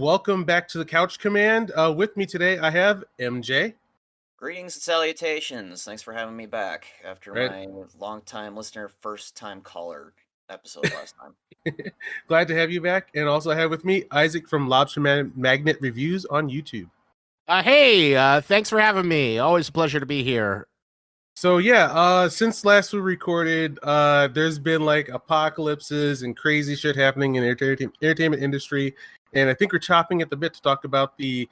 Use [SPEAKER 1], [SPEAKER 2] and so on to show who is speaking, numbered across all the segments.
[SPEAKER 1] welcome back to the Couch Command. With me today, I have MJ.
[SPEAKER 2] Greetings and salutations. Thanks for having me back after
[SPEAKER 1] Right.
[SPEAKER 2] my long-time listener, first-time caller episode last time.
[SPEAKER 1] Glad to have you back. And also I have with me Isaac from Lobster Magnet Reviews on YouTube.
[SPEAKER 3] Hey, thanks for having me. Always a pleasure to be here.
[SPEAKER 1] So yeah, since last we recorded, there's been like apocalypses and crazy shit happening in the entertainment industry. And I think we're chopping at the bit to talk about the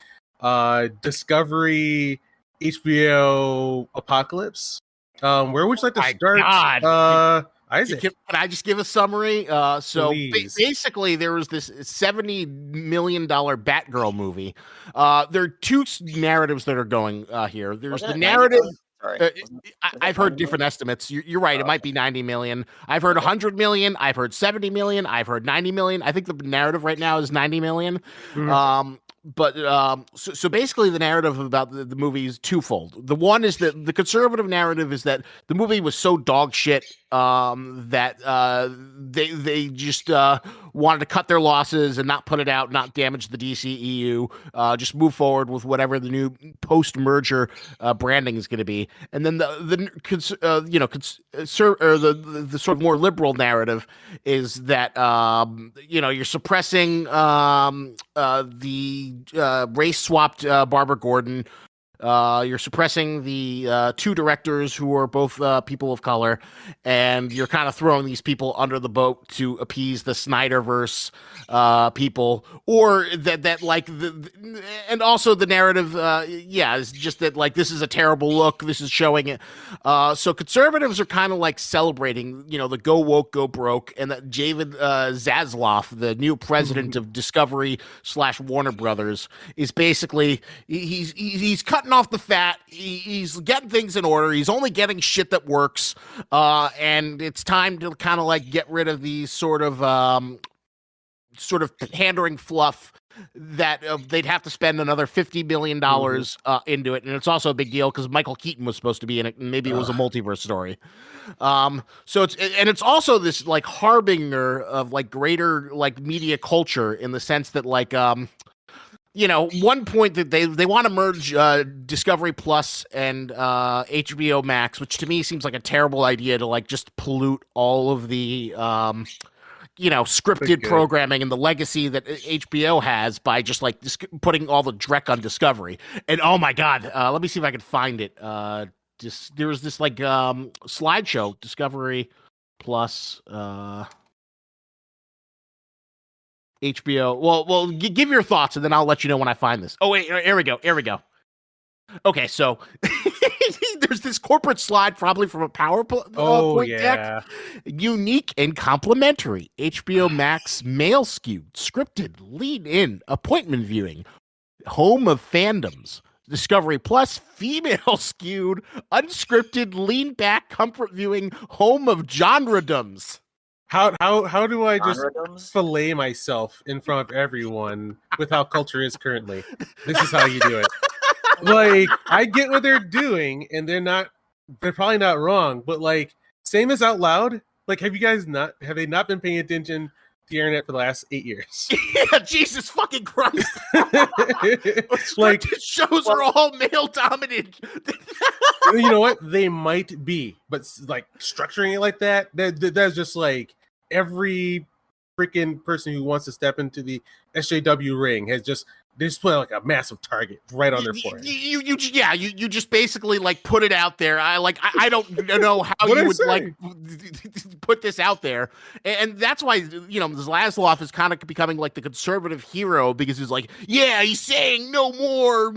[SPEAKER 1] Discovery HBO apocalypse. Where would you like to start?
[SPEAKER 3] God.
[SPEAKER 1] Isaac.
[SPEAKER 3] Can I just give a summary? Basically, there was this $70 million Batgirl movie. There are two narratives that are going here. There's the narrative. I've heard different estimates. You're right. It might be 90 million. I've heard 100 million. I've heard 70 million. I've heard 90 million. I think the narrative right now is 90 million. Mm-hmm. So basically the narrative about the movie is twofold. The one is that the conservative narrative is that the movie was so dog shit that they just wanted to cut their losses and not put it out, not damage the DCEU, just move forward with whatever the new post-merger branding is going to be. And then the sort of more liberal narrative is that you're suppressing the race-swapped Barbara Gordon. You're suppressing the two directors who are both people of color, and you're kind of throwing these people under the boat to appease the Snyderverse people, or that like and also the narrative, is just that like this is a terrible look. This is showing it. So conservatives are kind of like celebrating, the go woke, go broke, and that David Zaslav, the new president of Discovery / Warner Brothers, is basically he's cutting off the fat. He's getting things in order. He's only getting shit that works, and it's time to kind of like get rid of these sort of pandering fluff that they'd have to spend another $50 million into it. And it's also a big deal because Michael Keaton was supposed to be in it, and maybe it was a multiverse story. So it's also this like harbinger of like greater like media culture, in the sense that like one point that they want to merge Discovery Plus and HBO Max, which to me seems like a terrible idea to like just pollute all of the scripted programming and the legacy that HBO has by just like putting all the dreck on Discovery. And oh my God, let me see if I can find it. There was this like slideshow, Discovery Plus. HBO. Well, give your thoughts, and then I'll let you know when I find this. Oh wait, here we go. Okay, so there's this corporate slide, probably from a PowerPoint deck. Unique and complimentary. HBO Max male skewed, scripted, lean-in, appointment viewing, home of fandoms. Discovery Plus, female skewed, unscripted, lean back, comfort viewing, home of genre-doms.
[SPEAKER 1] How do I just fillet myself in front of everyone with how culture is currently? This is how you do it. Like, I get what they're doing, and they're probably not wrong, but like, saying this out loud, like, have they not been paying attention to the internet for the last 8 years?
[SPEAKER 3] Yeah, Jesus fucking Christ. Like, shows are all male dominated.
[SPEAKER 1] You know what? They might be, but like structuring it like that's just like every freaking person who wants to step into the SJW ring has just put like a massive target right on their forehead.
[SPEAKER 3] You just basically like put it out there. I don't know how you would like put this out there, and that's why Zaslav is kind of becoming like the conservative hero, because he's like, yeah, he's saying no more.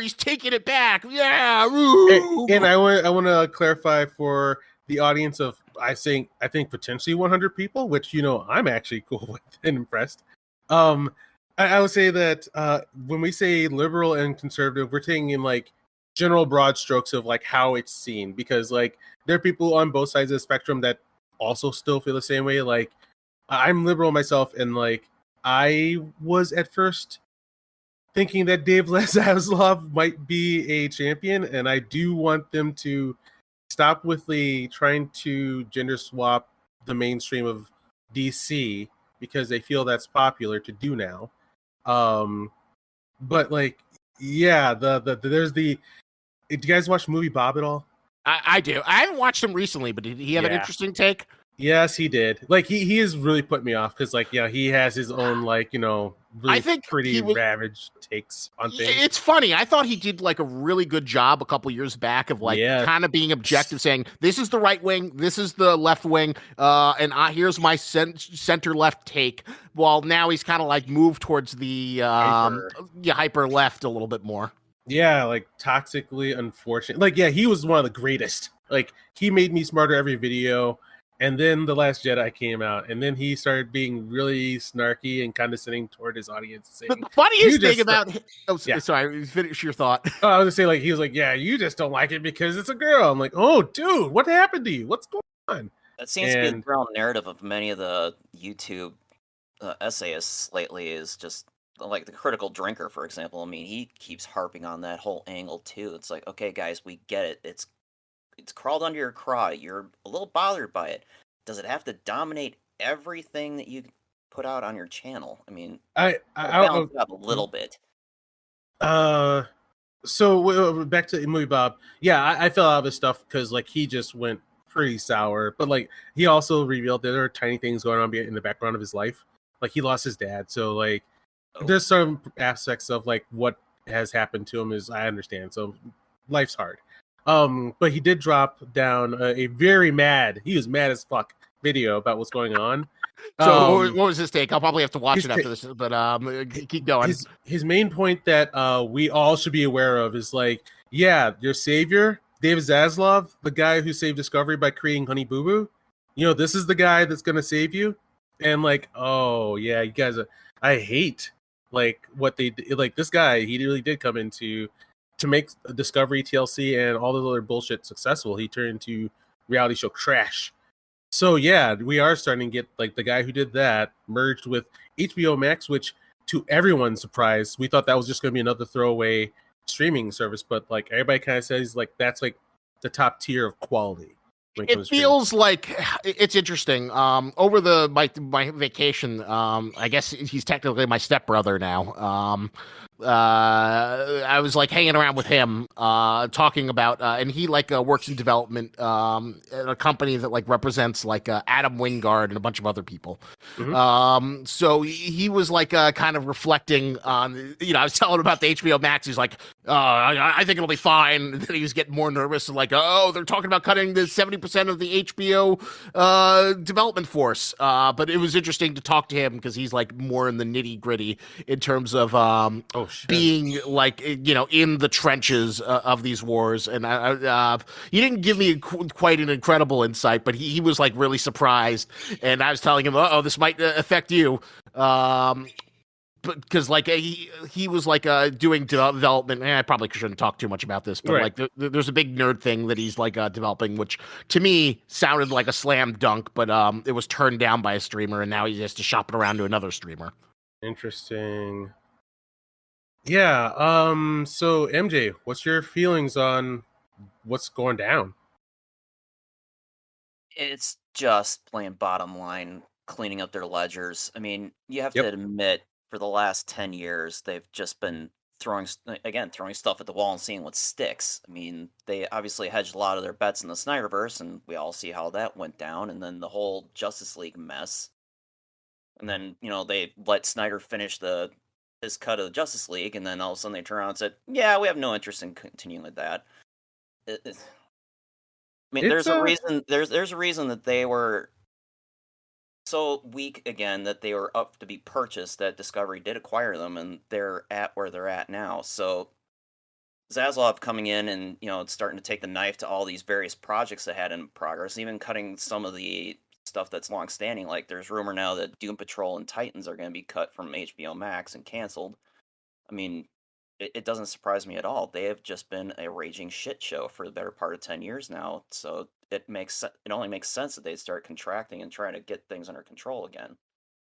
[SPEAKER 3] He's taking it back. Yeah,
[SPEAKER 1] and I want to clarify for the audience of I think potentially 100 people, which I'm actually cool with and impressed. I would say that when we say liberal and conservative, we're taking in like general broad strokes of like how it's seen, because like there are people on both sides of the spectrum that also still feel the same way. Like, I'm liberal myself, and like I was at first thinking that Dave Zaslav might be a champion, and I do want them to stop with the trying to gender swap the mainstream of DC, because they feel that's popular to do now. But like, yeah, there's the. Do you guys watch the movie Bob at all?
[SPEAKER 3] I do. I haven't watched him recently, but did he have an interesting take?
[SPEAKER 1] Yes, he did. Like he has really put me off because like he has his own like really
[SPEAKER 3] I think
[SPEAKER 1] pretty ravaged takes on things.
[SPEAKER 3] It's funny. I thought he did like a really good job a couple years back of like kind of being objective, saying this is the right wing, this is the left wing, and here's my center left take. While now he's kind of like moved towards the hyper left a little bit more.
[SPEAKER 1] Yeah, like toxically unfortunate. Like he was one of the greatest. Like he made me smarter every video. And then The Last Jedi came out, and then he started being really snarky and condescending toward his audience. Saying,
[SPEAKER 3] the funniest thing about sorry, finish your thought.
[SPEAKER 1] Oh, I was gonna say, like, he was like, yeah, you just don't like it because it's a girl. I'm like, oh, dude, what happened to you? What's going on?
[SPEAKER 2] That seems to be the general narrative of many of the YouTube essayists lately, is just like the critical drinker, for example. I mean, he keeps harping on that whole angle too. It's like, okay, guys, we get it. It's crawled under your craw. You're a little bothered by it. Does it have to dominate everything that you put out on your channel? I mean, I balance it out a little bit.
[SPEAKER 1] So back to the movie Bob. Yeah, I fell out of his stuff because like he just went pretty sour. But like he also revealed that there are tiny things going on in the background of his life. Like he lost his dad, so like there's some aspects of like what has happened to him is I understand. So life's hard. But he did drop down a very mad. He was mad as fuck video about what's going on.
[SPEAKER 3] So what was his take? I'll probably have to watch it after this, but keep going.
[SPEAKER 1] His main point that we all should be aware of is like, yeah, your savior, David Zaslav, the guy who saved Discovery by creating Honey Boo Boo. This is the guy that's gonna save you. And like, oh yeah, you guys, I hate like what they like. This guy, he really did come into to make Discovery, TLC, and all this other bullshit successful. He turned into reality show trash. So yeah, we are starting to get like the guy who did that merged with HBO Max, which to everyone's surprise, we thought that was just going to be another throwaway streaming service, but like everybody kind of says like that's like the top tier of quality.
[SPEAKER 3] It feels like it's interesting. Over my vacation, I guess he's technically my stepbrother now. I was like hanging around with him, talking about, and he like works in development at a company that like represents like Adam Wingard and a bunch of other people. Mm-hmm. So he was like kind of reflecting on, I was telling him about the HBO Max. He's like, I think it'll be fine. And then he was getting more nervous and like, oh, they're talking about cutting the 70% of the HBO development force. But it was interesting to talk to him because he's like more in the nitty gritty in terms of being like in the trenches of these wars. And he didn't give me quite an incredible insight, but he was like really surprised. And I was telling him, this might affect you. Because like he was like doing development. I probably shouldn't talk too much about this, but like there's a big nerd thing that he's like developing, which to me sounded like a slam dunk, but it was turned down by a streamer, and now he has to shop it around to another streamer.
[SPEAKER 1] Interesting. Yeah. So MJ, what's your feelings on what's going down?
[SPEAKER 2] It's just plain bottom line cleaning up their ledgers. I mean, you have to admit, for the last 10 years, they've just been throwing stuff at the wall and seeing what sticks. I mean, they obviously hedged a lot of their bets in the Snyderverse, and we all see how that went down. And then the whole Justice League mess. And then, they let Snyder finish his cut of the Justice League, and then all of a sudden they turn around and said, yeah, we have no interest in continuing with that. There's a reason. There's a reason that they were so weak again, that they were up to be purchased, that Discovery did acquire them, and they're at where they're at now. So Zaslav coming in and starting to take the knife to all these various projects that had in progress, even cutting some of the stuff that's long standing. Like there's rumor now that Doom Patrol and Titans are going to be cut from HBO Max and canceled. I mean, it doesn't surprise me at all. They have just been a raging shit show for the better part of 10 years now. So it only makes sense that they start contracting and trying to get things under control again.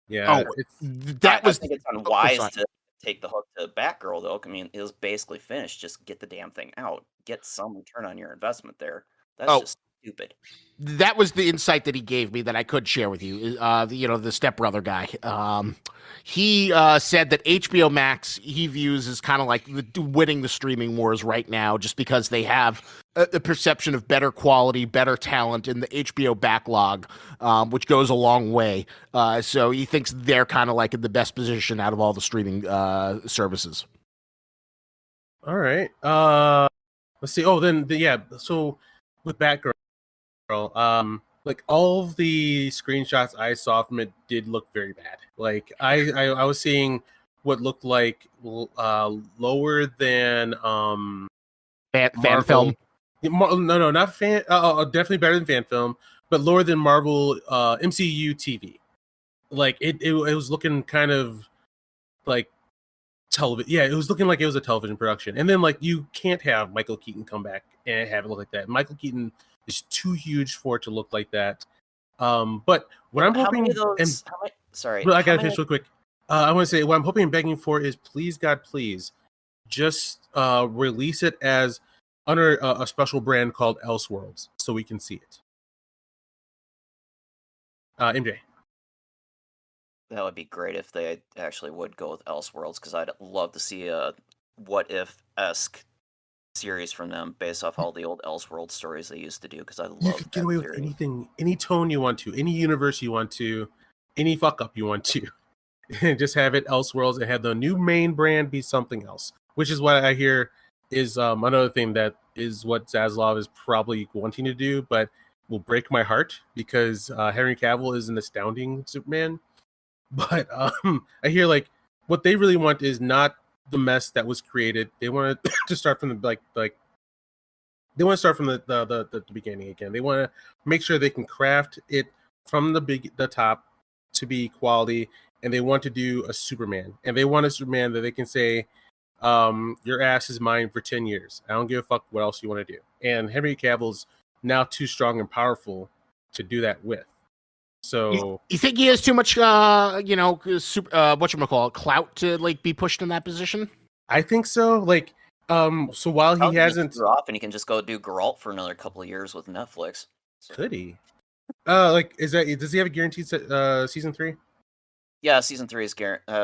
[SPEAKER 1] Yeah,
[SPEAKER 2] I think it's unwise to take the hook to Batgirl, though. I mean, it was basically finished. Just get the damn thing out. Get some return on your investment there. That's just stupid.
[SPEAKER 3] that was the insight that he gave me that I could share with you. The stepbrother guy. He said that HBO Max he views as kind of like winning the streaming wars right now, just because they have a perception of better quality, better talent in the HBO backlog, which goes a long way. So he thinks they're kind of like in the best position out of all the streaming services.
[SPEAKER 1] All right. Let's see. So with Batgirl, like all of the screenshots I saw from it did look very bad. Like I was seeing what looked like lower than
[SPEAKER 3] fan film.
[SPEAKER 1] No, not fan. Definitely better than fan film, but lower than Marvel MCU TV. Like it was looking kind of like television. Yeah, it was looking like it was a television production. And then like you can't have Michael Keaton come back and have it look like that. Michael Keaton is too huge for it to look like that. But what I'm hoping, I gotta finish real quick. I want to say what I'm hoping and begging for is, please God, please, just release it as under a special brand called Elseworlds, so we can see it. MJ.
[SPEAKER 2] That would be great if they actually would go with Elseworlds, because I'd love to see a what if-esque series from them based off all the old Elseworlds stories they used to do, because I love
[SPEAKER 1] You could get away with anything, any tone you want to, any universe you want to, any fuck up you want to. And just have it Elseworlds and have the new main brand be something else, which is what I hear is another thing that is what Zaslav is probably wanting to do, but will break my heart because Henry Cavill is an astounding Superman. But I hear like what they really want is not the mess that was created. They want to start from the they want to start from the beginning again. They want to make sure they can craft it from the top to be quality, and they want to do a Superman, and they want a Superman that they can say, your ass is mine for 10 years. I don't give a fuck what else you want to do. And Henry Cavill's now too strong and powerful to do that with. So
[SPEAKER 3] you think he has too much, clout to like be pushed in that position?
[SPEAKER 1] I think so. Like, so while he hasn't
[SPEAKER 2] off, and he can just go do Geralt for another couple of years with Netflix. So.
[SPEAKER 1] Could he? Does he have a guaranteed season 3?
[SPEAKER 2] Yeah, season 3 is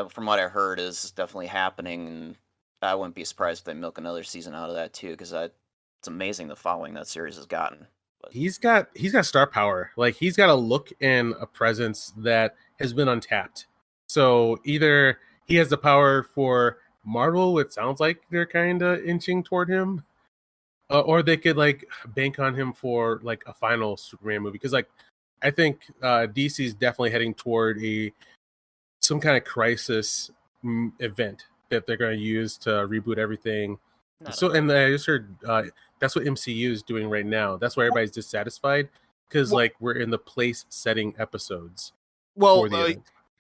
[SPEAKER 2] from what I heard is definitely happening. And I wouldn't be surprised if they milk another season out of that too, because it's amazing the following that series has gotten. But
[SPEAKER 1] he's got star power. Like he's got a look and a presence that has been untapped. So either he has the power for Marvel, it sounds like they're kind of inching toward him, or they could like bank on him for like a final Superman movie. Because like I think DC is definitely heading toward some kind of crisis event that they're going to use to reboot everything. And I just heard that's what MCU is doing right now. That's why everybody's dissatisfied, because like we're in the place setting episodes.
[SPEAKER 3] Well,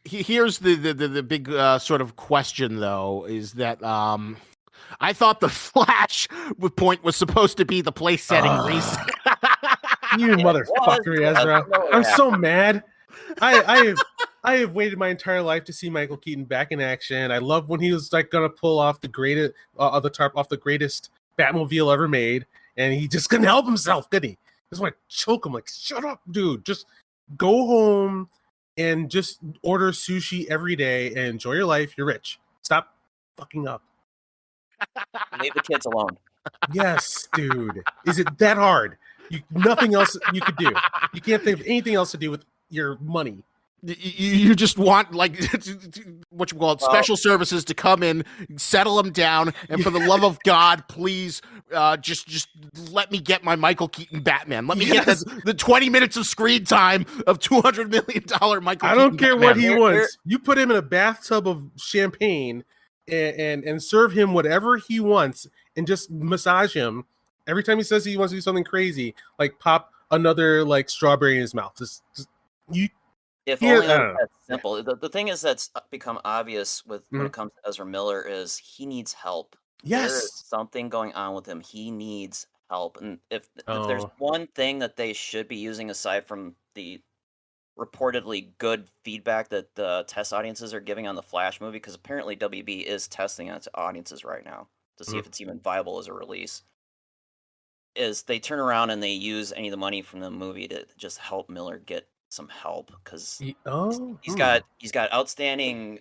[SPEAKER 3] here's the big sort of question though, is that I thought the Flash point was supposed to be the place setting reason.
[SPEAKER 1] You motherfucker, Ezra! I'm so mad. I have waited my entire life to see Michael Keaton back in action. I love when he was like gonna pull off the greatest the tarp off the greatest Batmobile ever made, and he just couldn't help himself, did he? Just want to choke him, like, shut up, dude. Just go home and just order sushi every day and enjoy your life. You're rich. Stop fucking up.
[SPEAKER 2] Leave the kids alone.
[SPEAKER 1] Yes, dude. Is it that hard? Nothing else you could do. You can't think of anything else to do with your money.
[SPEAKER 3] You just want like what you call it, special services to come in, settle them down, and for the love of God, please, just let me get my Michael Keaton Batman. Let me get the 20 minutes of screen time of $200 million Michael.
[SPEAKER 1] I don't care Batman. What he wants. You put him in a bathtub of champagne and serve him whatever he wants, and just massage him every time he says he wants to do something crazy, like pop another like strawberry in his mouth. Just you.
[SPEAKER 2] If only that's simple. The thing is that's become obvious when it comes to Ezra Miller is he needs help.
[SPEAKER 1] Yes.
[SPEAKER 2] There is something going on with him. He needs help. And if there's one thing that they should be using aside from the reportedly good feedback that the test audiences are giving on the Flash movie, because apparently WB is testing on its audiences right now to see if it's even viable as a release. is they turn around and they use any of the money from the movie to just help Miller get some help because he's got outstanding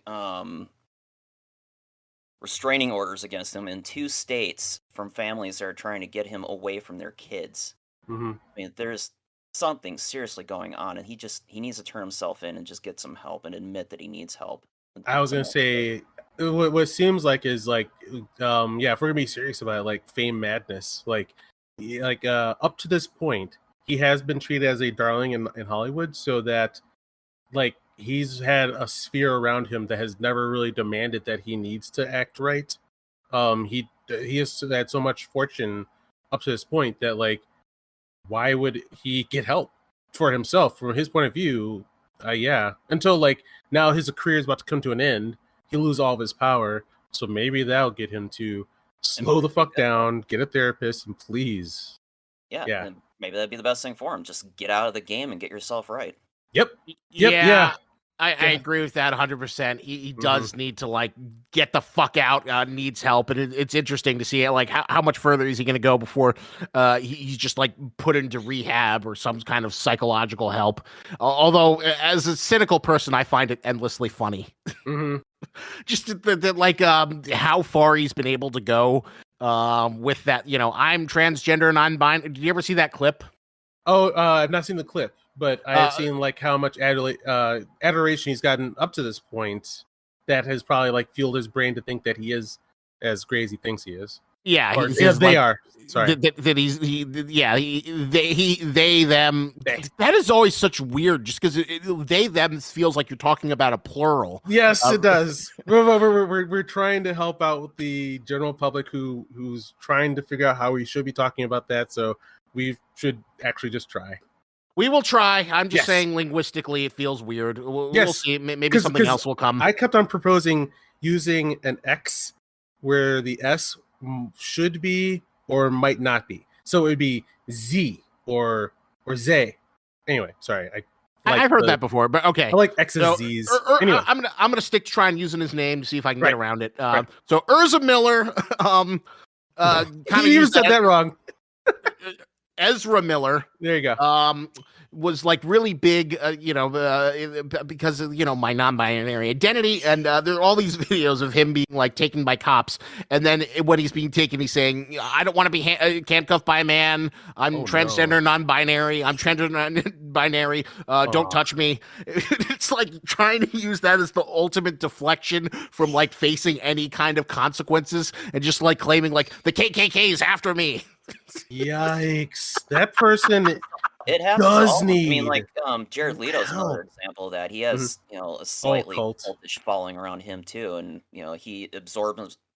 [SPEAKER 2] restraining orders against him in 2 states from families that are trying to get him away from their kids.
[SPEAKER 1] Mm-hmm.
[SPEAKER 2] I mean, there's something seriously going on, and he needs to turn himself in and just get some help and admit that he needs help.
[SPEAKER 1] I was gonna say what seems like is like if we're gonna be serious about it, like fame madness, like up to this point he has been treated as a darling in Hollywood, so that like he's had a sphere around him that has never really demanded that he needs to act right. He has had so much fortune up to this point that like why would he get help for himself from his point of view? Until like now his career is about to come to an end, he'll lose all of his power, so maybe that'll get him to slow the fuck down, get a therapist, and please.
[SPEAKER 2] Yeah. And maybe that'd be the best thing for him. Just get out of the game and get yourself right.
[SPEAKER 1] Yep.
[SPEAKER 3] I agree with that 100%. He does need to like get the fuck out, needs help. And it's interesting to see like how much further is he going to go before he's just like put into rehab or some kind of psychological help. Although as a cynical person, I find it endlessly funny. Just like how far he's been able to go with that. I'm transgender and non-binary. Did you ever see that clip?
[SPEAKER 1] Oh, I've not seen the clip. But I have seen like how much adoration he's gotten up to this point that has probably like fueled his brain to think that he is as great as he thinks he is.
[SPEAKER 3] Yeah,
[SPEAKER 1] they are. Sorry,
[SPEAKER 3] that they them. That is always such weird, just because they them feels like you're talking about a plural.
[SPEAKER 1] Yes, it does. We're trying to help out with the general public who's trying to figure out how we should be talking about that. So we should actually just try.
[SPEAKER 3] We will try. I'm just saying linguistically it feels weird. We'll see. Maybe something else will come.
[SPEAKER 1] I kept on proposing using an X where the S should be or might not be. So it would be Z or Z. Anyway, sorry.
[SPEAKER 3] I've heard that before, but okay.
[SPEAKER 1] I like X's, Z's. Anyway.
[SPEAKER 3] I'm gonna stick to trying using his name to see if I can get around it. So Urza Miller,
[SPEAKER 1] you said that wrong.
[SPEAKER 3] Ezra Miller.
[SPEAKER 1] There you go.
[SPEAKER 3] Was like really big, because of, my non-binary identity. And there are all these videos of him being like taken by cops. And then when he's being taken, he's saying, I don't want to be handcuffed by a man. I'm transgender, non-binary. I'm transgender, non-binary. Don't touch me. It's like trying to use that as the ultimate deflection from like facing any kind of consequences and just like claiming like the KKK is after me.
[SPEAKER 1] Yikes. That person
[SPEAKER 2] it
[SPEAKER 1] does need.
[SPEAKER 2] I mean, like Jared Leto's another example of that. He has, a slightly cultish following around him too, and he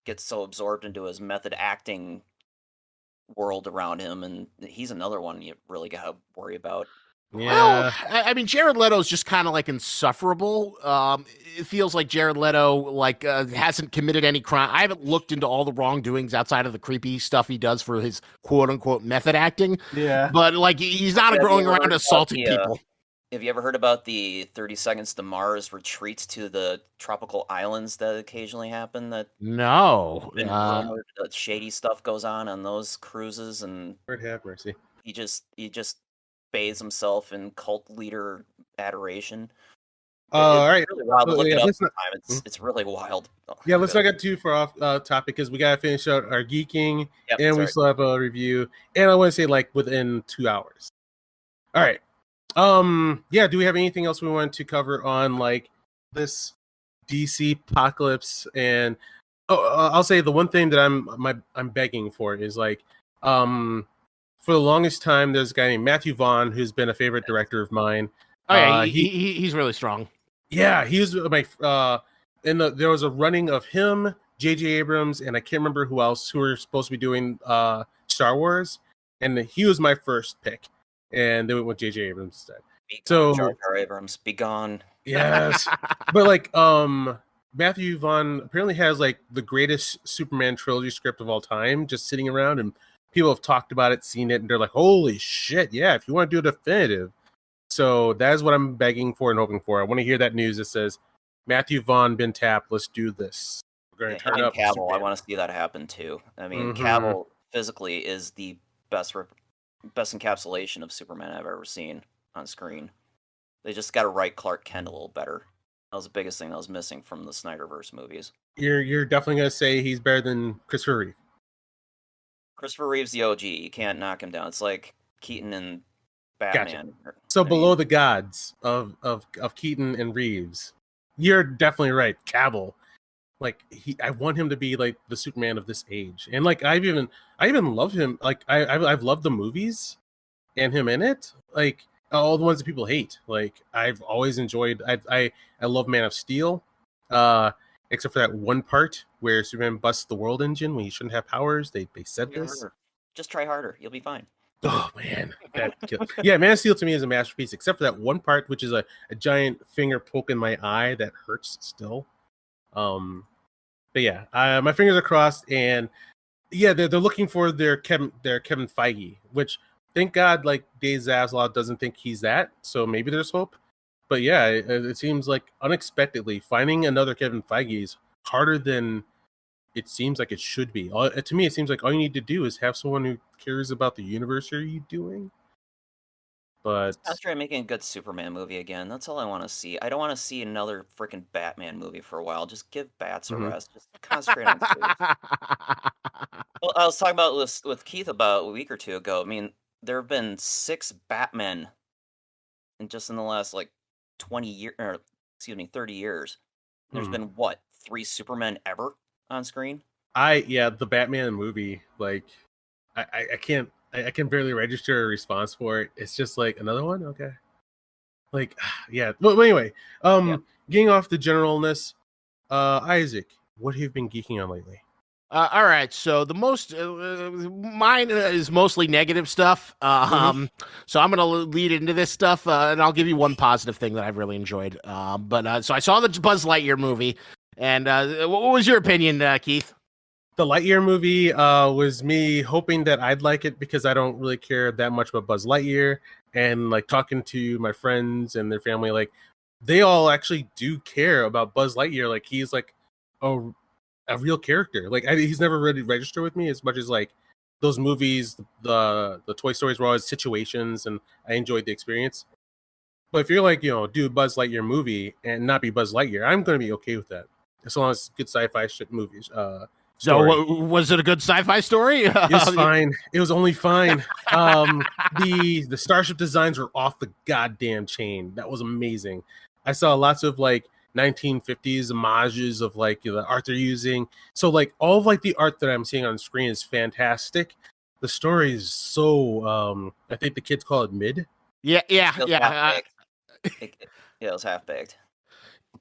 [SPEAKER 2] gets so absorbed into his method acting world around him, and he's another one you really got to worry about.
[SPEAKER 3] Yeah, well, I mean, Jared Leto's just kind of like insufferable. It feels like Jared Leto like hasn't committed any crime. I haven't looked into all the wrongdoings outside of the creepy stuff he does for his quote unquote method acting.
[SPEAKER 1] Yeah,
[SPEAKER 3] but like he's not going around assaulting people.
[SPEAKER 2] Have you ever heard about the 30 Seconds to Mars retreats to the tropical islands that occasionally happen?
[SPEAKER 3] No,
[SPEAKER 2] rumored that shady stuff goes on those cruises, and
[SPEAKER 1] Lord have mercy.
[SPEAKER 2] He just bathes himself in cult leader adoration.
[SPEAKER 1] All right,
[SPEAKER 2] really wild to look it up sometime. It's really wild.
[SPEAKER 1] Yeah, let's not get too far off topic because we gotta finish out our geeking, and we still have a review. And I want to say like within 2 hours. All right. Do we have anything else we want to cover on like this DC apocalypse? And I'll say the one thing that I'm begging for is like for the longest time, there's a guy named Matthew Vaughn who's been a favorite director of mine.
[SPEAKER 3] Oh yeah, he's really strong.
[SPEAKER 1] Yeah, he was my there was a running of him, J.J. Abrams, and I can't remember who else who were supposed to be doing Star Wars, and he was my first pick, and they went with J.J. Abrams instead.
[SPEAKER 2] Jar Abrams, be gone.
[SPEAKER 1] Yes, but like Matthew Vaughn apparently has like the greatest Superman trilogy script of all time, just sitting around, and people have talked about it, seen it, and they're like, "Holy shit, yeah! If you want to do a definitive." So that is what I'm begging for and hoping for. I want to hear that news that says Matthew Vaughn been tapped. Let's do this. We're going to turn up
[SPEAKER 2] Cavill. I want to see that happen too. I mean, Cavill physically is the best encapsulation of Superman I've ever seen on screen. They just got to write Clark Kent a little better. That was the biggest thing that was missing from the Snyderverse movies.
[SPEAKER 1] You're definitely gonna say he's better than Christopher Reeve.
[SPEAKER 2] Christopher Reeve's the OG. You can't knock him down. It's like Keaton and Batman.
[SPEAKER 1] Gotcha. So below the gods of Keaton and Reeves, you're definitely right. Cavill, like I want him to be like the Superman of this age, and like I even love him. Like I've loved the movies and him in it. Like all the ones that people hate. Like I've always enjoyed. I love Man of Steel, except for that one part where Superman busts the world engine when he shouldn't have powers. They said this.
[SPEAKER 2] Just try harder. You'll be fine.
[SPEAKER 1] Oh man, yeah, Man of Steel to me is a masterpiece, except for that one part, which is a giant finger poke in my eye that hurts still. But yeah, my fingers are crossed, and yeah, they're looking for their Kevin Feige, which thank God, like Dave Zaslav doesn't think he's that, so maybe there's hope. But yeah, it seems like unexpectedly finding another Kevin Feige is harder than it seems like it should be. To me, it seems like all you need to do is have someone who cares about the universe you're doing. But
[SPEAKER 2] concentrate on making a good Superman movie again. That's all I want to see. I don't want to see another freaking Batman movie for a while. Just give Bats a rest. Just concentrate on Superman. Well, I was talking about this with Keith about a week or two ago. I mean, there have been 6 Batmen in the last like 20 years, or excuse me, 30 years. There's been what, 3 Supermen ever on screen?
[SPEAKER 1] The Batman movie, like I can barely register a response for it. It's just like another one, okay. Like yeah. Well anyway, getting off the generalness, Isaac, what have you been geeking on lately?
[SPEAKER 3] All right, so the most mine is mostly negative stuff. So I'm gonna lead into this stuff, and I'll give you one positive thing that I've really enjoyed. So I saw the Buzz Lightyear movie, and what was your opinion, Keith?
[SPEAKER 1] The Lightyear movie was me hoping that I'd like it because I don't really care that much about Buzz Lightyear, and like talking to my friends and their family, like they all actually do care about Buzz Lightyear. Like he's like a real character. Like he's never really registered with me as much as like those movies, the Toy Stories were always situations, and I enjoyed the experience. But if you're like, do a Buzz Lightyear movie and not be Buzz Lightyear, I'm going to be okay with that as long as it's good sci-fi shit movies.
[SPEAKER 3] So was it a good sci-fi story?
[SPEAKER 1] It was fine. It was only fine. The starship designs were off the goddamn chain. That was amazing. I saw lots of like 1950s homages of like the art they're using. So like all of like the art that I'm seeing on screen is fantastic. The story is so I think the kids call it mid.
[SPEAKER 3] Yeah.
[SPEAKER 2] It was half baked.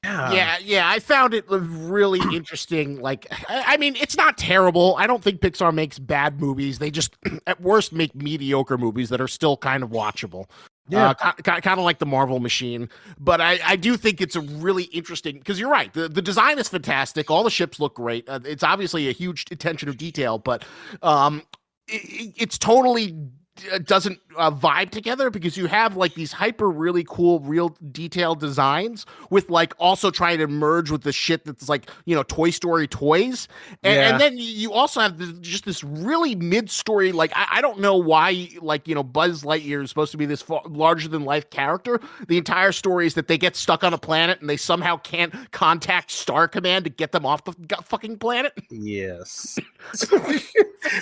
[SPEAKER 3] Yeah. I found it really interesting. Like, I mean, it's not terrible. I don't think Pixar makes bad movies. They just, at worst, make mediocre movies that are still kind of watchable. Yeah, kind of like the Marvel machine. But I do think it's a really interesting, because you're right. The design is fantastic. All the ships look great. It's obviously a huge attention to detail, but it's totally doesn't vibe together, because you have like these hyper really cool real detailed designs with like also trying to merge with the shit that's like Toy Story toys, and then you also have just this really mid-story, like I don't know why, like Buzz Lightyear is supposed to be this larger than life character. The entire story is that they get stuck on a planet and they somehow can't contact Star Command to get them off the fucking planet.
[SPEAKER 1] Yes.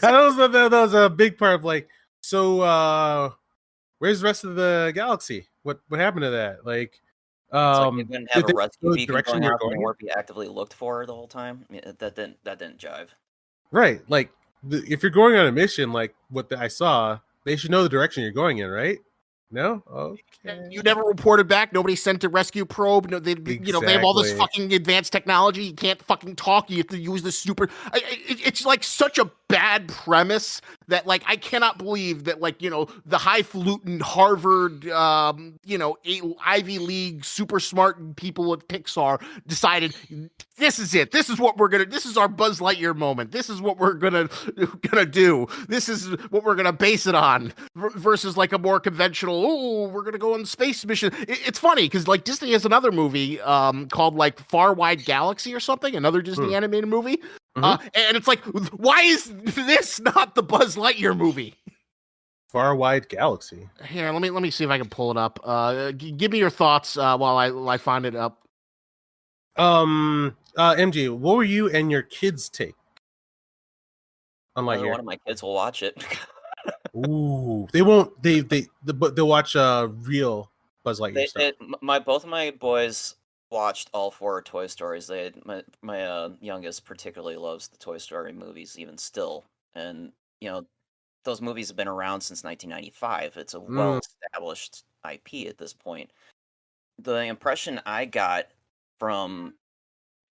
[SPEAKER 1] that was a big part of like, so where's the rest of the galaxy? What happened to that? Like,
[SPEAKER 2] like they didn't have a rescue beacon going out and weren't be actively looked for the whole time. That didn't jive.
[SPEAKER 1] Right. Like if you're going on a mission, like what I saw, they should know the direction you're going in, right? No? Okay.
[SPEAKER 3] You never reported back. Nobody sent a rescue probe. No, they have all this fucking advanced technology. You can't fucking talk. You have to use this super. It's like such a bad premise that like I cannot believe that like the highfalutin Harvard Ivy League super smart people at Pixar decided this is it. This is what we're gonna. This is our Buzz Lightyear moment. This is what we're gonna do. This is what we're gonna base it on. Versus like a more conventional. Oh, we're gonna go on space mission. It's funny because like Disney has another movie called like Far Wide Galaxy or something. Another Disney animated movie. And it's like, why is this not the Buzz Lightyear movie?
[SPEAKER 1] Far wide galaxy.
[SPEAKER 3] Here, let me see if I can pull it up. Give me your thoughts while I find it up.
[SPEAKER 1] MG, what were you and your kids' take on Lightyear?
[SPEAKER 2] One of my kids will watch it.
[SPEAKER 1] Ooh, they won't. They'll watch real Buzz Lightyear stuff.
[SPEAKER 2] Both of my boys watched all 4 Toy Stories. My youngest particularly loves the Toy Story movies, even still. And those movies have been around since 1995. It's a well-established IP at this point. The impression I got from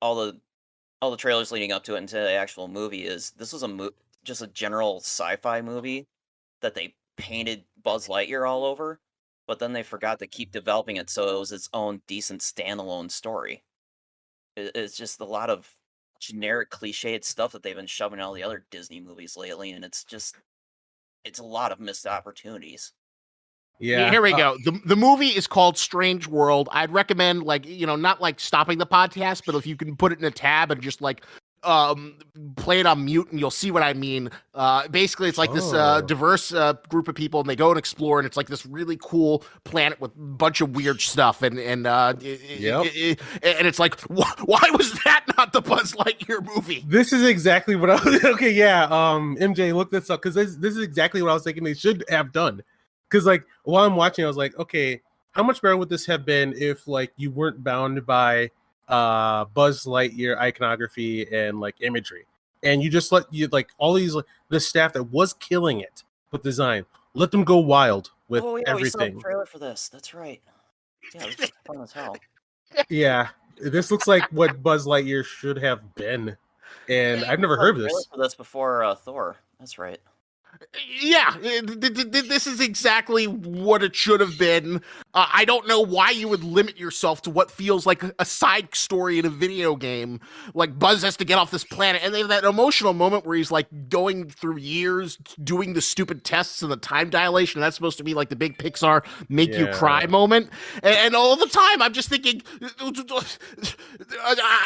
[SPEAKER 2] all the trailers leading up to it into the actual movie is this was just a general sci-fi movie that they painted Buzz Lightyear all over, but then they forgot to keep developing it so it was its own decent standalone story. It's just a lot of generic cliched stuff that they've been shoving in all the other Disney movies lately, and it's a lot of missed opportunities.
[SPEAKER 3] Yeah. Here we go. The movie is called Strange World. I'd recommend not like stopping the podcast, but if you can put it in a tab and just like play it on mute and you'll see what I mean. Basically it's like this diverse group of people, and they go and explore, and it's like this really cool planet with a bunch of weird stuff, and it's like why was that not the Buzz Lightyear movie?
[SPEAKER 1] This is exactly what I was MJ, look this up, because this is exactly what I was thinking they should have done. Because like while I'm watching, I was like, okay, how much better would this have been if like you weren't bound by Buzz Lightyear iconography and like imagery, and you just let all these the staff that was killing it with design, let them go wild with everything. We saw the
[SPEAKER 2] trailer for this. That's right. Yeah, it was fun as hell.
[SPEAKER 1] Yeah, this looks like what Buzz Lightyear should have been, and I've never heard of this.
[SPEAKER 2] For this before Thor. That's right.
[SPEAKER 3] Yeah, this is exactly what it should have been. I don't know why you would limit yourself to what feels like a side story in a video game. Like Buzz has to get off this planet, and they have that emotional moment where he's like going through years doing the stupid tests and the time dilation. That's supposed to be like the big Pixar make you cry moment. And all the time I'm just thinking,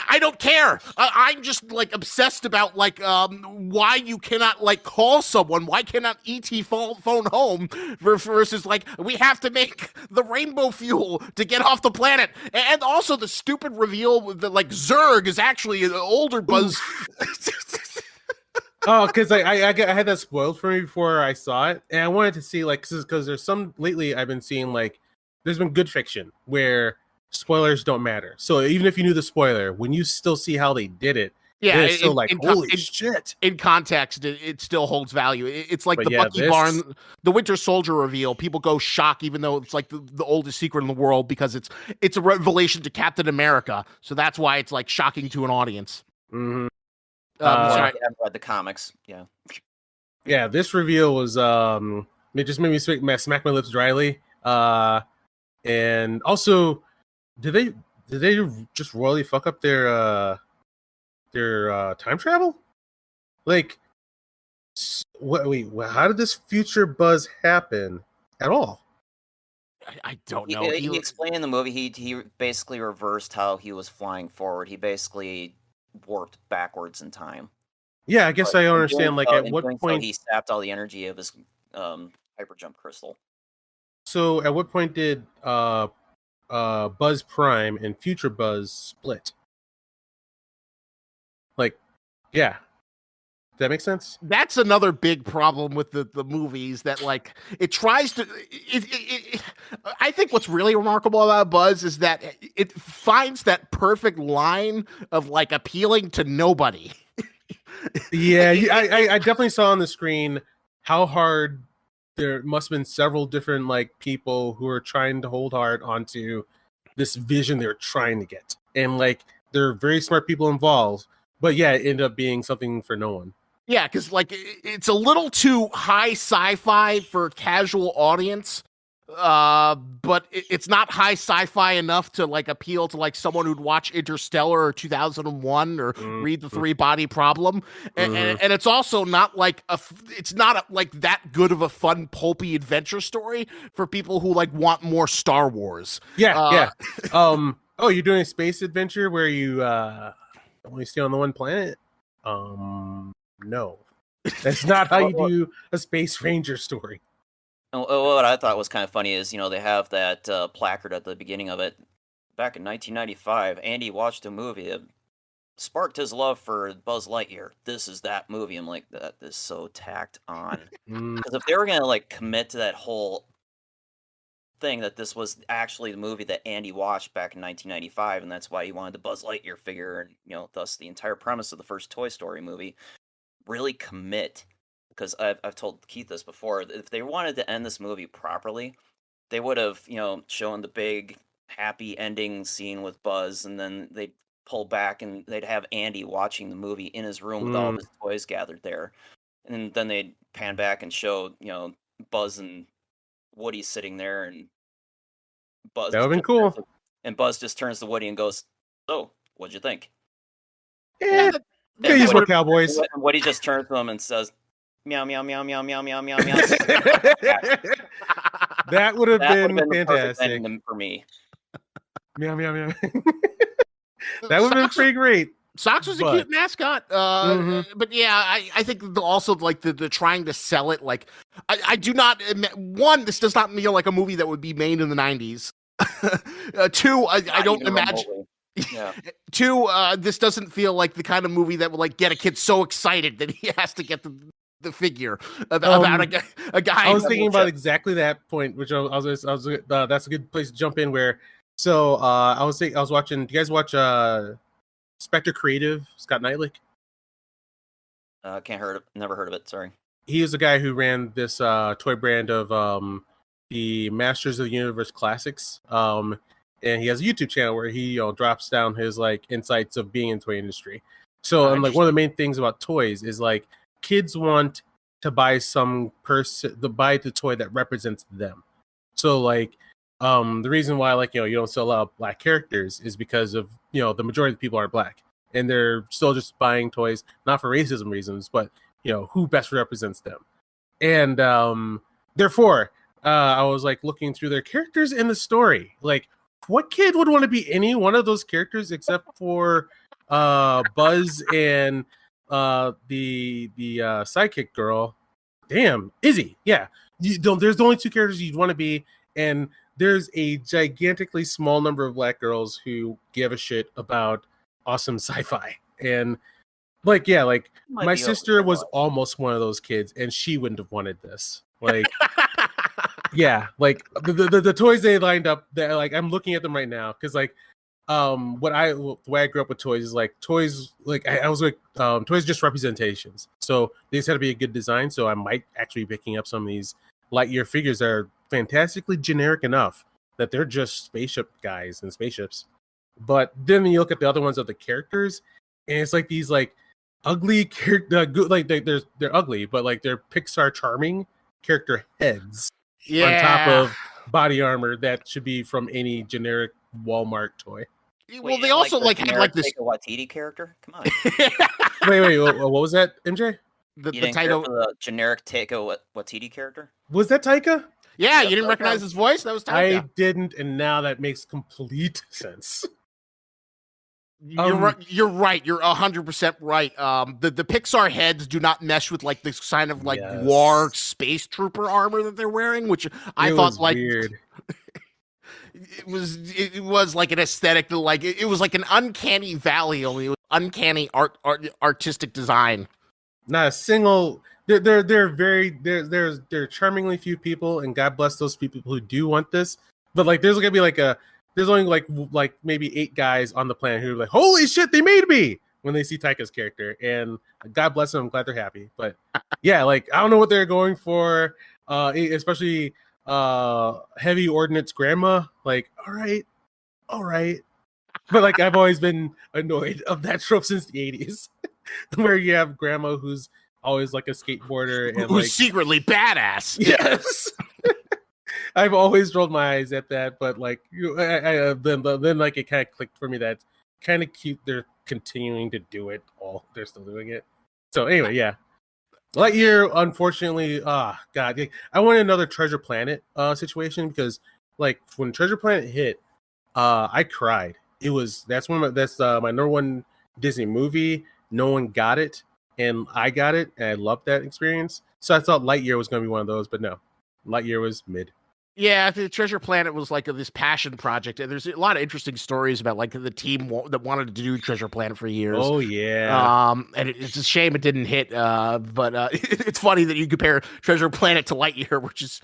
[SPEAKER 3] I don't care. I'm just like obsessed about like why you cannot like call someone. Why cannot ET phone home versus like we have to make the rainbow fuel to get off the planet, and also the stupid reveal that like Zurg is actually an older Buzz.
[SPEAKER 1] Oh, because I had that spoiled for me before I saw it, and I wanted to see like because there's some lately I've been seeing like there's been good fiction where spoilers don't matter. So even if you knew the spoiler, when you still see how they did it. Yeah, it's still like holy shit.
[SPEAKER 3] In context, it still holds value. It's like Bucky Barnes, the Winter Soldier reveal. People go shock, even though it's like the oldest secret in the world, because it's a revelation to Captain America. So that's why it's like shocking to an audience.
[SPEAKER 1] Mm-hmm.
[SPEAKER 2] Sorry, I've read the comics. Yeah.
[SPEAKER 1] Yeah, this reveal was it just made me smack my lips dryly. And also, did they just royally fuck up their time travel? Like, wait, how did this future Buzz happen at all?
[SPEAKER 3] I don't know.
[SPEAKER 2] He explained in the movie he basically reversed how he was flying forward. He basically warped backwards in time.
[SPEAKER 1] Yeah, I guess I understand. Like, at what point
[SPEAKER 2] he sapped all the energy of his hyperjump crystal.
[SPEAKER 1] So, at what point did Buzz Prime and Future Buzz split? Like, yeah. Does that make sense?
[SPEAKER 3] That's another big problem with the movies, that like it tries to I think what's really remarkable about Buzz is that it finds that perfect line of like appealing to nobody.
[SPEAKER 1] Yeah, I definitely saw on the screen how hard there must have been several different like people who are trying to hold hard onto this vision they're trying to get. And like there are very smart people involved. But yeah, it ended up being something for no one.
[SPEAKER 3] Yeah, because like it's a little too high sci-fi for a casual audience, but it's not high sci-fi enough to like appeal to like someone who'd watch Interstellar or 2001 or read The Three Body Problem, and it's also not like like that good of a fun pulpy adventure story for people who like want more Star Wars.
[SPEAKER 1] Yeah. Oh, you're doing a space adventure where you only stay on the one planet? No. That's not how you do a Space Ranger story.
[SPEAKER 2] What I thought was kind of funny is, they have that placard at the beginning of it. Back in 1995, Andy watched a movie that sparked his love for Buzz Lightyear. This is that movie. I'm like, that is so tacked on. Because if they were gonna commit to that whole thing that this was actually the movie that Andy watched back in 1995, and that's why he wanted the Buzz Lightyear figure, and thus the entire premise of the first Toy Story movie, really commit. Because I've told Keith this before, if they wanted to end this movie properly, they would have shown the big happy ending scene with Buzz, and then they'd pull back and they'd have Andy watching the movie in his room with all of his toys gathered there, and then they'd pan back and show Buzz and Woody sitting there, and Buzz.
[SPEAKER 1] That would have been cool.
[SPEAKER 2] And Buzz just turns to Woody and goes, "So, what'd you think?"
[SPEAKER 1] Yeah, these were cowboys.
[SPEAKER 2] And Woody just turns to him and says, "Meow meow meow meow meow meow meow meow."
[SPEAKER 1] That would have been fantastic
[SPEAKER 2] for me.
[SPEAKER 1] Meow meow meow. That would have been pretty great.
[SPEAKER 3] Sox was a cute mascot, but yeah, I think also the trying to sell it, like I do not one, this does not feel like a movie that would be made in the 90s. Two, I don't imagine. Yeah. Two, this doesn't feel like the kind of movie that would get a kid so excited that he has to get the figure about a guy.
[SPEAKER 1] I was thinking about exactly that point, which I was that's a good place to jump in. Where I was watching. Do you guys watch Spectre Creative, Scott Knightlick?
[SPEAKER 2] Never heard of it. Sorry.
[SPEAKER 1] He is the guy who ran this toy brand of the Masters of the Universe Classics. And he has a YouTube channel where he drops down his insights of being in the toy industry. So one of the main things about toys is kids want to buy buy the toy that represents them. So the reason why you don't sell out black characters is because of the majority of the people are black, and they're still just buying toys not for racism reasons, but who best represents them. And therefore I was looking through their characters in the story, what kid would want to be any one of those characters except for Buzz and the sidekick girl. Damn, Izzy. Yeah, there's only two characters you'd want to be, and there's a gigantically small number of black girls who give a shit about awesome sci-fi. And my sister was almost one of those kids, and she wouldn't have wanted this. Yeah, the toys they lined up, that I'm looking at them right now, because the way I grew up with toys is toys, I was toys just representations, so they just had to be a good design. So I might actually be picking up some of these Lightyear figures that are fantastically generic enough that they're just spaceship guys and spaceships. But then you look at the other ones of the characters, and it's these ugly character, they're ugly, but they're Pixar charming character heads on top of body armor that should be from any generic Walmart toy.
[SPEAKER 2] Well, they also had this Waititi character. Come on.
[SPEAKER 1] Wait, what was that, MJ?
[SPEAKER 2] The title for the generic Taika Waititi character.
[SPEAKER 1] Was that Taika?
[SPEAKER 3] Yeah, you didn't recognize his voice? That was Taika.
[SPEAKER 1] I didn't, and now that makes complete sense.
[SPEAKER 3] You're right. You're 100% right. The Pixar heads do not mesh with this kind of war space trooper armor that they're wearing, which I thought weird. It was an aesthetic that it was an uncanny valley, only it was uncanny artistic design.
[SPEAKER 1] Not a single. They're charmingly few people, and God bless those few people who do want this. But there's gonna be there's only maybe 8 guys on the planet who are holy shit, they made me when they see Taika's character, and God bless them. I'm glad they're happy. But yeah, I don't know what they're going for, especially heavy ordnance grandma. All right. But I've always been annoyed of that trope since the 80s, where you have grandma who's always a skateboarder and
[SPEAKER 3] who's secretly badass.
[SPEAKER 1] Yes. I've always rolled my eyes at that, but then it kind of clicked for me that kind of cute. They're continuing to do it all. They're still doing it. So anyway, yeah. Lightyear, unfortunately, God, I wanted another Treasure Planet situation, because when Treasure Planet hit, I cried. That's my number one Disney movie. No one got it, and I got it, and I loved that experience. So I thought Lightyear was going to be one of those, but no. Lightyear was mid.
[SPEAKER 3] Yeah, the Treasure Planet was like this passion project, and there's a lot of interesting stories about like the team that wanted to do Treasure Planet for years.
[SPEAKER 1] Oh yeah.
[SPEAKER 3] And it's a shame it didn't hit. But it's funny that you compare Treasure Planet to Lightyear, which is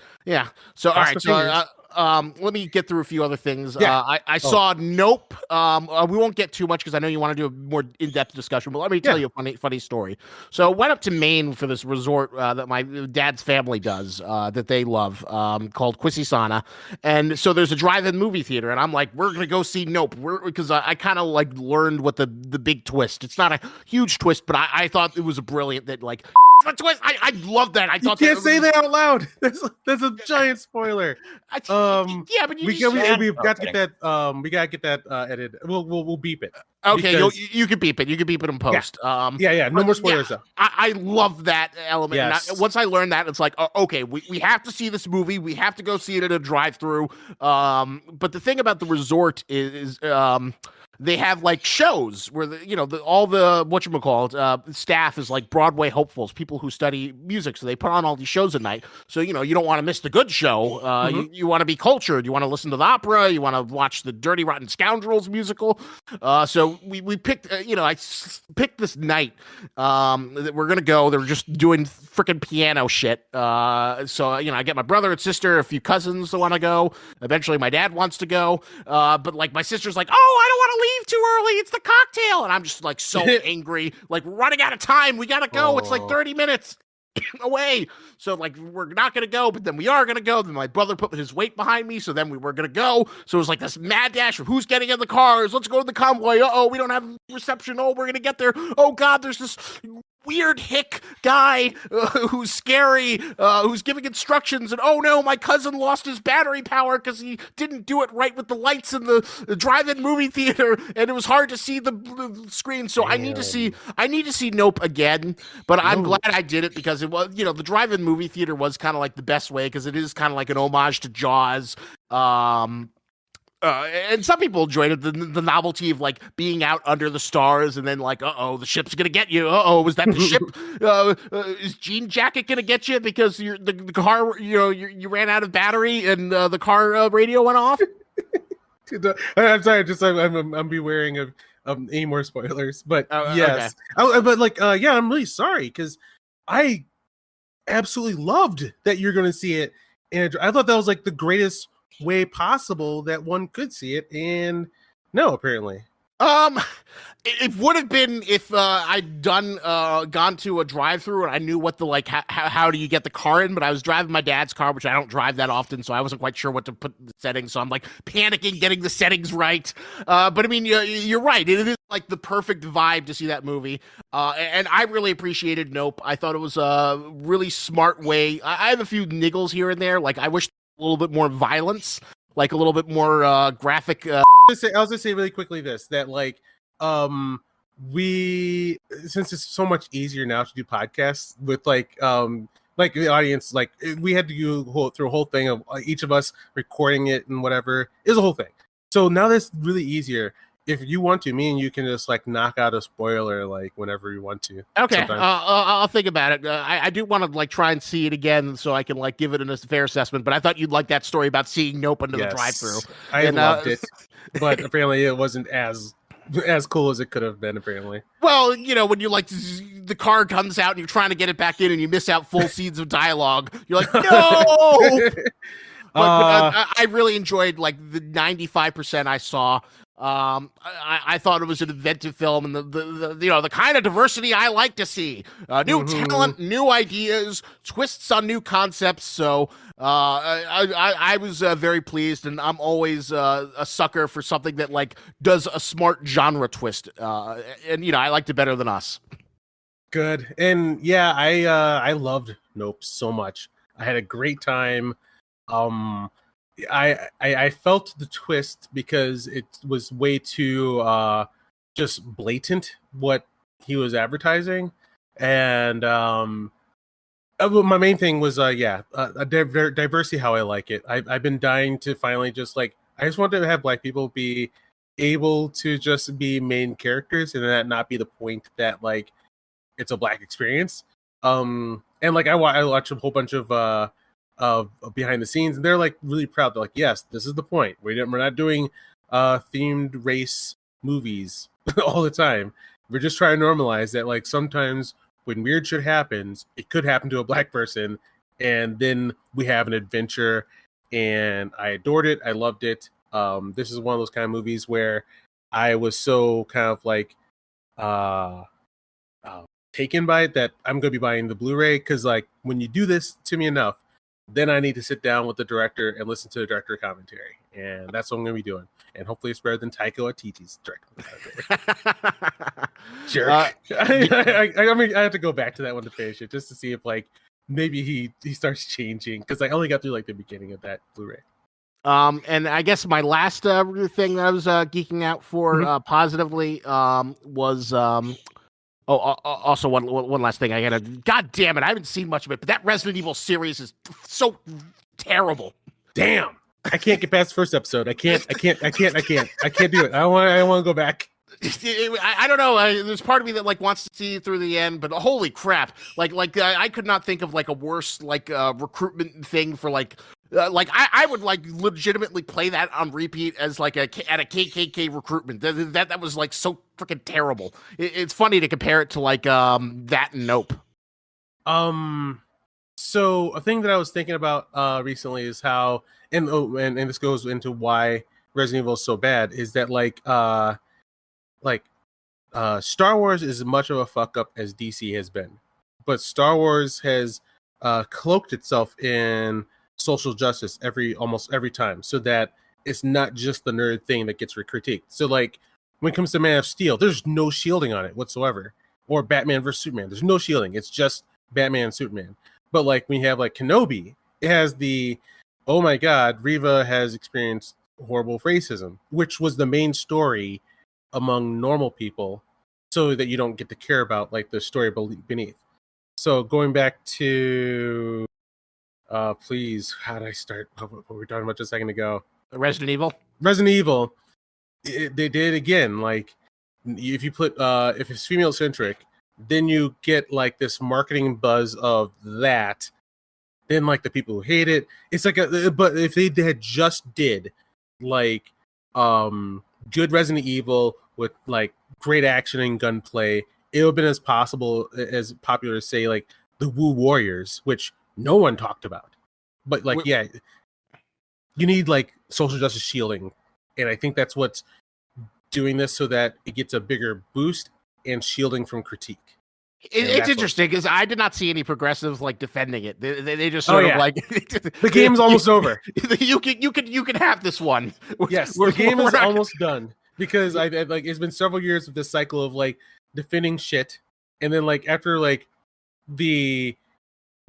[SPEAKER 3] So all right, so let me get through a few other things.
[SPEAKER 1] Yeah.
[SPEAKER 3] I saw Nope. We won't get too much because I know you want to do a more in-depth discussion, but let me tell you a funny story. So I went up to Maine for this resort that my dad's family does that they love called Quisisana. And so there's a drive-in movie theater, and I'm like, we're going to go see Nope. Because I kind of like learned what the big twist. It's not a huge twist, but I thought it was a brilliant that like the twist. I love that. I thought
[SPEAKER 1] you can't say that out loud. That's a giant spoiler.
[SPEAKER 3] Yeah, but
[SPEAKER 1] we've got to get that. We gotta get that edited. We'll beep it.
[SPEAKER 3] Okay, you can beep it. You can beep it in post.
[SPEAKER 1] Yeah. No more spoilers though.
[SPEAKER 3] I love that element.
[SPEAKER 1] Yes.
[SPEAKER 3] And once I learned that, it's like, okay, we have to see this movie. We have to go see it at a drive-through. But the thing about the resort is they have like shows where all the whatchamacallit staff is like Broadway hopefuls, people who study music, so they put on all these shows at night. So you don't want to miss the good show. You want to be cultured. You want to listen to the opera. You want to watch the Dirty Rotten Scoundrels musical. So we picked. I picked this night that we're gonna go. They're just doing freaking piano shit. So I get my brother and sister, a few cousins that want to go. Eventually, my dad wants to go. But like my sister's like, oh, I don't want to leave too early. It's the cocktail. And I'm just like so angry, like running out of time. We got to go. It's like 30 minutes away. So like, we're not going to go, but then we are going to go. Then my brother put his weight behind me. So then we were going to go. So it was like this mad dash of who's getting in the cars. Let's go to the convoy. We don't have reception. We're going to get there. Oh God, there's this weird hick guy who's scary, who's giving instructions, and oh no, my cousin lost his battery power because he didn't do it right with the lights in the drive-in movie theater, and it was hard to see the screen. So I need to see Nope again, but I'm glad I did it because it was, the drive-in movie theater was kind of like the best way because it is kind of like an homage to Jaws. And some people enjoyed it, the novelty of like being out under the stars and then like, the ship's gonna get you. Was that the ship? Is Jean Jacket gonna get you because the car, you ran out of battery and the car radio went off?
[SPEAKER 1] I'm sorry, I'm bewaring of any more spoilers, but yes, okay. But like, I'm really sorry because I absolutely loved that you're gonna see it, and I thought that was like the greatest way possible that one could see it, and no, apparently.
[SPEAKER 3] It would have been if I'd gone to a drive-through and I knew what the like how do you get the car in, but I was driving my dad's car, which I don't drive that often, so I wasn't quite sure what to put in the settings, so I'm like panicking getting the settings right. But I mean, you're right, it is like the perfect vibe to see that movie, and I really appreciated Nope. I thought it was a really smart way. I have a few niggles here and there, like I wish a little bit more violence, like a little bit more graphic. I
[SPEAKER 1] was gonna say really quickly that like we, since it's so much easier now to do podcasts with like the audience, like we had to go through a whole thing of each of us recording it and whatever. It was a whole thing. So now that's really easier. If you want to, me and you can just like knock out a spoiler like whenever you want to.
[SPEAKER 3] Okay, I'll think about it. I do want to like try and see it again so I can like give it a fair assessment. But I thought you'd like that story about seeing Nope under the drive-through.
[SPEAKER 1] I loved it, but apparently it wasn't as cool as it could have been. Apparently,
[SPEAKER 3] well, when you like the car comes out and you're trying to get it back in and you miss out full scenes of dialogue, you're like, no. But I really enjoyed like the 95% I saw. I thought it was an inventive film, and the kind of diversity I like to see. New talent, new ideas, twists on new concepts. So I was very pleased, and I'm always a sucker for something that like does a smart genre twist. And I liked it better than Us.
[SPEAKER 1] Good, and yeah, I loved Nope so much. I had a great time. I felt the twist because it was way too just blatant what he was advertising, and my main thing was diversity, how I like it. I've been dying to finally just like, I just want to have Black people be able to just be main characters and that not be the point that like it's a Black experience. And like I watched a whole bunch of behind the scenes, and they're like really proud. They're like, yes, this is the point. We're not doing themed race movies all the time. We're just trying to normalize that, like, sometimes when weird shit happens, it could happen to a black person, and then we have an adventure. And I adored it. I loved it. This is one of those kind of movies where I was so kind of like taken by it that I'm going to be buying the Blu-ray, because like when you do this to me enough, then I need to sit down with the director and listen to the director commentary, and that's what I'm going to be doing. And hopefully it's better than Taika Waititi's director. Jerk. I mean, I have to go back to that one to finish it just to see if like maybe he starts changing, because I only got through like the beginning of that Blu-ray.
[SPEAKER 3] And I guess my last thing that I was geeking out for positively was also one last thing. God damn it, I haven't seen much of it, but that Resident Evil series is so terrible.
[SPEAKER 1] Damn, I can't get past the first episode. I can't do it. I want to go back.
[SPEAKER 3] I don't know. There's part of me that like wants to see it through the end, but holy crap! I could not think of like a worse recruitment thing for I would like legitimately play that on repeat as like at a KKK recruitment. That was like so freaking terrible. It's funny to compare it to like that and Nope.
[SPEAKER 1] So a thing that I was thinking about recently is how and this goes into why Resident Evil is so bad, is that Star Wars is as much of a fuck up as DC has been, but Star Wars has cloaked itself in social justice almost every time, so that it's not just the nerd thing that gets critiqued. So like when it comes to Man of Steel, there's no shielding on it whatsoever, or Batman versus Superman, there's no shielding, it's just Batman and Superman. But like when you have like Kenobi, it has the oh my god, Reva has experienced horrible racism, which was the main story among normal people, so that you don't get to care about like the story beneath. So going back to please, how did I start what we were talking about just a second ago?
[SPEAKER 3] Resident Evil,
[SPEAKER 1] they did again. Like if you put if it's female centric, then you get like this marketing buzz of that. Then like the people who hate it, it's like but if they had just did like good Resident Evil with like great action and gunplay, it would have been as popular to say like the Wu Warriors, which no one talked about. But like yeah, you need like social justice shielding, and I think that's what's doing this, so that it gets a bigger boost and shielding from critique.
[SPEAKER 3] It's interesting because I did not see any progressives like defending it. They just sort of like
[SPEAKER 1] the game's almost over.
[SPEAKER 3] You can have this one.
[SPEAKER 1] Yes, the game is almost done, because I like it's been several years of this cycle of like defending shit, and then like after like the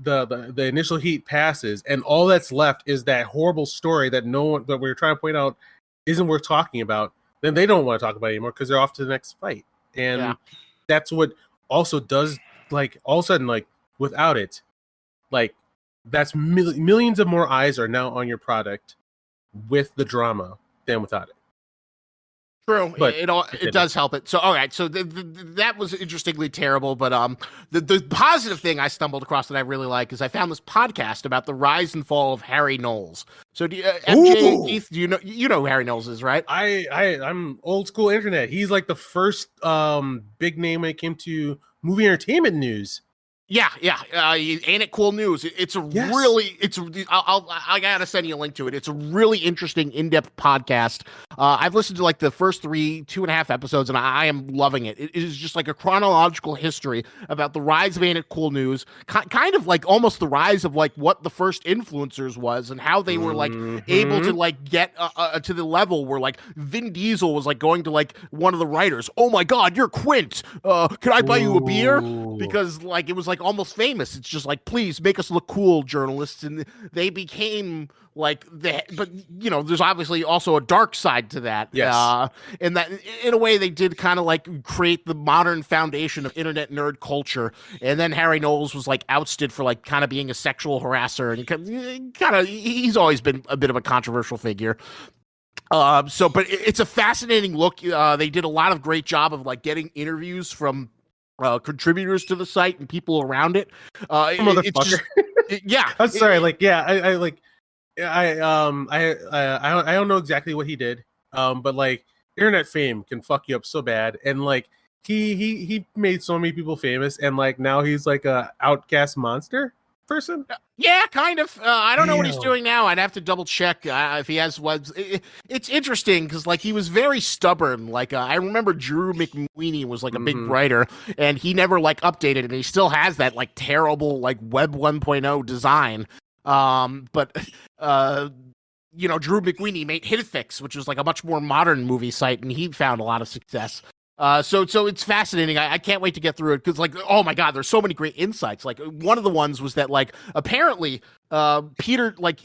[SPEAKER 1] initial heat passes, and all that's left is that horrible story that that we're trying to point out isn't worth talking about. Then they don't want to talk about it anymore because they're off to the next fight, and that's what also does, like, all of a sudden, like, without it, like, that's millions of more eyes are now on your product with the drama than without it.
[SPEAKER 3] True, but it does help it. So, all right, so that was interestingly terrible, but the positive thing I stumbled across that I really like is I found this podcast about the rise and fall of Harry Knowles. So, MJ, Keith, do you know who Harry Knowles is, right?
[SPEAKER 1] I'm old school internet. He's like the first big name when it came to movie entertainment news.
[SPEAKER 3] Yeah. Ain't it cool news? It's a really, I gotta send you a link to it. It's a really interesting, in-depth podcast. I've listened to like the first 2.5 episodes, and I am loving it. It is just like a chronological history about the rise of Ain't It Cool News, kind of like almost the rise of like what the first influencers was and how they were like able to like get to the level where like Vin Diesel was like going to like one of the writers. Oh my God, you're Quint. Can I buy you a beer? Because like it was like almost famous. It's just like, please make us look cool, journalists. And they became like but you know, there's obviously also a dark side to that.
[SPEAKER 1] Yes.
[SPEAKER 3] And that in a way they did kind of like create the modern foundation of internet nerd culture. And then Harry Knowles was like ousted for like kind of being a sexual harasser, and he's always been a bit of a controversial figure. But it's a fascinating look. They did a lot of great job of like getting interviews from contributors to the site and people around it. Yeah,
[SPEAKER 1] I'm sorry. Like, yeah, I don't know exactly what he did. But like, internet fame can fuck you up so bad, and like, he made so many people famous, and like now he's like a outcast monster person.
[SPEAKER 3] Yeah, kind of. I don't know what he's
[SPEAKER 1] Damn.
[SPEAKER 3] doing now. I'd have to double check if he has was. It's interesting because like he was very stubborn. Like I remember Drew McWeeny was like a big writer, and he never like updated, and he still has that like terrible like Web 1.0 design. But Drew McWeeny made HitFix, which was like a much more modern movie site, and he found a lot of success. So it's fascinating. I can't wait to get through it because, like, oh my god, there's so many great insights. Like, one of the ones was that, like, apparently, Peter, like,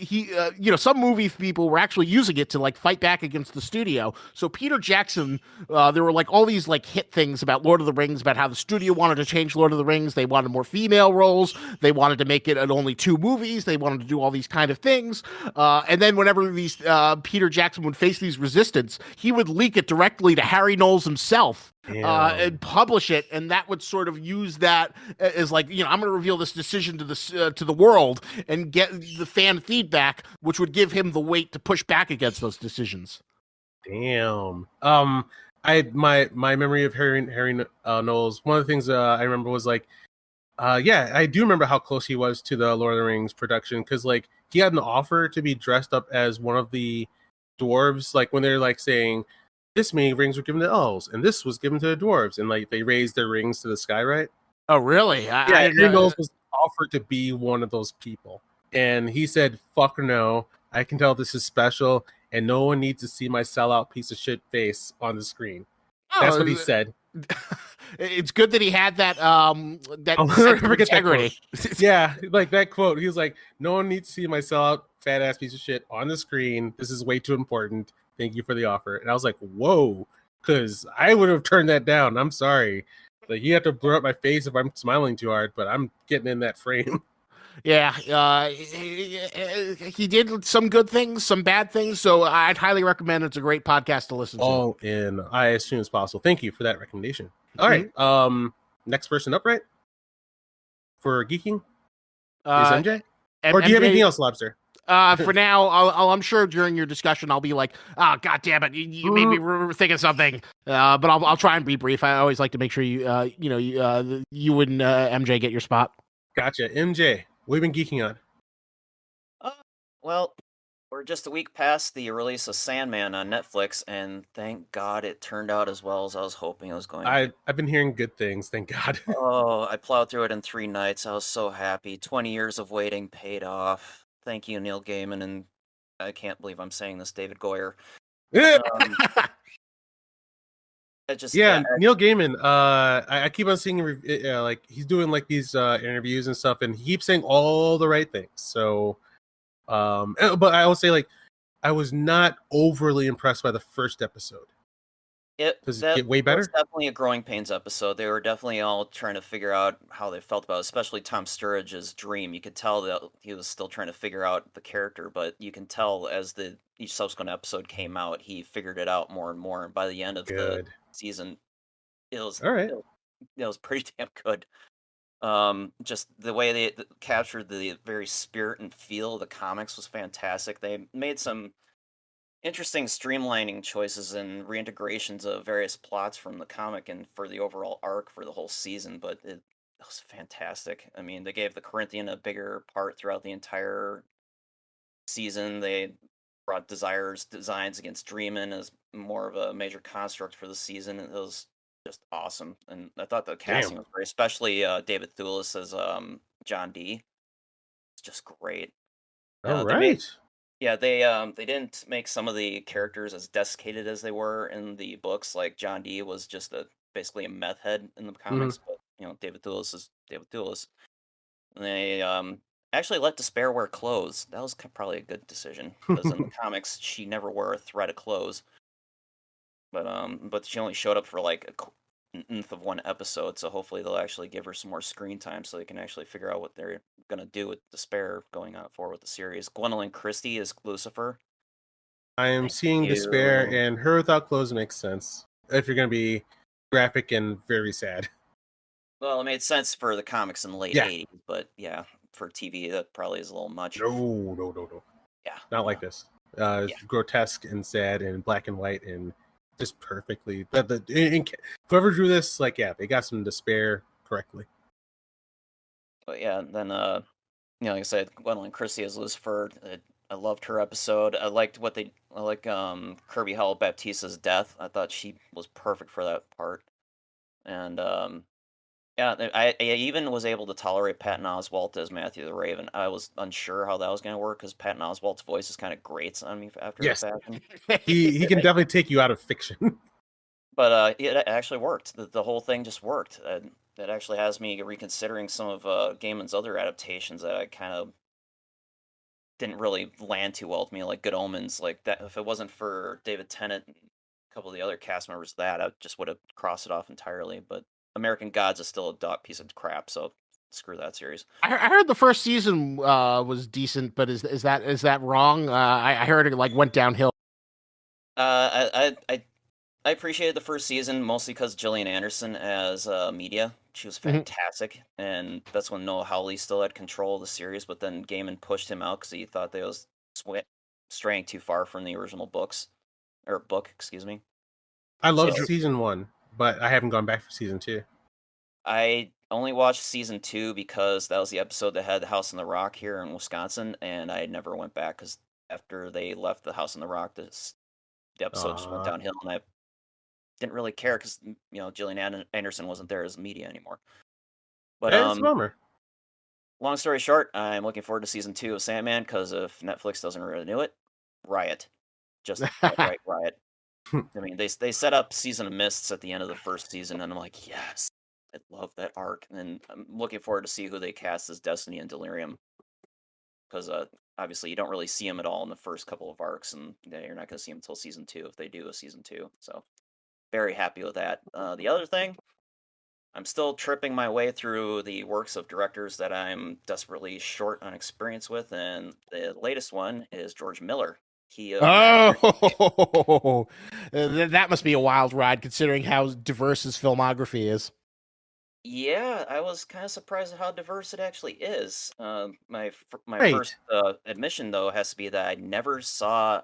[SPEAKER 3] some movie people were actually using it to like fight back against the studio. So Peter Jackson, there were like all these like hit things about Lord of the Rings, about how the studio wanted to change Lord of the Rings. They wanted more female roles. They wanted to make it at only 2 movies. They wanted to do all these kind of things. And then whenever these Peter Jackson would face these resistance, he would leak it directly to Harry Knowles himself. And publish it, and that would sort of use that as like, I'm going to reveal this decision to the world and get the fan feedback, which would give him the weight to push back against those decisions.
[SPEAKER 1] Damn. My memory of Harry Knowles. One of the things I remember was like, I do remember how close he was to the Lord of the Rings production because like he had an offer to be dressed up as one of the dwarves, like when they're like saying, this many rings were given to elves, and this was given to the dwarves, and like they raised their rings to the sky, right?
[SPEAKER 3] Oh, really? I
[SPEAKER 1] Harry Knowles was offered to be one of those people, and he said, "Fuck no! I can tell this is special, and no one needs to see my sellout piece of shit face on the screen." That's what he said.
[SPEAKER 3] It's good that he had that
[SPEAKER 1] I'll never forget integrity. That quote. Yeah, like that quote. He was like, "No one needs to see my sellout fat ass piece of shit on the screen. This is way too important. Thank you for the offer." And I was like, whoa, because I would have turned that down. I'm sorry. Like, you have to blur up my face if I'm smiling too hard, but I'm getting in that frame.
[SPEAKER 3] Yeah, he did some good things, some bad things, so I'd highly recommend it. It's a great podcast to listen to.
[SPEAKER 1] All in, as soon as possible. Thank you for that recommendation. All right, next person up, right? For geeking? Is MJ? Or do you have anything else, Lobster?
[SPEAKER 3] For now, I'm sure during your discussion I'll be like, "Oh, god damn it, you made me think of something." But I'll try and be brief. I always like to make sure you and MJ get your spot.
[SPEAKER 1] Gotcha, MJ. What have you been geeking on?
[SPEAKER 2] Well, we're just a week past the release of Sandman on Netflix, and thank God it turned out as well as I was hoping it was going to.
[SPEAKER 1] I've been hearing good things, thank God.
[SPEAKER 2] I plowed through it in 3 nights. I was so happy. 20 years of waiting paid off. Thank you, Neil Gaiman, and I can't believe I'm saying this, David Goyer.
[SPEAKER 1] Neil Gaiman. I keep on seeing like he's doing like these interviews and stuff, and he keeps saying all the right things. So, but I will say, like, I was not overly impressed by the first episode. Does it get way better?
[SPEAKER 2] It was definitely a growing pains episode. They were definitely all trying to figure out how they felt about it, especially Tom Sturridge's dream. You could tell that he was still trying to figure out the character, but you can tell as each subsequent episode came out, he figured it out more and more. And by the end of the season, it was all right. It was pretty damn good. Just the way they captured the very spirit and feel of the comics was fantastic. They made some interesting streamlining choices and reintegrations of various plots from the comic and for the overall arc for the whole season, but it was fantastic. I mean, they gave the Corinthian a bigger part throughout the entire season. They brought Desire's designs against Dreamin as more of a major construct for the season. It was just awesome, and I thought the casting was great, especially David Thewlis as John D. It's just great.
[SPEAKER 1] All right.
[SPEAKER 2] They didn't make some of the characters as desiccated as they were in the books. Like John D was just basically a meth head in the comics, but David Thewlis is David Thewlis. And they actually let Despair wear clothes. That was probably a good decision because in the comics she never wore a thread of clothes. But she only showed up for like an nth of one episode, so hopefully they'll actually give her some more screen time so they can actually figure out what they're gonna do with Despair going on forward with the series. Gwendolyn Christie is Lucifer.
[SPEAKER 1] I am seeing Despair, and her without clothes makes sense if you're gonna be graphic and very sad.
[SPEAKER 2] Well, it made sense for the comics in the late 80s, but yeah, for TV, that probably is a little much.
[SPEAKER 1] No.
[SPEAKER 2] Yeah,
[SPEAKER 1] not like this. It's grotesque and sad and black and white and just perfectly. Whoever drew this, like, yeah, they got some despair correctly.
[SPEAKER 2] But yeah, then like I said, Gwendolyn Christie as Lucifer. I loved her episode. I liked Kirby Howell Baptista's death. I thought she was perfect for that part. And I even was able to tolerate Patton Oswalt as Matthew the Raven. I was unsure how that was going to work because Patton Oswalt's voice is kind of grates on me after a fashion.
[SPEAKER 1] he can definitely take you out of fiction.
[SPEAKER 2] But it actually worked. The whole thing just worked. That actually has me reconsidering some of Gaiman's other adaptations that I kind of didn't really land too well with me, like Good Omens. Like that, if it wasn't for David Tennant and a couple of the other cast members of that, I just would have crossed it off entirely. But American Gods is still a dog piece of crap, so screw that series.
[SPEAKER 3] I heard the first season was decent, but is that wrong? I heard it like went downhill.
[SPEAKER 2] I appreciated the first season mostly because Gillian Anderson as Media. She was fantastic, and that's when Noah Hawley still had control of the series. But then Gaiman pushed him out because he thought they was straying too far from the original book. Excuse me.
[SPEAKER 1] I love season 1, but I haven't gone back for season 2.
[SPEAKER 2] I only watched season 2 because that was the episode that had the House on the Rock here in Wisconsin, and I never went back because after they left the House on the Rock, the episode just went downhill, and I didn't really care because Gillian Anderson wasn't there as Media anymore. But
[SPEAKER 1] it's a bummer.
[SPEAKER 2] Long story short, I'm looking forward to season 2 of Sandman because if Netflix doesn't renew it, riot, just outright riot. I mean, they set up Season of Mists at the end of the first season, and I'm like, yes, I love that arc, and I'm looking forward to see who they cast as Destiny and Delirium because obviously you don't really see them at all in the first couple of arcs, and you're not going to see them until season 2 if they do a season 2. So. Very happy with that. The other thing, I'm still tripping my way through the works of directors that I'm desperately short on experience with, and the latest one is George Miller.
[SPEAKER 3] That must be a wild ride considering how diverse his filmography is.
[SPEAKER 2] Yeah, I was kind of surprised at how diverse it actually is. My first admission, though, has to be that I never saw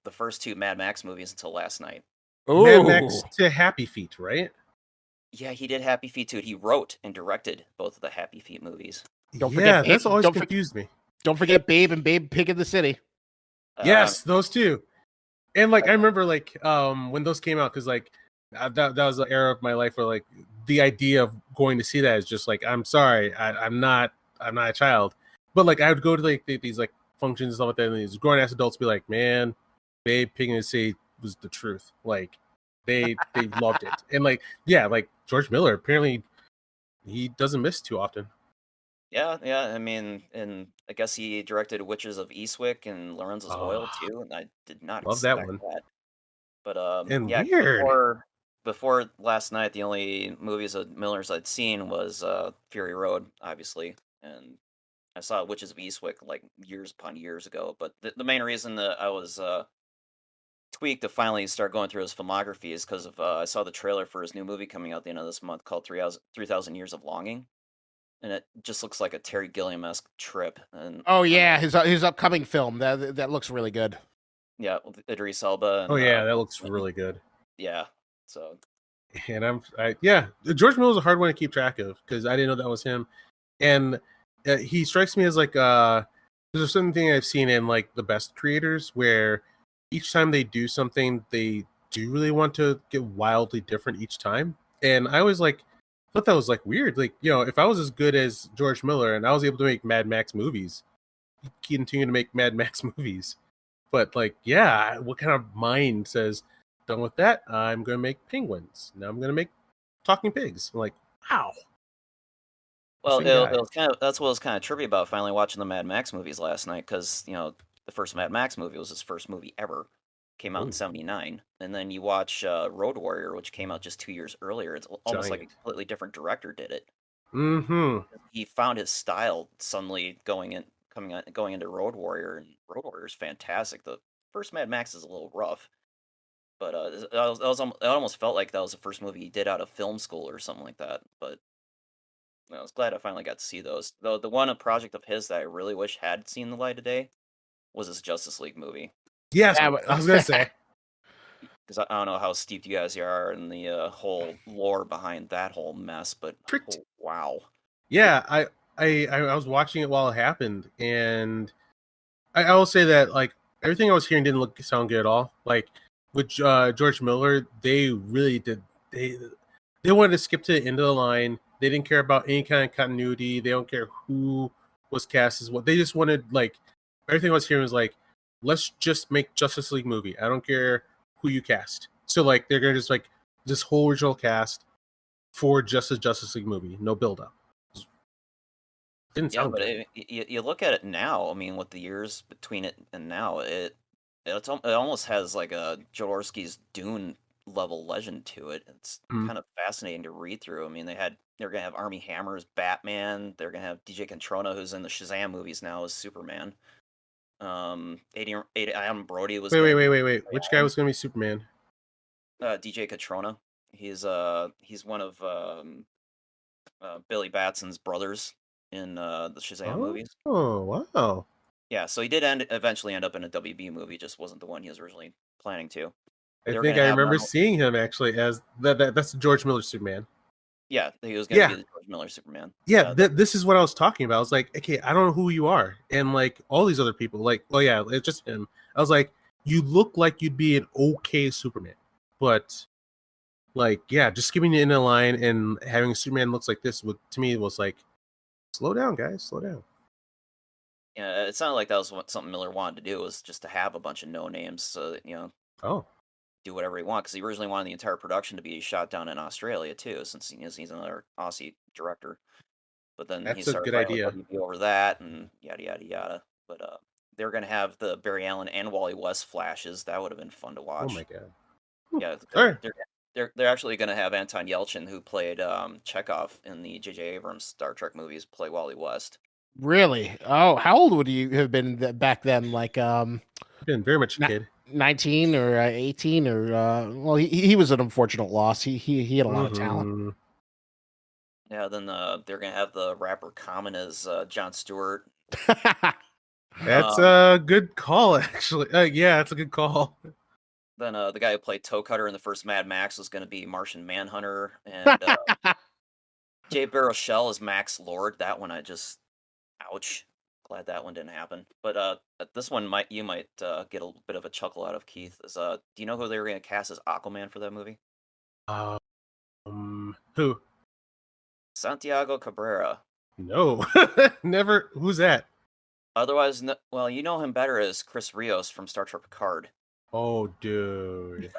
[SPEAKER 2] the first 2 Mad Max movies until last night.
[SPEAKER 1] Ooh. Mad Max to Happy Feet, right?
[SPEAKER 2] Yeah, he did Happy Feet too. He wrote and directed both of the Happy Feet movies.
[SPEAKER 1] That's always confused me.
[SPEAKER 3] Don't forget Babe and Babe Pig in the City.
[SPEAKER 1] Yes, those two. And like I remember like when those came out, because like that was the era of my life where like the idea of going to see that is just like, I'm sorry, I'm not a child, but like I would go to like these like functions and stuff like that, and these grown ass adults be like, man, Babe Pig in the City was the truth. Like they loved it. And like like George Miller, apparently he doesn't miss too often.
[SPEAKER 2] Yeah, I mean, and I guess he directed Witches of Eastwick and Lorenzo's Oil too, and I did not
[SPEAKER 1] love
[SPEAKER 2] expect
[SPEAKER 1] that one.
[SPEAKER 2] But
[SPEAKER 1] and weird.
[SPEAKER 2] Before last night, the only movies of Miller's I'd seen was Fury Road, obviously, and I saw Witches of Eastwick like years upon years ago. But the main reason that I was tweaked to finally start going through his filmography is because of I saw the trailer for his new movie coming out at the end of this month called 3,000 Years of Longing, and it just looks like a Terry Gilliam-esque trip. And
[SPEAKER 3] his upcoming film that looks really good.
[SPEAKER 2] Yeah, with Idris Elba.
[SPEAKER 1] And, that looks really good.
[SPEAKER 2] Yeah, so.
[SPEAKER 1] And George Miller is a hard one to keep track of because I didn't know that was him, and he strikes me as like there's something I've seen in like the best creators where each time they do something, they do really want to get wildly different each time. And I always like thought that was like weird. Like, if I was as good as George Miller and I was able to make Mad Max movies, he'd continue to make Mad Max movies. But like, what kind of mind says, done with that, I'm going to make penguins. Now I'm going to make talking pigs. I'm like, wow.
[SPEAKER 2] Well, it was that's what was kind of trippy about finally watching the Mad Max movies last night because, the first Mad Max movie was his first movie ever. Came out in 1979. And then you watch Road Warrior, which came out just 2 years earlier. It's almost like a completely different director did it.
[SPEAKER 1] Mm-hmm.
[SPEAKER 2] He found his style suddenly going into Road Warrior, and Road Warrior is fantastic. The first Mad Max is a little rough, but it almost felt like that was the first movie he did out of film school or something like that. But I was glad I finally got to see those. Though the one project of his that I really wish had seen the light of day was his Justice League movie.
[SPEAKER 1] Yes,
[SPEAKER 3] Yeah,
[SPEAKER 1] I was gonna say.
[SPEAKER 2] Because I don't know how steeped you guys are in the whole lore behind that whole mess, but oh, wow.
[SPEAKER 1] Yeah, I was watching it while it happened, and I will say that like everything I was hearing didn't sound good at all. Like with George Miller, they really did they wanted to skip to the end of the line. They didn't care about any kind of continuity. They don't care who was cast as what. They just wanted like everything I was hearing was like, let's just make Justice League movie. I don't care who you cast. So like they're gonna just like this whole original cast for just a Justice League movie, no build up. Didn't
[SPEAKER 2] Yeah,
[SPEAKER 1] sound
[SPEAKER 2] but
[SPEAKER 1] good.
[SPEAKER 2] you look at it now. I mean, with the years between it and now, it almost has like a Jodorowsky's Dune level legend to it. It's
[SPEAKER 1] Mhm.
[SPEAKER 2] kind of fascinating to read through. I mean, they're gonna have Army Hammer's Batman. They're gonna have DJ Controna, who's in the Shazam movies now, as Superman. Adam Brody was gonna be
[SPEAKER 1] Wait. Which guy was gonna be Superman?
[SPEAKER 2] DJ Catrona. He's one of Billy Batson's brothers in the Shazam movies.
[SPEAKER 1] Oh, wow.
[SPEAKER 2] Yeah, so he did eventually end up in a WB movie, just wasn't the one he was originally planning to. But
[SPEAKER 1] I
[SPEAKER 2] they were
[SPEAKER 1] think
[SPEAKER 2] gonna
[SPEAKER 1] I
[SPEAKER 2] have
[SPEAKER 1] remember seeing him actually as that's George Miller Superman.
[SPEAKER 2] yeah, he was gonna
[SPEAKER 1] Yeah.
[SPEAKER 2] be the George Miller Superman.
[SPEAKER 1] Yeah, this is what I was talking about. I was like, okay, I don't know who you are, and like all these other people, like, oh yeah, it's just him. I was like, you look like you'd be an okay Superman, but like, yeah, just skipping in a line and having Superman looks like this would to me was like, slow down, guys, slow down.
[SPEAKER 2] Yeah, it sounded like that was something Miller wanted to do, was just to have a bunch of no names, so that,
[SPEAKER 1] Oh,
[SPEAKER 2] do whatever he wants. Because he originally wanted the entire production to be shot down in Australia too, since he's another Aussie director. But then he
[SPEAKER 1] that's a
[SPEAKER 2] started
[SPEAKER 1] good
[SPEAKER 2] fighting with
[SPEAKER 1] idea.
[SPEAKER 2] WB over that, and yada yada yada. But they were gonna have the Barry Allen and Wally West flashes. That would have been fun to
[SPEAKER 1] Oh
[SPEAKER 2] watch.
[SPEAKER 1] my god.
[SPEAKER 2] Yeah,
[SPEAKER 1] All right.
[SPEAKER 2] they're actually gonna have Anton Yelchin, who played Chekhov in the J.J. Abrams Star Trek movies, play Wally West.
[SPEAKER 3] Really? Oh, how old would you have been back then? Like,
[SPEAKER 1] Been very much a kid.
[SPEAKER 3] 19 or 18 or well, he was an unfortunate loss. He had a lot of talent.
[SPEAKER 1] Mhm.
[SPEAKER 2] Yeah, then they're gonna have the rapper Common as Jon Stewart.
[SPEAKER 1] That's a good call, actually. Yeah, that's a good call.
[SPEAKER 2] Then the guy who played Toe Cutter in the first Mad Max was gonna be Martian Manhunter, and Jay Baruchel as Max Lord. That one I just ouch. Glad that one didn't happen. But this one you might get a bit of a chuckle out of, Keith. Is do you know who they were gonna cast as Aquaman for that movie?
[SPEAKER 1] Who?
[SPEAKER 2] Santiago Cabrera.
[SPEAKER 1] No, never. Who's that?
[SPEAKER 2] Otherwise, well, you know him better as Chris Rios from Star Trek Picard.
[SPEAKER 1] Oh, dude,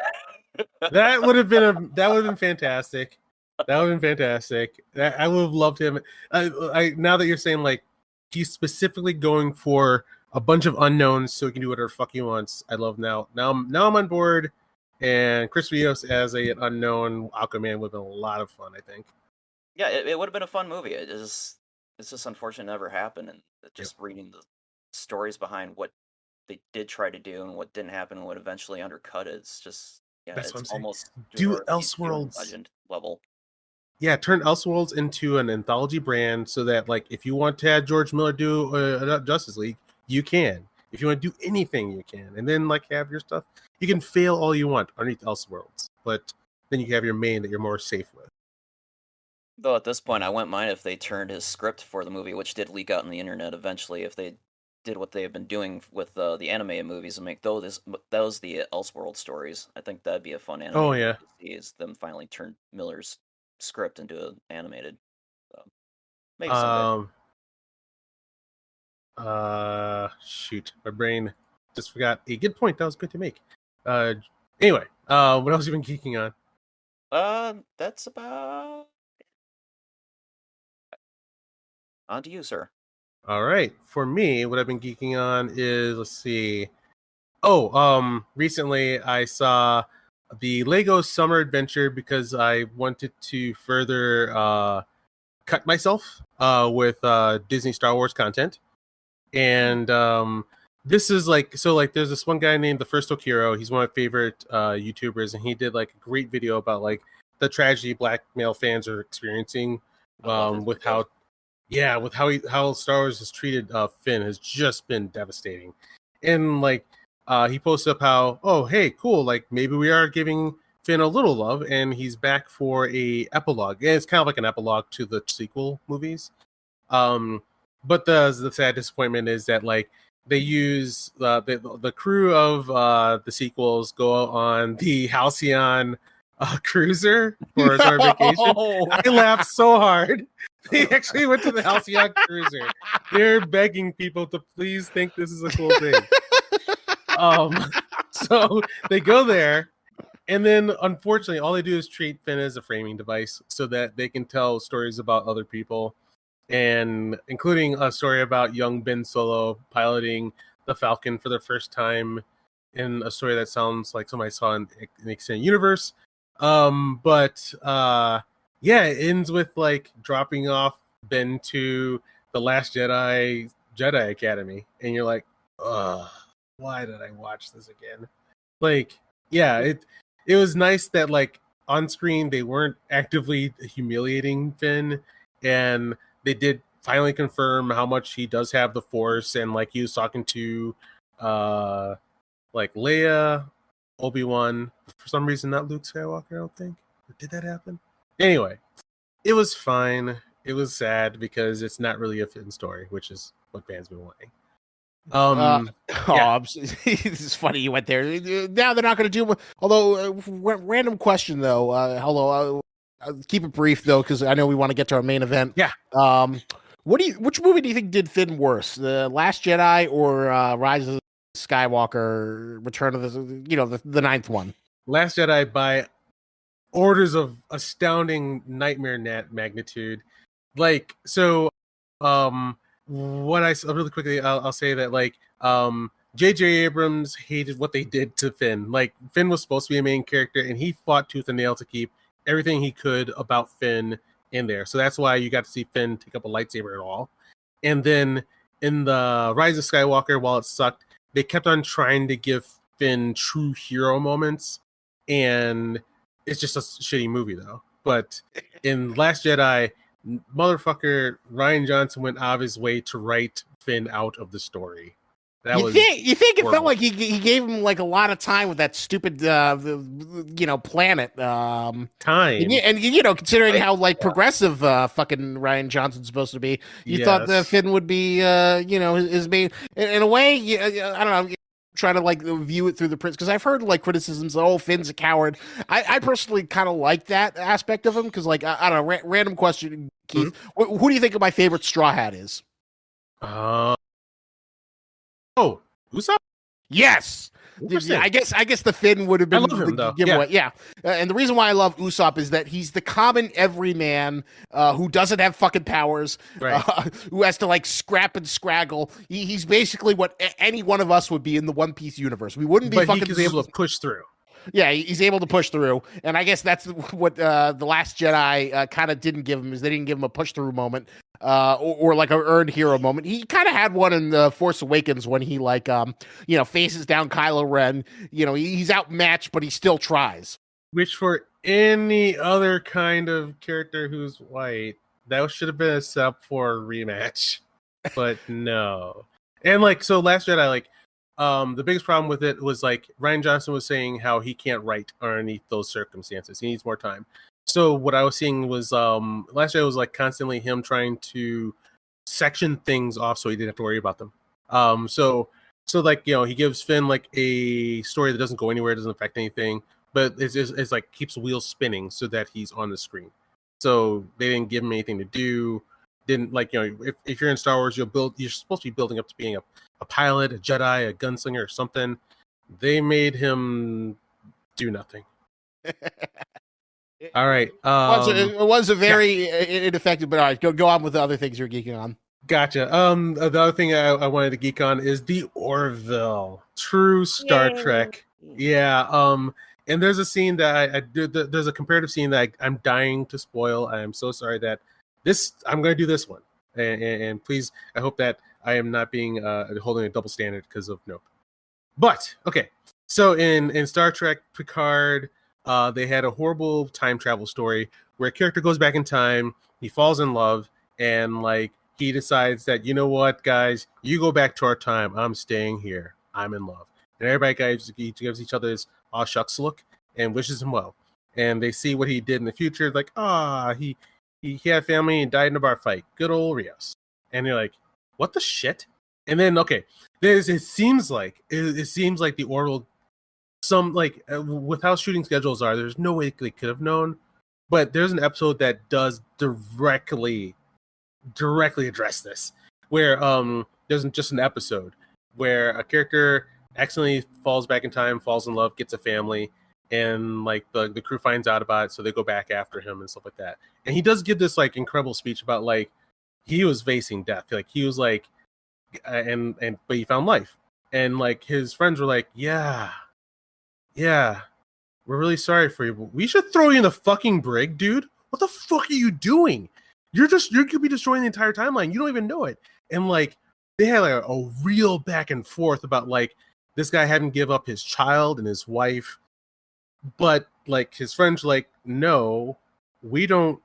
[SPEAKER 1] that would have been fantastic. That would have been fantastic. I would have loved him. I now that you're saying like he's specifically going for a bunch of unknowns so he can do whatever fuck he wants. I love now. Now I'm on board. And Chris Rios as an unknown Aquaman would have been a lot of fun, I think.
[SPEAKER 2] Yeah, it would have been a fun movie. It's just unfortunate it never happened, and just reading the stories behind what they did try to do and what didn't happen and what eventually undercut it. It's just
[SPEAKER 1] That's what I'm
[SPEAKER 2] it's
[SPEAKER 1] saying.
[SPEAKER 2] almost
[SPEAKER 1] Do
[SPEAKER 2] Jodorowsky's Dune
[SPEAKER 1] Elseworlds
[SPEAKER 2] legend level.
[SPEAKER 1] Yeah, turn Elseworlds into an anthology brand so that like if you want to have George Miller do Justice League, you can. If you want to do anything, you can. And then like have your stuff. You can fail all you want underneath Elseworlds, but then you have your main that you're more safe with.
[SPEAKER 2] Though at this point, I wouldn't mind if they turned his script for the movie, which did leak out on the internet eventually, if they did what they have been doing with the animated movies and make those the Elseworld stories. I think that'd be a fun animated movie to see, is them finally turn Miller's script into an animated. So, maybe someday.
[SPEAKER 1] Shoot, my brain just forgot a good point that was good to make. Anyway, what else have you been geeking on?
[SPEAKER 2] That's about on to you, sir.
[SPEAKER 1] All right, for me, what I've been geeking on is let's see. Recently I saw the Lego Summer Adventure because I wanted to further cut myself with Disney Star Wars content. And this is like there's this one guy named the First Okiro. He's one of my favorite YouTubers, and he did like a great video about like the tragedy Black male fans are experiencing with how how Star Wars has treated Finn has just been devastating. And like he posted up how, oh hey, cool, like maybe we are giving Finn a little love, and he's back for a epilogue. And it's kind of like an epilogue to the sequel movies. But the sad disappointment is that like they use the crew of the sequels go on the Halcyon cruiser for a summer vacation. I laughed so hard. They actually went to the Halcyon cruiser. They're begging people to please think this is a cool thing. So they go there, and then unfortunately, all they do is treat Finn as a framing device so that they can tell stories about other people, and including a story about young Ben Solo piloting the Falcon for the first time in a story that sounds like somebody saw in the extended universe. Yeah, it ends with like dropping off Ben to the Last Jedi Academy, and you're like, ugh, why did I watch this again? Like, yeah, it was nice that like on screen they weren't actively humiliating Finn, and they did finally confirm how much he does have the Force, and like he was talking to like Leia, Obi-Wan, for some reason not Luke Skywalker, I don't think. Or did that happen? Anyway, it was fine. It was sad because it's not really a Finn story, which is what fans been wanting.
[SPEAKER 3] This is funny you went there. Now they're not going to do. Although, random question though. Hello, I'll keep it brief though, because I know we want to get to our main event.
[SPEAKER 1] Yeah.
[SPEAKER 3] Which movie do you think did Finn worse, The Last Jedi or Rise of Skywalker, Return of the ninth one?
[SPEAKER 1] Last Jedi by orders of astounding nightmare magnitude. Like, so what I really quickly I'll say that like J.J. Abrams hated what they did to Finn. Like, Finn was supposed to be a main character, and he fought tooth and nail to keep everything he could about Finn in there. So that's why you got to see Finn take up a lightsaber at all. And then in the Rise of Skywalker, while it sucked, they kept on trying to give Finn true hero moments, and it's just a shitty movie though. But in Last Jedi, motherfucker Rian Johnson went out of his way to write Finn out of the story.
[SPEAKER 3] You think it felt like he gave him like a lot of time with that stupid planet
[SPEAKER 1] time,
[SPEAKER 3] and considering how like progressive fucking Rian Johnson's supposed to be, you thought that Finn would be his main in a way. I don't know. Try to like view it through the prism, because I've heard like criticisms. Oh, Finn's a coward. I personally kind of like that aspect of him, because like I don't know. Random question, Keith. Mm-hmm. Who do you think my favorite Straw Hat is?
[SPEAKER 1] Usopp?
[SPEAKER 3] Yes. I guess the Finn would have been
[SPEAKER 1] the
[SPEAKER 3] giveaway. Yeah. And the reason why I love Usopp is that he's the common everyman who doesn't have fucking powers,
[SPEAKER 1] right.
[SPEAKER 3] Who has to like scrap and scraggle. He's basically what any one of us would be in the One Piece universe. We wouldn't be
[SPEAKER 1] but
[SPEAKER 3] fucking...
[SPEAKER 1] he's able to push through.
[SPEAKER 3] Yeah, he's able to push through, and I guess that's what The Last Jedi kind of didn't give him, is they didn't give him a push-through moment, or like an earned hero moment. He kind of had one in The Force Awakens when he like faces down Kylo Ren. He's outmatched, but he still tries.
[SPEAKER 1] Which for any other kind of character who's white, that should have been a setup for a rematch, but no. And like, so Last Jedi, like, the biggest problem with it was like Rian Johnson was saying how he can't write underneath those circumstances. He needs more time. So what I was seeing was Last Jedi was like constantly him trying to section things off so he didn't have to worry about them. So like, he gives Finn like a story that doesn't go anywhere, doesn't affect anything, but it's like keeps the wheels spinning so that he's on the screen. So they didn't give him anything to do. Didn't like, if you're in Star Wars, you're supposed to be building up to being a pilot, a Jedi, a gunslinger, or something. They made him do nothing. All right.
[SPEAKER 3] It was a very ineffective, but all right, go on with the other things you're geeking on.
[SPEAKER 1] Gotcha. The other thing I wanted to geek on is the Orville, true Star Trek. Yeah. And there's a scene that there's a comparative scene that I'm dying to spoil. I am so sorry that I'm going to do this one. And please, I hope that I am not being holding a double standard because of Nope. But okay, so in Star Trek Picard, they had a horrible time travel story where a character goes back in time. he falls in love, and like he decides that, you know what, guys, you go back to our time. I'm staying here. I'm in love, and everybody gives each other this aw shucks look and wishes him well. And they see what he did in the future, like he had family and died in a bar fight. Good old Rios. And you're like, what the shit? And then okay, it seems like the Orville, some like with how shooting schedules are, there's no way they could have known. But there's an episode that does directly address this, where there's just an episode where a character accidentally falls back in time, falls in love, gets a family, and like the crew finds out about it, so they go back after him and stuff like that. And he does give this like incredible speech about like he was facing death, like he was like, and but he found life, and like his friends were like, yeah, we're really sorry for you, but we should throw you in the fucking brig, dude. What the fuck are you doing? You could be destroying the entire timeline. You don't even know it. And like they had like a real back and forth about like this guy hadn't give up his child and his wife, but like his friends were like, no, we don't.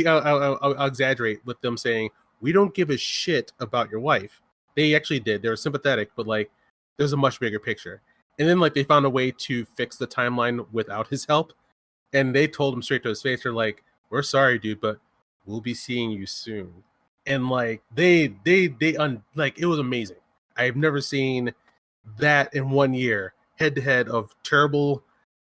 [SPEAKER 1] I'll exaggerate with them saying we don't give a shit about your wife. They actually did. They were sympathetic, but like there's a much bigger picture. And then like they found a way to fix the timeline without his help, and they told him straight to his face, they're like, we're sorry, dude, but we'll be seeing you soon. And like like it was amazing. I've never seen that in 1 year, head to head of terrible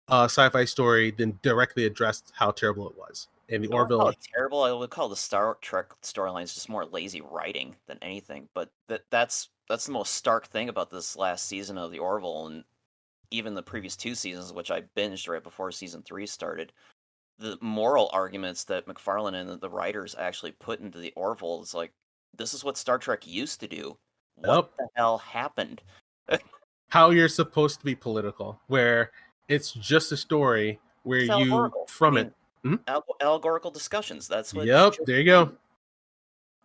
[SPEAKER 1] sci-fi story, then directly addressed how terrible it was. And the Orville,
[SPEAKER 2] terrible. I would call the Star Trek storylines just more lazy writing than anything. But that's the most stark thing about this last season of the Orville, and even the previous 2 seasons, which I binged right before season 3 started. The moral arguments that McFarlane and the writers actually put into the Orville is like, this is what Star Trek used to do. What the hell happened?
[SPEAKER 1] How you're supposed to be political, where it's just a story where
[SPEAKER 2] It's
[SPEAKER 1] you from it.
[SPEAKER 2] Allegorical discussions. That's what.
[SPEAKER 1] Yep, there you go.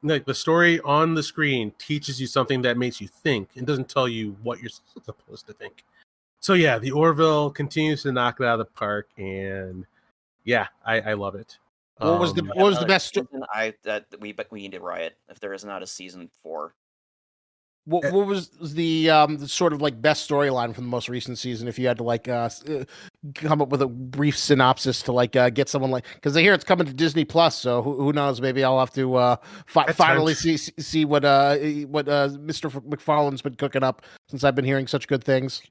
[SPEAKER 1] Like the story on the screen teaches you something that makes you think and doesn't tell you what you're supposed to think. So yeah, the Orville continues to knock it out of the park, and yeah, I love it.
[SPEAKER 3] What was the best?
[SPEAKER 2] We need to riot if there is not a season 4.
[SPEAKER 3] What was the sort of like best storyline from the most recent season? If you had to like come up with a brief synopsis to like get someone like, because I hear it's coming to Disney Plus, so who knows? Maybe I'll have to finally see what Mr. McFarlane's been cooking up, since I've been hearing such good things.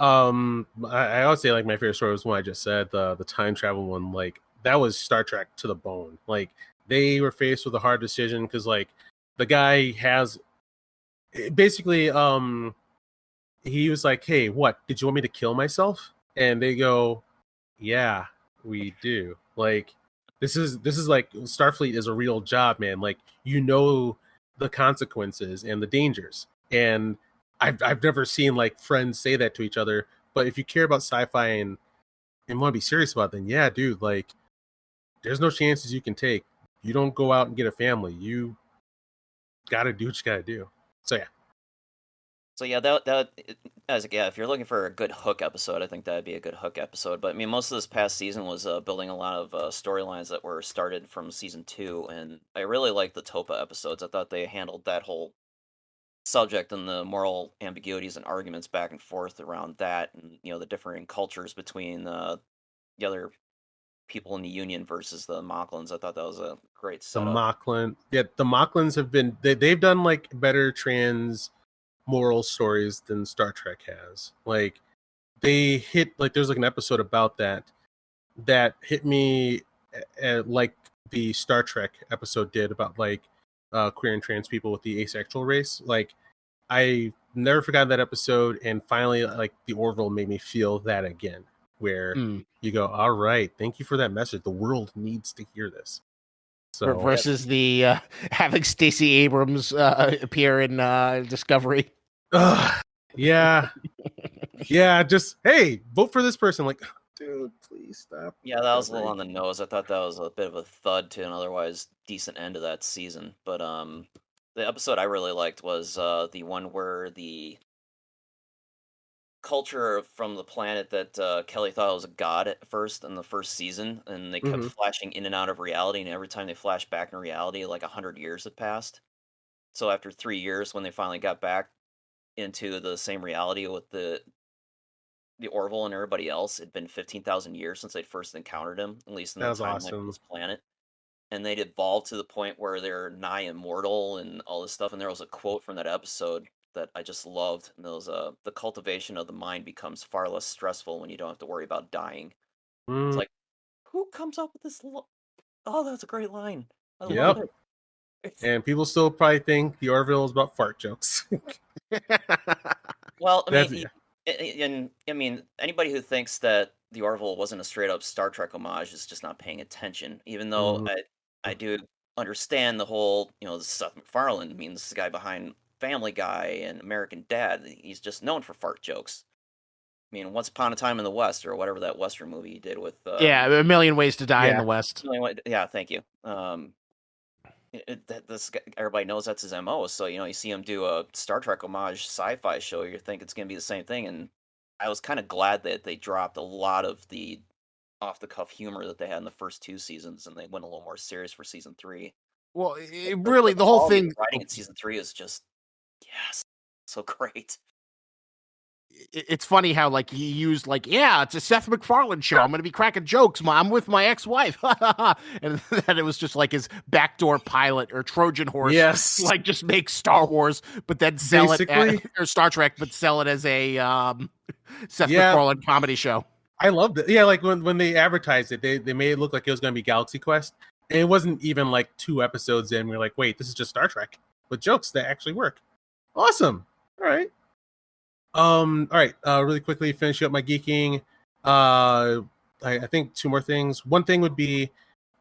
[SPEAKER 1] I would say like my favorite story was one I just said, the time travel one. Like that was Star Trek to the bone. Like they were faced with a hard decision because like the guy has basically he was like, hey, what, did you want me to kill myself? And they go, yeah, we do. Like this is like Starfleet is a real job, man. Like you know the consequences and the dangers. And I've never seen like friends say that to each other. But if you care about sci-fi and want to be serious about it, then yeah, dude, like there's no chances you can take. You don't go out and get a family. You gotta do what you gotta do. So yeah.
[SPEAKER 2] If you're looking for a good hook episode, I think that'd be a good hook episode. But I mean, most of this past season was building a lot of storylines that were started from season 2, and I really liked the Topa episodes. I thought they handled that whole subject and the moral ambiguities and arguments back and forth around that, and the differing cultures between the other people in the Union versus the Mocklins. I thought that was a great setup.
[SPEAKER 1] The Mocklins have been they've done like better trans moral stories than Star Trek has. Like they hit, like there's like an episode about that hit me like the Star Trek episode did about like queer and trans people with the asexual race. Like I never forgot that episode, and finally like the Orville made me feel that again, where you go, all right, thank you for that message. The world needs to hear this. So
[SPEAKER 3] versus the having Stacey Abrams appear in Discovery.
[SPEAKER 1] Yeah. Yeah, just hey, vote for this person. Like, dude, please stop.
[SPEAKER 2] Yeah, that was a little on the nose. I thought that was a bit of a thud to an otherwise decent end of that season. But the episode I really liked was the one where the culture from the planet that Kelly thought was a god at first in the first season, and they kept
[SPEAKER 1] Mm-hmm.
[SPEAKER 2] flashing in and out of reality, and every time they flashed back in reality, like 100 years had passed. So after 3 years, when they finally got back into the same reality with the Orville and everybody else, it'd been 15,000 years since they'd first encountered him, at least in
[SPEAKER 1] That
[SPEAKER 2] the
[SPEAKER 1] was
[SPEAKER 2] timeline of
[SPEAKER 1] awesome.
[SPEAKER 2] this planet. And they'd evolved to the point where they're nigh immortal and all this stuff. And there was a quote from that episode that I just loved. And it was, the cultivation of the mind becomes far less stressful when you don't have to worry about dying. It's
[SPEAKER 1] Mm,
[SPEAKER 2] like, who comes up with this? Oh, that's a greght line. I love
[SPEAKER 1] yep.
[SPEAKER 2] it.
[SPEAKER 1] And people still probably think the Orville is about fart jokes.
[SPEAKER 2] Well, I
[SPEAKER 1] That's
[SPEAKER 2] mean, and I mean, anybody who thinks that the Orville wasn't a straight up Star Trek homage is just not paying attention. Even though
[SPEAKER 1] mm,
[SPEAKER 2] I do understand the whole, this is Seth MacFarlane. I mean, this is the guy behind Family Guy and American Dad. He's just known for fart jokes. I mean, Once Upon a Time in the West, or whatever that Western movie he did with.
[SPEAKER 3] Yeah, A Million Ways to Die in
[SPEAKER 1] yeah.
[SPEAKER 3] the West.
[SPEAKER 2] Yeah, thank you. Everybody knows that's his MO. So you see him do a Star Trek homage sci-fi show, you think it's gonna be the same thing. And I was kind of glad that they dropped a lot of the off-the-cuff humor that they had in the first 2 seasons, and they went a little more serious for season 3.
[SPEAKER 3] Well,
[SPEAKER 2] The
[SPEAKER 3] really, the whole
[SPEAKER 2] quality of
[SPEAKER 3] thing.
[SPEAKER 2] writing in season 3 is just yes, so great.
[SPEAKER 3] It's funny how he used yeah, it's a Seth MacFarlane show. I'm gonna be cracking jokes. I'm with my ex-wife, and then it was just his backdoor pilot or Trojan horse.
[SPEAKER 1] Yes.
[SPEAKER 3] Just make Star Wars, but then sell
[SPEAKER 1] Basically.
[SPEAKER 3] it or Star Trek, but sell it as a Seth MacFarlane comedy show.
[SPEAKER 1] I loved it. Yeah, like when they advertised it, they made it look like it was going to be Galaxy Quest. And it wasn't even 2 episodes in. We are like, wait, this is just Star Trek with jokes that actually work. Awesome. All right. All right. Really quickly, finishing up my geeking. I think 2 more things. One thing would be,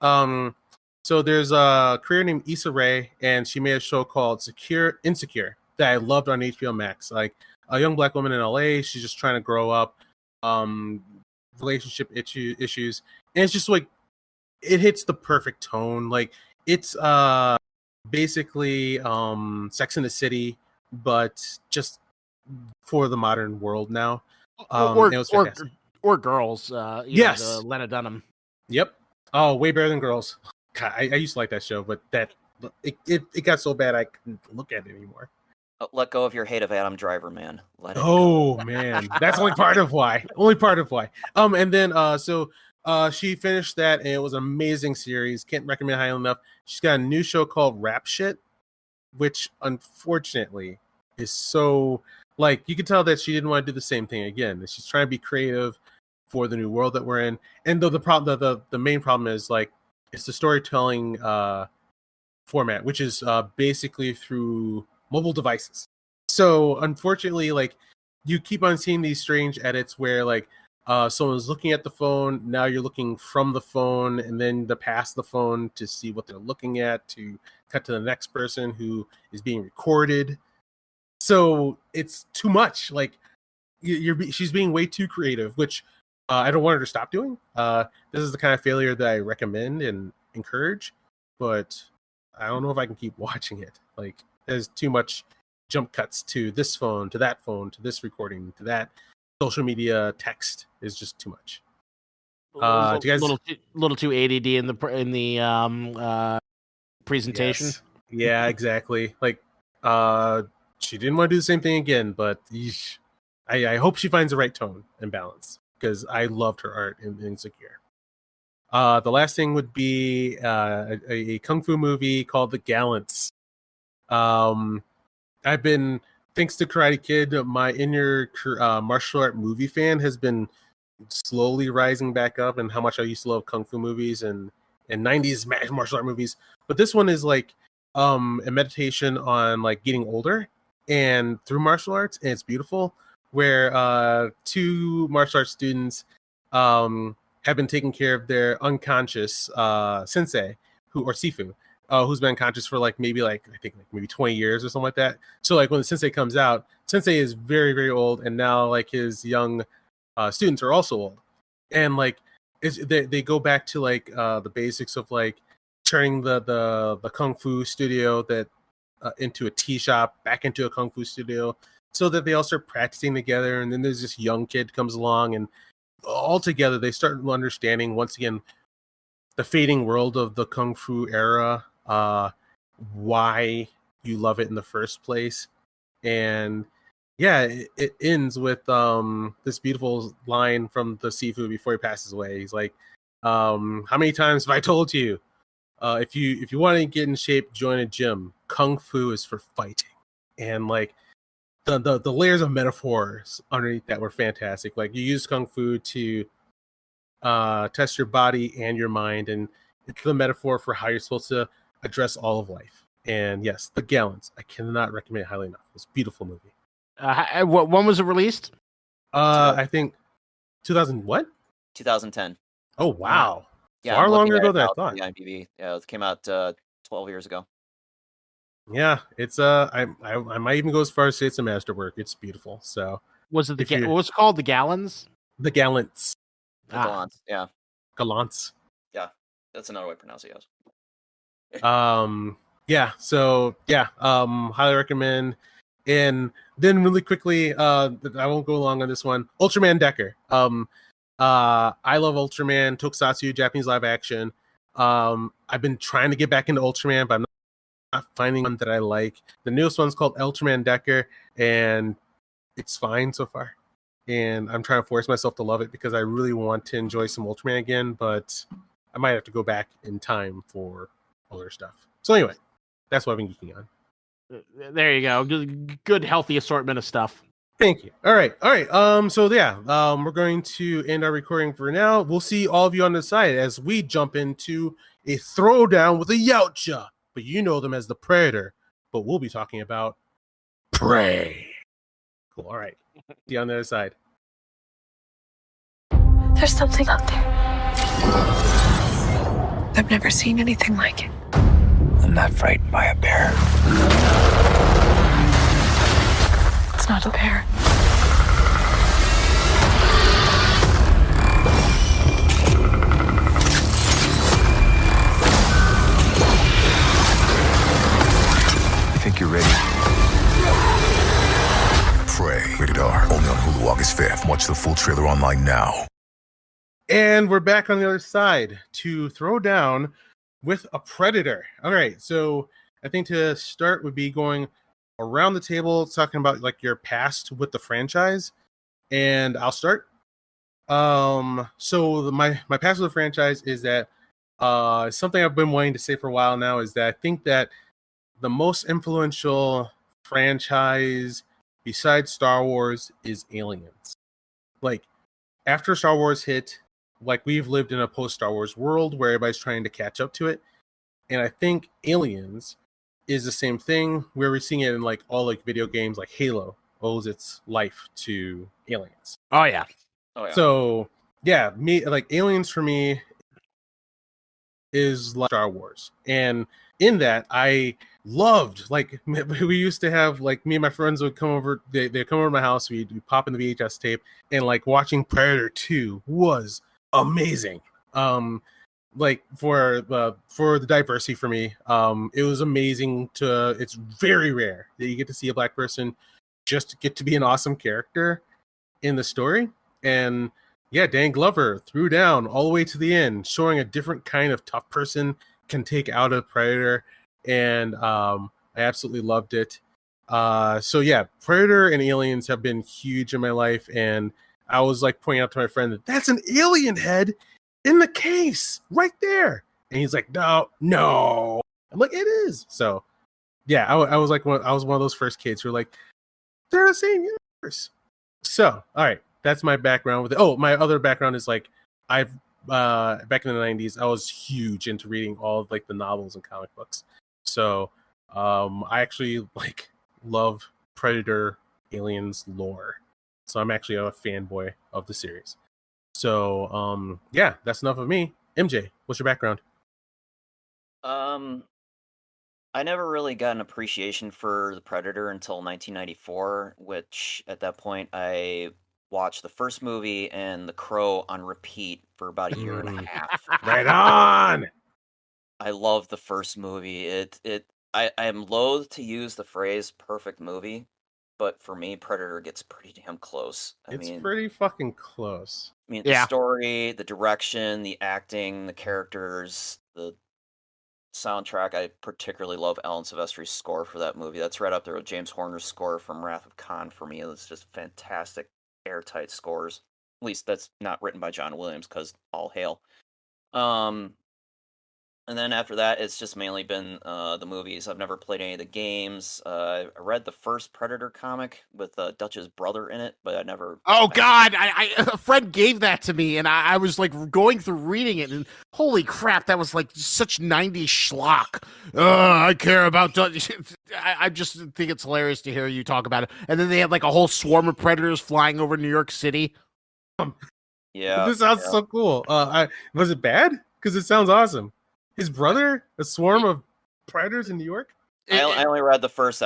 [SPEAKER 1] so there's a creator named Issa Rae, and she made a show called Insecure that I loved on HBO Max. Like a young Black woman in LA, she's just trying to grow up. Relationship issues, and it's just it hits the perfect tone. It's basically Sex in the City, but just for the modern world now. It was fantastic.
[SPEAKER 3] Or Girls.
[SPEAKER 1] Yes,
[SPEAKER 3] the Lena Dunham.
[SPEAKER 1] Yep. Oh, way better than Girls. God, I used to like that show, but it got so bad I couldn't look at it anymore.
[SPEAKER 2] Let go of your hate of Adam Driver, man. Let it
[SPEAKER 1] go.
[SPEAKER 2] go.
[SPEAKER 1] Man, that's only part of why. And then she finished that, and it was an amazing series. Can't recommend highly enough. She's got a new show called Rap Shit, which unfortunately is so you can tell that she didn't want to do the same thing again. She's trying to be creative for the new world that we're in. And though the main problem is it's the storytelling format, which is basically through mobile devices. So unfortunately, you keep on seeing these strange edits where someone's looking at the phone, now you're looking from the phone and then past the phone to see what they're looking at, to cut to the next person who is being recorded. So it's too much. She's being way too creative, which I don't want her to stop doing. This is the kind of failure that I recommend and encourage, but I don't know if I can keep watching it. There's too much jump cuts to this phone, to that phone, to this recording, to that social media text is just too much.
[SPEAKER 3] Do you guys little too ADD in the presentation?
[SPEAKER 1] Yes. Yeah, exactly. She didn't want to do the same thing again, but I hope she finds the right tone and balance, because I loved her art in Insecure. The last thing would be a kung fu movie called The Gallants. I've been, thanks to Karate Kid, my inner martial art movie fan has been slowly rising back up, and how much I used to love kung fu movies and 90s martial art movies. But this one is a meditation on getting older and through martial arts, and it's beautiful, where 2 martial arts students have been taking care of their unconscious sensei, or Sifu, who's been unconscious for maybe 20 years or something like that. So when the sensei comes out, sensei is very, very old, and now his young students are also old, and they go back to the basics of turning the kung fu studio that into a tea shop, back into a kung fu studio. so that they all start practicing together. And then there's this young kid comes along, and all together they start understanding once again the fading world of the kung fu era, why you love it in the first place. And yeah, it ends with this beautiful line from the Sifu before he passes away. He's like, how many times have I told you, if you want to get in shape, join a gym. Kung fu is for fighting. And like the layers of metaphors underneath that were fantastic. Like you use kung fu to test your body and your mind, and it's the metaphor for how you're supposed to address all of life. And yes, The Gallants, I cannot recommend it highly enough. It's a beautiful movie.
[SPEAKER 3] When was it released?
[SPEAKER 1] I think 2000 what?
[SPEAKER 2] 2010.
[SPEAKER 1] Oh wow.
[SPEAKER 2] Yeah,
[SPEAKER 1] far longer ago than I thought.
[SPEAKER 2] The IMDb. Yeah, it came out 12 years ago.
[SPEAKER 1] Yeah, it's I might even go as far as say it's a masterwork. It's beautiful. So
[SPEAKER 3] was it what was it called? The Gallants?
[SPEAKER 1] The Gallants.
[SPEAKER 2] Gallants, yeah.
[SPEAKER 1] Gallants.
[SPEAKER 2] Yeah, that's another way to pronounce it. Yes.
[SPEAKER 1] Yeah. So yeah. Highly recommend. And then really quickly, I won't go long on this one. Ultraman Decker. I love Ultraman Tokusatsu, Japanese live action. I've been trying to get back into Ultraman, but I'm not finding one that I like. The newest one's called Ultraman Decker, and it's fine so far. And I'm trying to force myself to love it because I really want to enjoy some Ultraman again, but I might have to go back in time for other stuff. So anyway, that's what I've been geeking on.
[SPEAKER 3] There you go. Good healthy assortment of stuff.
[SPEAKER 1] Thank you. All right. So yeah, we're going to end our recording for now. We'll see all of you on the side as we jump into a throwdown with a Yautja, but you know them as the Predator. But we'll be talking about Prey. Cool. All right. See you on the other side.
[SPEAKER 4] There's something out there. I've never seen anything like it.
[SPEAKER 5] I'm not frightened by a bear.
[SPEAKER 4] It's not a bear.
[SPEAKER 5] You think you're ready? Prey, rated R, only on Hulu August 5th. Watch the full trailer online now.
[SPEAKER 1] And we're back on the other side to throw down with a Predator. All right, so I think to start would be going around the table talking about like your past with the franchise, and I'll start. So my past with the franchise is that something I've been wanting to say for a while now is that I think that the most influential franchise besides Star Wars is Aliens. Like after Star Wars hit, like we've lived in a post-Star Wars world where everybody's trying to catch up to it. And I think Aliens is the same thing where we're seeing it in like all like video games, like Halo owes its life to Aliens.
[SPEAKER 3] Oh yeah.
[SPEAKER 1] So yeah, Aliens for me is like Star Wars. And in that I loved, like we used to have like me and my friends would come over, they'd come over to my house, we'd pop in the VHS tape, and like watching Predator 2 was amazing. Like for the diversity for me, it was amazing it's very rare that you get to see a black person just get to be an awesome character in the story. And yeah, Dan Glover threw down all the way to the end, showing a different kind of tough person can take out a predator. And I absolutely loved it. So yeah, Predator and Aliens have been huge in my life, and I was like pointing out to my friend that that's an alien head in the case right there, and he's like, no. I'm like, it is. So yeah, I was like I was one of those first kids who were like, they're the same universe. So all right, that's my background with it. Oh, my other background is like I've back in the 90s I was huge into reading all of like the novels and comic books. So I actually like love Predator Aliens lore. So I'm actually a fanboy of the series. So yeah, that's enough of me. MJ, what's your background?
[SPEAKER 2] I never really got an appreciation for the Predator until 1994, which at that point I watched the first movie and The Crow on repeat for about a year and a half.
[SPEAKER 1] Right on.
[SPEAKER 2] I love the first movie. I am loath to use the phrase perfect movie but for me, Predator gets pretty damn close.
[SPEAKER 1] It's pretty fucking close.
[SPEAKER 2] I mean, the story, the direction, the acting, the characters, the soundtrack. I particularly love Alan Silvestri's score for that movie. That's right up there with James Horner's score from Wrath of Khan for me. It's just fantastic, airtight scores. At least that's not written by John Williams, because all hail. And then after that, it's just mainly been the movies. I've never played any of the games. I read the first Predator comic with Dutch's brother in it, but I never...
[SPEAKER 3] Oh, God! A friend gave that to me, and I was, like, going through reading it, and holy crap, that was, like, such 90s schlock. I care about Dutch. I just think it's hilarious to hear you talk about it. And then they had, like, a whole swarm of Predators flying over New York City.
[SPEAKER 2] Yeah.
[SPEAKER 1] This sounds so cool. Was it bad? Because it sounds awesome. His brother, a swarm of predators in New York.
[SPEAKER 2] I only read the first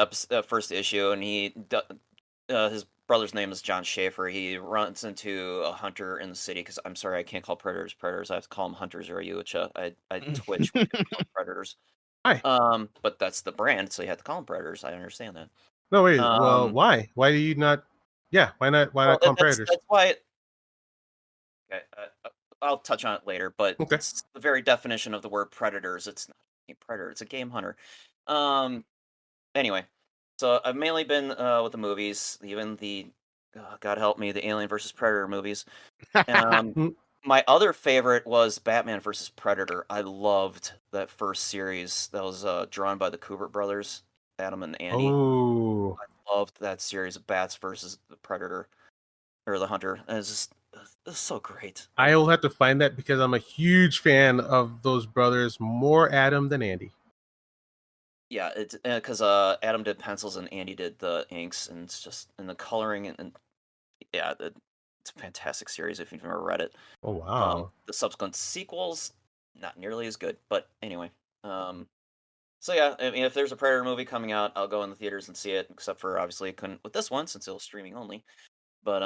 [SPEAKER 2] issue, and his brother's name is John Schaefer. He runs into a hunter in the city, because I'm sorry, I can't call predators predators. I have to call them hunters, or I twitch when I call predators.
[SPEAKER 1] Hi.
[SPEAKER 2] But that's the brand, so you have to call them predators. I understand that.
[SPEAKER 1] No, wait. Well, why? Why do you not? Yeah, why not? Why not call them predators?
[SPEAKER 2] That's why. Okay. I'll touch on it later, but it's the very definition of the word predators. It's not a predator, it's a game hunter. Anyway, so I've mainly been with the movies, even the, God help me, the Alien versus Predator movies. My other favorite was Batman versus Predator. I loved that first series that was drawn by the Kubert brothers, Adam and Andy.
[SPEAKER 1] Oh.
[SPEAKER 2] I loved that series of Bats versus the Predator, or the Hunter. And it's so great.
[SPEAKER 1] I will have to find that, because I'm a huge fan of those brothers, more Adam than Andy.
[SPEAKER 2] Yeah, it's because Adam did pencils and Andy did the inks, and it's just in the coloring and yeah, it's a fantastic series if you've never read it.
[SPEAKER 1] Oh wow!
[SPEAKER 2] The subsequent sequels, not nearly as good, but anyway. So yeah, I mean, if there's a Predator movie coming out, I'll go in the theaters and see it. Except for obviously I couldn't with this one since it was streaming only. But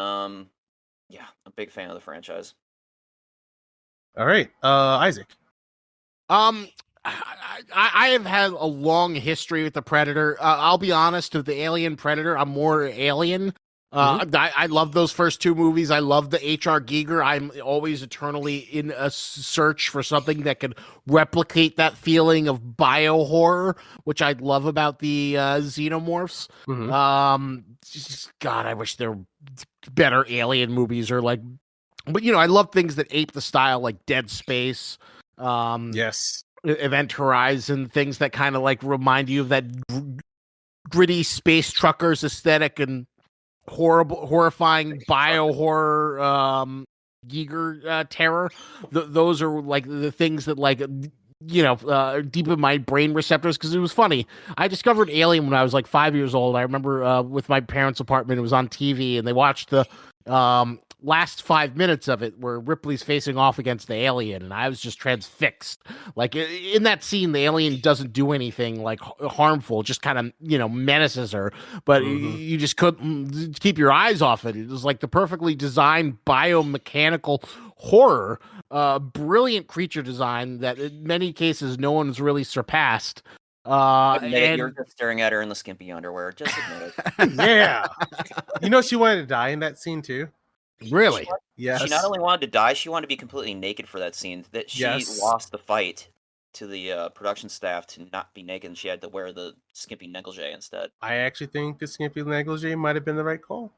[SPEAKER 2] yeah, I'm a big fan of the franchise.
[SPEAKER 1] All right, Isaac.
[SPEAKER 3] I have had a long history with the Predator. I'll be honest, with the Alien Predator, I'm more Alien. I love those first two movies. I love the H.R. Giger. I'm always eternally in a search for something that could replicate that feeling of bio-horror, which I love about the xenomorphs. God, I wish there were better Alien movies, or like, but I love things that ape the style, like Dead Space.
[SPEAKER 1] Yes.
[SPEAKER 3] Event Horizon, things that kind of like remind you of that gritty space truckers aesthetic and horrifying bio horror Giger terror. Those are like the things that like deep in my brain receptors, because it was funny. I discovered Alien when I was like 5 years old. I remember with my parents' apartment, it was on TV, and they watched the last 5 minutes of it where Ripley's facing off against the alien, and I was just transfixed. Like in that scene, the alien doesn't do anything like harmful, just kind of menaces her, but you just couldn't keep your eyes off it. It was like the perfectly designed biomechanical horror, brilliant creature design that in many cases no one's really surpassed.
[SPEAKER 2] You're just staring at her in the skimpy underwear. Just admit it.
[SPEAKER 1] Yeah. She wanted to die in that scene too.
[SPEAKER 3] Really?
[SPEAKER 1] Yes.
[SPEAKER 2] She not only wanted to die, she wanted to be completely naked for that scene. That she lost the fight to the production staff to not be naked, and she had to wear the skimpy negligee instead.
[SPEAKER 1] I actually think the skimpy negligee might have been the right call.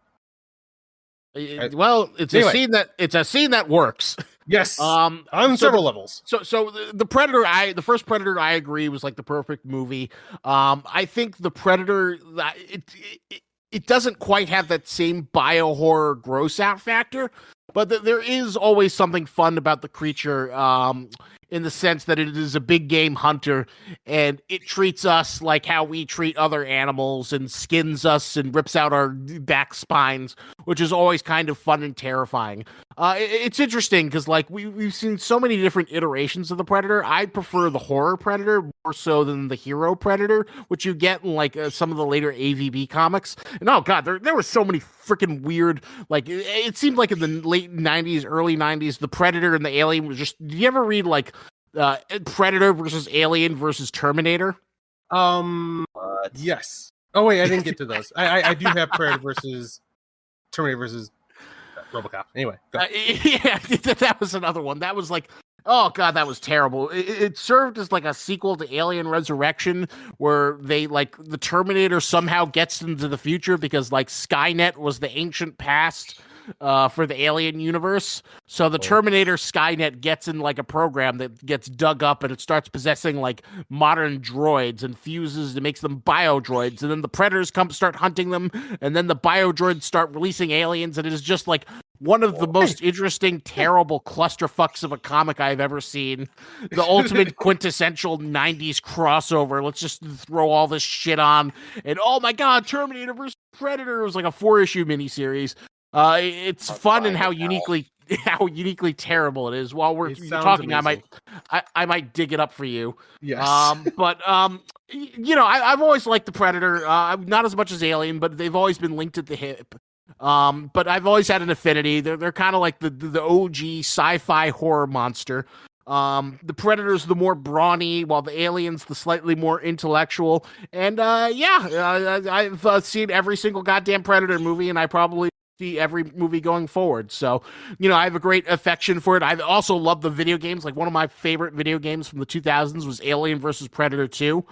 [SPEAKER 3] Well, it's a scene that works.
[SPEAKER 1] Yes. On several levels.
[SPEAKER 3] So the Predator, the first Predator, I agree, was like the perfect movie. I think the Predator, it doesn't quite have that same bio-horror gross-out factor, but there is always something fun about the creature, in the sense that it is a big game hunter, and it treats us like how we treat other animals, and skins us and rips out our back spines, which is always kind of fun and terrifying. It's interesting because like we've seen so many different iterations of the Predator. I prefer the horror Predator more so than the hero Predator, which you get in like some of the later AVB comics. And oh god, there were so many freaking weird, like it seemed like in the late 90s, early 90s, the Predator and the Alien was just, did you ever read like Predator versus Alien versus Terminator?
[SPEAKER 1] Yes. Oh wait, I didn't get to those. I do have Predator versus Terminator versus RoboCop. Anyway,
[SPEAKER 3] yeah, that was another one. That was like, oh god, that was terrible. It served as like a sequel to Alien Resurrection, where they like the Terminator somehow gets into the future because like Skynet was the ancient past. For the Alien universe. So the Terminator Skynet gets in like a program that gets dug up and it starts possessing like modern droids and fuses and makes them biodroids. And then the Predators start hunting them. And then the biodroids start releasing aliens. And it is just like one of the most interesting, terrible clusterfucks of a comic I've ever seen. The ultimate quintessential 90s crossover. Let's just throw all this shit on. And oh my god, Terminator versus Predator. It was like a 4-issue miniseries. It's fun and how uniquely terrible it is. While you're talking, amazing. I might dig it up for you.
[SPEAKER 1] Yes.
[SPEAKER 3] But you know, I've always liked the Predator. Not as much as Alien, but they've always been linked at the hip. But I've always had an affinity. They're kind of like the OG sci-fi horror monster. The Predator's the more brawny, while the Alien's the slightly more intellectual. And I've seen every single goddamn Predator movie, and I probably see every movie going forward. So, you know, I have a great affection for it. I also love the video games. Like one of my favorite video games from the 2000s was Alien versus Predator 2.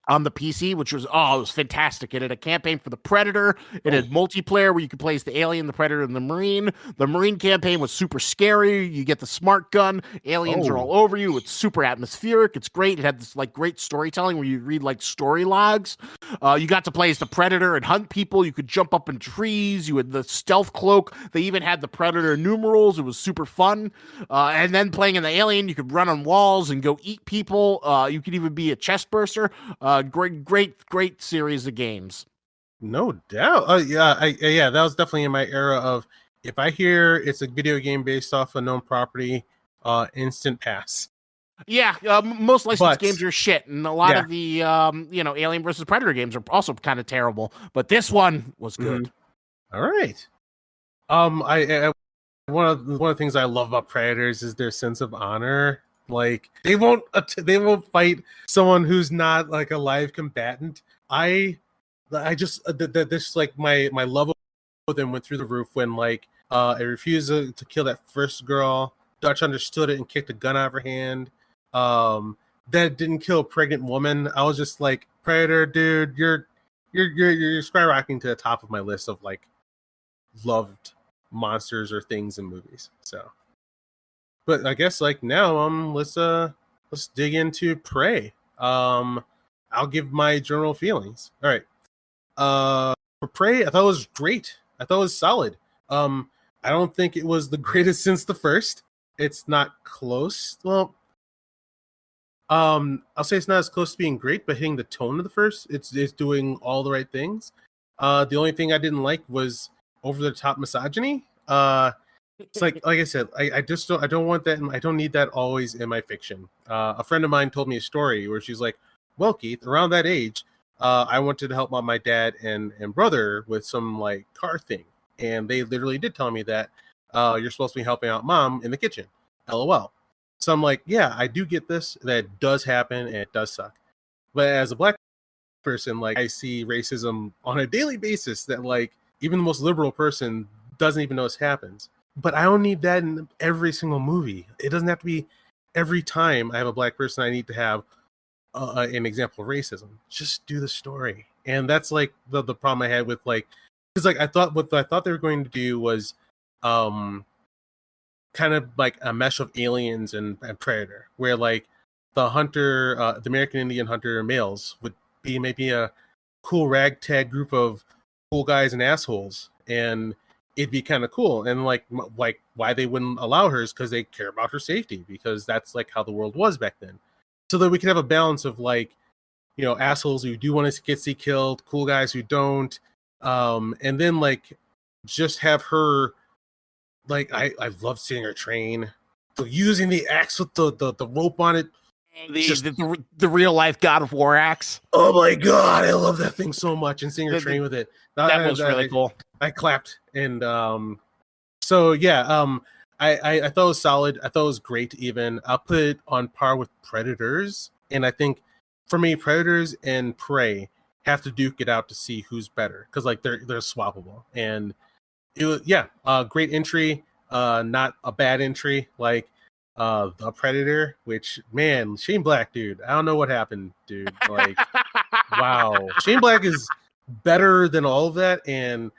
[SPEAKER 3] On the PC, which was, it was fantastic. It had a campaign for the Predator. It had multiplayer where you could play as the Alien, the Predator, and the Marine. The Marine campaign was super scary. You get the smart gun. Aliens are all over you. It's super atmospheric. It's great. It had this like great storytelling where you read like story logs. You got to play as the Predator and hunt people. You could jump up in trees. You had the stealth cloak. They even had the Predator numerals. It was super fun. And then playing in the Alien, you could run on walls and go eat people. You could even be a chest burster. Great series of games.
[SPEAKER 1] No doubt. That was definitely in my era of if I hear it's a video game based off a known property, instant pass.
[SPEAKER 3] Yeah, most licensed games are shit, and a lot of the Alien versus Predator games are also kind of terrible. But this one was good.
[SPEAKER 1] Mm-hmm. All right. I one of the things I love about Predators is their sense of honor. Like they won't fight someone who's not like a live combatant. I just this like my love of them went through the roof when like I refused to kill that first girl. Dutch understood it and kicked a gun out of her hand. That didn't kill a pregnant woman. I was just like, Predator, dude, you're skyrocketing to the top of my list of like loved monsters or things in movies. So. But I guess like now let's dig into Prey. I'll give my general feelings. All right. For Prey, I thought it was great. I thought it was solid. I don't think it was the greatest since the first. It's not close. Well, I'll say it's not as close to being great, but hitting the tone of the first, it's doing all the right things. The only thing I didn't like was over the top misogyny. It's like I said, I don't want that. I don't need that always in my fiction. A friend of mine told me a story where she's like, well, Keith, around that age, I wanted to help out my dad and brother with some like car thing. And they literally did tell me that you're supposed to be helping out mom in the kitchen. LOL. So I'm like, yeah, I do get this. That does happen and it does suck. But as a black person, like I see racism on a daily basis that like even the most liberal person doesn't even know this happens. But I don't need that in every single movie. It doesn't have to be every time I have a black person I need to have an example of racism. Just do the story. And that's like the problem I had with like, because like I thought they were going to do was kind of like a mesh of Aliens and Predator, where like the hunter, the American Indian hunter males would be maybe a cool ragtag group of cool guys and assholes, and it'd be kind of cool. And like why they wouldn't allow her is because they care about her safety, because that's like how the world was back then. So that we could have a balance of like, you know, assholes who do want to see killed, cool guys who don't, and then like just have her like I love seeing her train, so using the axe with the rope on it.
[SPEAKER 3] The real life God of War axe.
[SPEAKER 1] Oh my god, I love that thing so much, and seeing her train with it.
[SPEAKER 3] That was really cool.
[SPEAKER 1] I clapped, and so yeah, I thought it was solid. I thought it was great. Even I'll put it on par with Predators, and I think for me, Predators and Prey have to duke it out to see who's better because like they're swappable. And it was great entry, not a bad entry like the Predator, which man, Shane Black, dude, I don't know what happened, dude. Like wow, Shane Black is better than all of that, and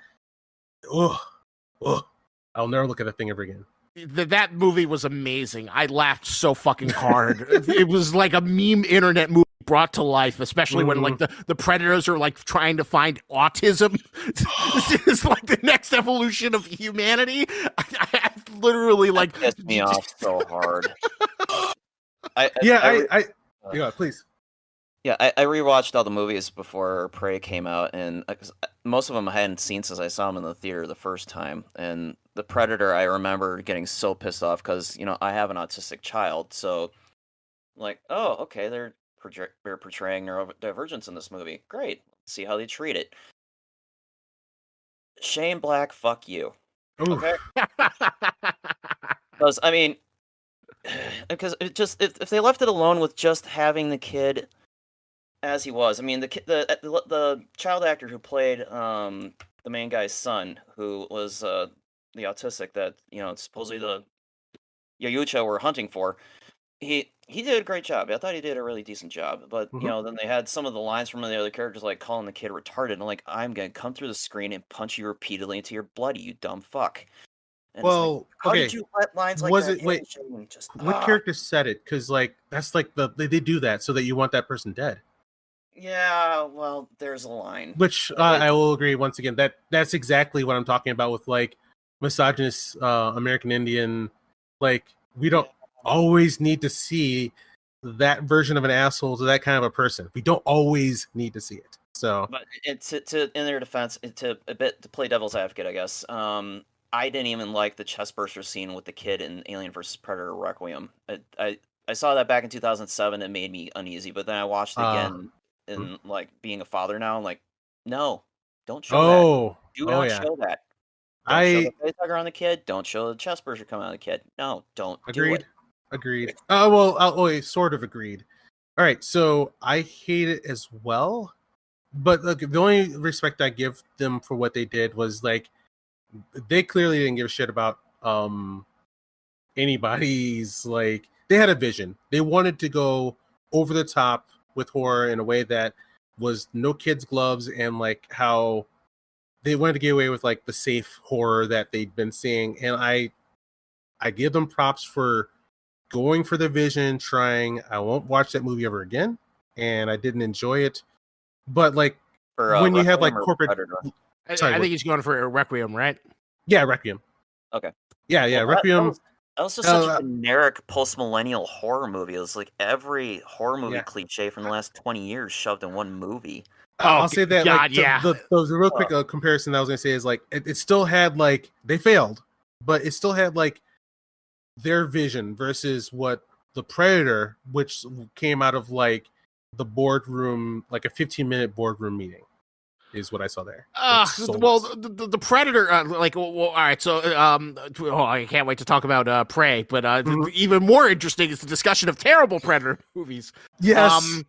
[SPEAKER 1] I'll never look at that thing ever again.
[SPEAKER 3] That movie was amazing. I laughed so fucking hard. It was like a meme internet movie brought to life, especially when like the predators are like trying to find autism. This is like the next evolution of humanity. I literally like
[SPEAKER 2] pissed me off so hard.
[SPEAKER 1] Please.
[SPEAKER 2] Yeah, I rewatched all the movies before Prey came out, and most of them I hadn't seen since I saw them in the theater the first time. And the Predator, I remember getting so pissed off because I have an autistic child, so like, oh, okay, they're portraying neurodivergence in this movie. Great, let's see how they treat it. Shane Black, fuck you. Okay, because I mean, because it just if they left it alone with just having the kid as he was. I mean, the child actor who played the main guy's son, who was the autistic that supposedly the Yayucha were hunting for, he did a great job. I thought he did a really decent job. But then they had some of the lines from the other characters like calling the kid retarded, and like, I'm gonna come through the screen and punch you repeatedly into your bloody, you dumb fuck. And
[SPEAKER 1] well,
[SPEAKER 2] how did you let lines like
[SPEAKER 1] was
[SPEAKER 2] that?
[SPEAKER 1] it wait? What character said it? Because like that's like they do that so that you want that person dead.
[SPEAKER 2] Yeah, well, there's a line.
[SPEAKER 1] Which I will agree once again that's exactly what I'm talking about with like misogynist American Indian. Like we don't always need to see that version of an asshole to that kind of a person. We don't always need to see it. So,
[SPEAKER 2] but it's to in their defense, to play devil's advocate, I guess. I didn't even like the chestburster scene with the kid in Alien vs. Predator Requiem. I saw that back in 2007. It made me uneasy, but then I watched it again. And like being a father now, I'm like, no, don't show that. Do not show that. Don't show the face hugger on the kid. Don't show the chest burster coming out of the kid. No, don't do it.
[SPEAKER 1] Agreed. Well, sort of agreed. All right, so I hate it as well, but look, the only respect I give them for what they did was like they clearly didn't give a shit about anybody's like they had a vision. They wanted to go over the top with horror in a way that was no kids' gloves and like how they wanted to get away with like the safe horror that they'd been seeing. And I give them props for going for the vision, trying. I won't watch that movie ever again, and I didn't enjoy it. But like when you have like corporate,
[SPEAKER 3] I think he's going for a Requiem, right?
[SPEAKER 1] Yeah, Requiem.
[SPEAKER 2] Okay.
[SPEAKER 1] Yeah, Requiem.
[SPEAKER 2] That was just such a generic post-millennial horror movie. It was like every horror movie cliche from the last 20 years shoved in one movie.
[SPEAKER 1] I'll say that. God, the real quick comparison I was going to say is like it still had like they failed, but it still had like their vision versus what the Predator, which came out of like the boardroom, like a 15-minute boardroom meeting. Is what I saw there.
[SPEAKER 3] Well, the Predator, all right. So, I can't wait to talk about Prey, but even more interesting is the discussion of terrible Predator movies.
[SPEAKER 1] Yes,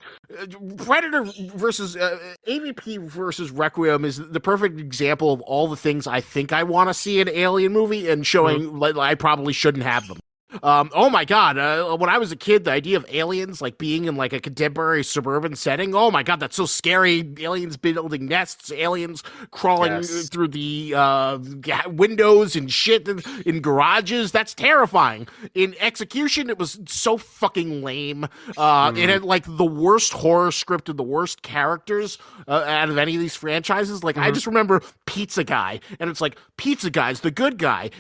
[SPEAKER 3] Predator versus AVP versus Requiem is the perfect example of all the things I think I want to see in an Alien movie and showing I probably shouldn't have them. Oh my god, when I was a kid, the idea of aliens like being in like a contemporary suburban setting, oh my god, that's so scary. Aliens building nests, aliens crawling through the windows and shit in garages, that's terrifying. In execution, it was so fucking lame. It had like the worst horror script and the worst characters out of any of these franchises. Like I just remember Pizza Guy, and it's like Pizza Guy's the good guy.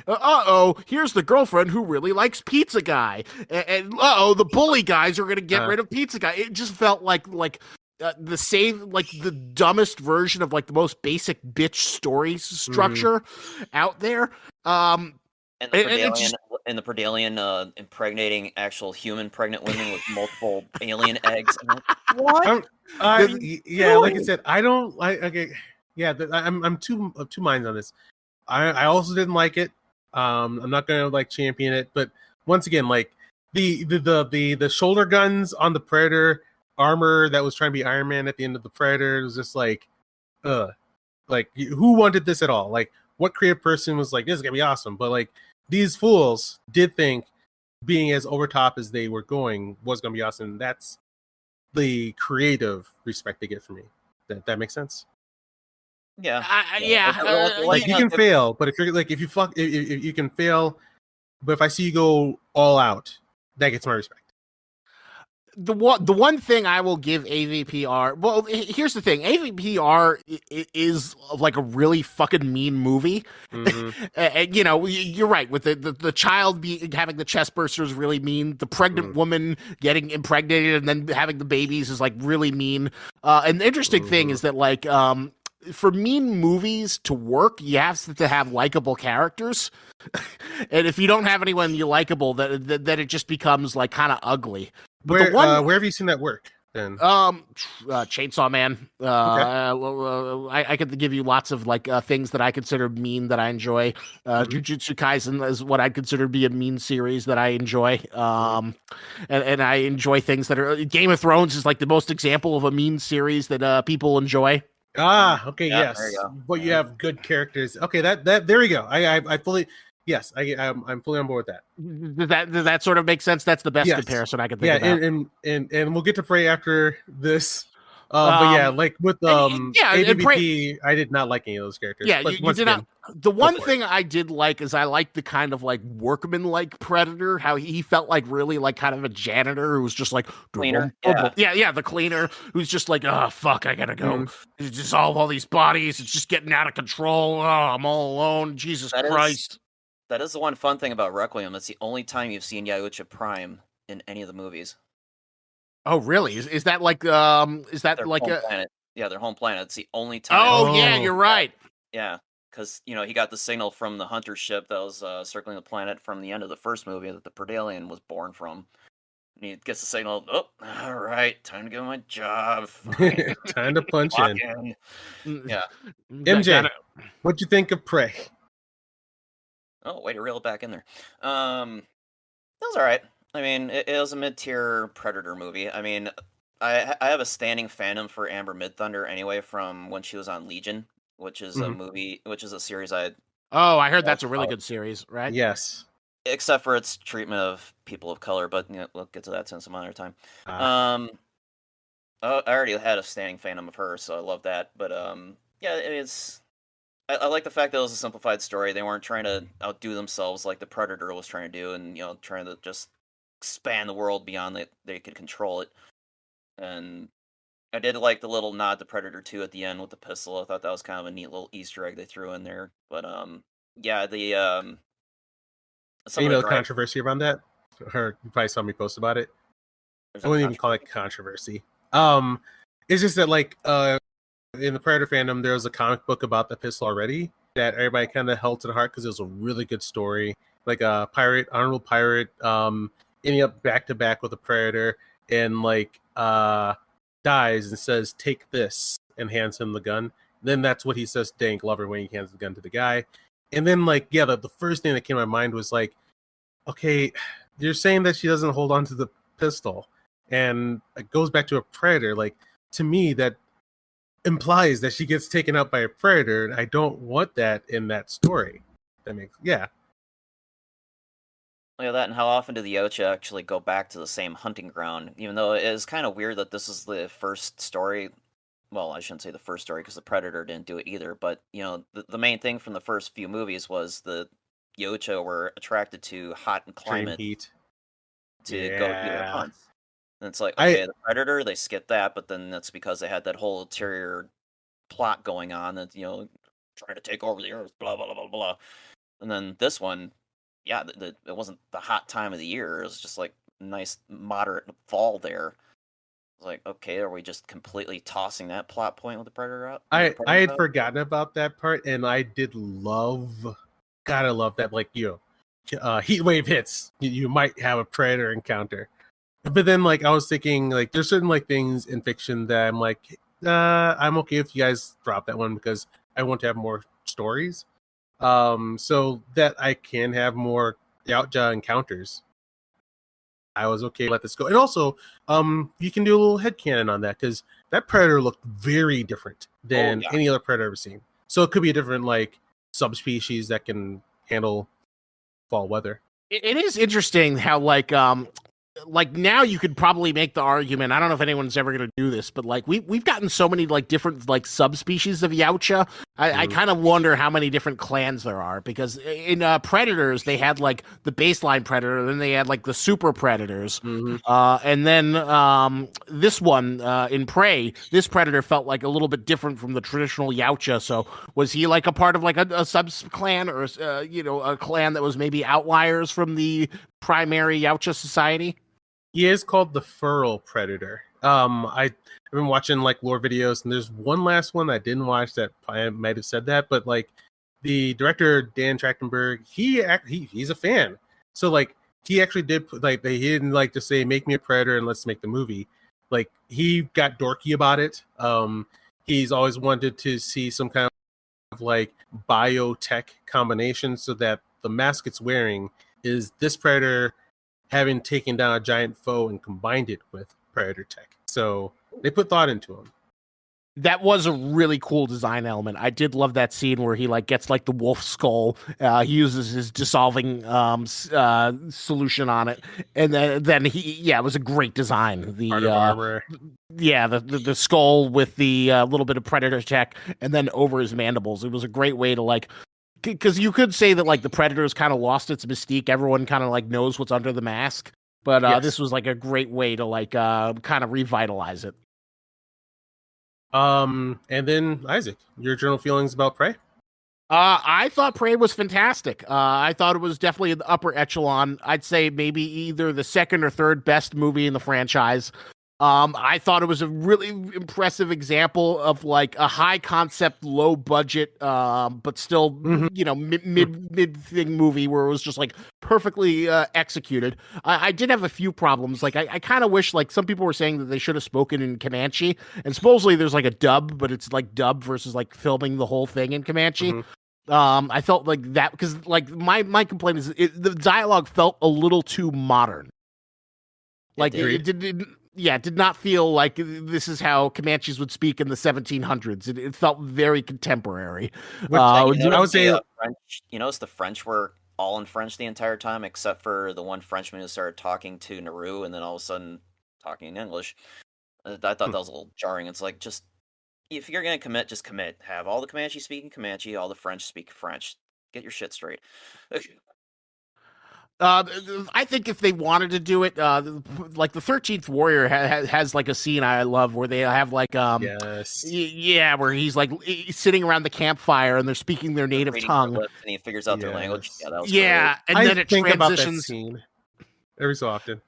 [SPEAKER 3] Here's the girlfriend who really likes Pizza Guy, and the bully guys are gonna get rid of Pizza Guy. It just felt like the same, like the dumbest version of like the most basic bitch story structure out there.
[SPEAKER 2] And the Predalien impregnating actual human pregnant women with multiple alien eggs. I'm like, what?
[SPEAKER 1] Like I said, I don't like. Okay, I'm two minds on this. I also didn't like it. I'm not gonna like champion it, but once again, like the shoulder guns on the Predator armor that was trying to be Iron Man at the end of the Predator. It was just like who wanted this at all? Like, what creative person was like, this is gonna be awesome? But like, these fools did think being as over top as they were going was gonna be awesome. And that's the creative respect they get from me. That makes sense.
[SPEAKER 2] Yeah,
[SPEAKER 1] Like you can fail, but if you're like if you can fail, but if I see you go all out, that gets my respect.
[SPEAKER 3] The one thing I will give AVPR, well, here's the thing. AVPR is like a really fucking mean movie. Mm-hmm. And, you know, you're right with the child having the chest burster is really mean. The pregnant woman getting impregnated and then having the babies is like really mean. And the interesting thing is that like, for mean movies to work, you have to have likable characters. And if you don't have anyone you likable, that it just becomes like kind of ugly. But
[SPEAKER 1] where have you seen that work then?
[SPEAKER 3] Chainsaw Man.
[SPEAKER 1] Okay.
[SPEAKER 3] I could give you lots of like things that I consider mean that I enjoy. Jujutsu Kaisen is what I'd consider to be a mean series that I enjoy. And I enjoy things that are Game of Thrones is like the most example of a mean series that people enjoy.
[SPEAKER 1] Okay,
[SPEAKER 2] yeah,
[SPEAKER 1] yes. But you have good characters. Okay, that there we go. I fully. Yes, I'm fully on board with that.
[SPEAKER 3] Does that sort of make sense? That's the best comparison I can think about.
[SPEAKER 1] And we'll get to Prey after this. But yeah, like with ABBP, I did not like any of those characters.
[SPEAKER 3] Yeah,
[SPEAKER 1] but
[SPEAKER 3] you did not. The one thing I did like is I liked the kind of like workman-like Predator. How he felt like really like kind of a janitor who was just like
[SPEAKER 2] cleaner.
[SPEAKER 3] Yeah, the cleaner who's just like, oh fuck, I gotta go dissolve all these bodies. It's just getting out of control. Oh, I'm all alone. Jesus Christ.
[SPEAKER 2] That is the one fun thing about Requiem. That's the only time you've seen Yautja Prime in any of the movies.
[SPEAKER 3] Oh, really? Is that like is that
[SPEAKER 2] their
[SPEAKER 3] like
[SPEAKER 2] home planet? Yeah, their home planet. It's the only time.
[SPEAKER 3] Oh, yeah, you're right.
[SPEAKER 2] Yeah, because you know he got the signal from the hunter ship that was circling the planet from the end of the first movie that the Predalien was born from. And he gets the signal. Oh, all right, time to get my job.
[SPEAKER 1] Time to punch in.
[SPEAKER 2] Yeah.
[SPEAKER 1] MJ, what'd you think of Prey?
[SPEAKER 2] Oh, way to reel it back in there. That was all right. I mean, it was a mid-tier Predator movie. I mean, I have a standing fandom for Amber Midthunder anyway from when she was on Legion, which is a movie, which is a series I
[SPEAKER 3] heard that's a really good series, right?
[SPEAKER 1] Yes.
[SPEAKER 2] Except for its treatment of people of color, but you know, we'll get to that some other time. I already had a standing fandom of her, so I love that. But yeah, it's. I like the fact that it was a simplified story. They weren't trying to outdo themselves like the Predator was trying to do, and you know, trying to just expand the world beyond that they could control it. And I did like the little nod to Predator 2 at the end with the pistol. I thought that was kind of a neat little Easter egg they threw in there. But yeah, the
[SPEAKER 1] the controversy around that. You probably saw me post about it. I wouldn't even call it controversy. It's just that like in the Predator fandom, there was a comic book about the pistol already that everybody kind of held to the heart because it was a really good story. Like a honorable pirate, ending up back to back with a Predator, and like dies and says, "Take this," and hands him the gun. Then that's what he says to Dank Glover when he hands the gun to the guy. And then like the first thing that came to my mind was like, okay, you're saying that she doesn't hold on to the pistol, and it goes back to a Predator. Like to me, that implies that she gets taken out by a Predator, and I don't want that in that story. That makes
[SPEAKER 2] Look at that, and how often do the Yautja actually go back to the same hunting ground? Even though it is kind of weird that this is the first story. Well, I shouldn't say the first story because the Predator didn't do it either. But you know, the main thing from the first few movies was the Yautja were attracted to hot and climate
[SPEAKER 1] heat
[SPEAKER 2] to go do their hunts. And it's like, okay, the Predator, they skipped that, but then that's because they had that whole ulterior plot going on that, you know, trying to take over the Earth, blah, blah, blah, blah, blah. And then this one, yeah, it wasn't the hot time of the year. It was just like nice, moderate fall there. It's like, okay, are we just completely tossing that plot point with the Predator out?
[SPEAKER 1] I had forgotten about that part, and I did gotta love that, like, heat wave hits. You might have a Predator encounter. But then, like, I was thinking, like, there's certain, like, things in fiction that I'm like, I'm okay if you guys drop that one because I want to have more stories. So that I can have more Yautja encounters. I was okay to let this go. And also, you can do a little headcanon on that because that predator looked very different than any other predator I've ever seen. So it could be a different like subspecies that can handle fall weather.
[SPEAKER 3] It is interesting how like now you could probably make the argument. I don't know if anyone's ever going to do this, but like we've gotten so many like different like subspecies of Yautja. I kind of wonder how many different clans there are because in Predators they had like the baseline Predator, then they had like the super Predators, and then this one in Prey, this Predator felt like a little bit different from the traditional Yautja. So was he like a part of like a sub clan or a clan that was maybe outliers from the primary Yautja society?
[SPEAKER 1] He is called the Feral Predator. I've been watching like lore videos, and there's one last one I didn't watch that I might have said that, but like the director Dan Trachtenberg, he's a fan, so like he actually did like he didn't like to say make me a predator and let's make the movie. Like he got dorky about it. He's always wanted to see some kind of like biotech combination so that the mask it's wearing is this predator having taken down a giant foe and combined it with predator tech. So they put thought into him.
[SPEAKER 3] That was a really cool design element. I did love that scene where he like gets like the wolf skull. He uses his dissolving solution on it, and then it was a great design. The
[SPEAKER 1] part of armor.
[SPEAKER 3] The skull with the little bit of predator tech, and then over his mandibles. It was a great way to like. Because you could say that like the Predator's kind of lost its mystique. Everyone kind of like knows what's under the mask, but this was like a great way to like kind of revitalize it.
[SPEAKER 1] And then Isaac, your general feelings about Prey?
[SPEAKER 3] I thought Prey was fantastic. I thought it was definitely in the upper echelon. I'd say maybe either the second or third best movie in the franchise. I thought it was a really impressive example of like a high concept, low budget, but still, mid thing movie where it was just like perfectly executed. I did have a few problems. Like I kind of wish like some people were saying that they should have spoken in Comanche, and supposedly there's like a dub, but it's like dub versus like filming the whole thing in Comanche. I felt like that because like my complaint is the dialogue felt a little too modern. Like it did not feel like this is how Comanches would speak in the 1700s. It felt very contemporary.
[SPEAKER 2] I would say French. You notice the French were all in French the entire time, except for the one Frenchman who started talking to Naru, and then all of a sudden talking in English. I thought that was a little jarring. It's like, just if you're gonna commit, just commit. Have all the Comanche speaking Comanche, all the French speak French. Get your shit straight.
[SPEAKER 3] I think if they wanted to do it, like the 13th Warrior has like a scene I love where they have like where he's like sitting around the campfire and they're speaking their native tongue,
[SPEAKER 2] and he figures out their language. Yeah, that was
[SPEAKER 3] and then it transitions
[SPEAKER 1] about that scene every so often.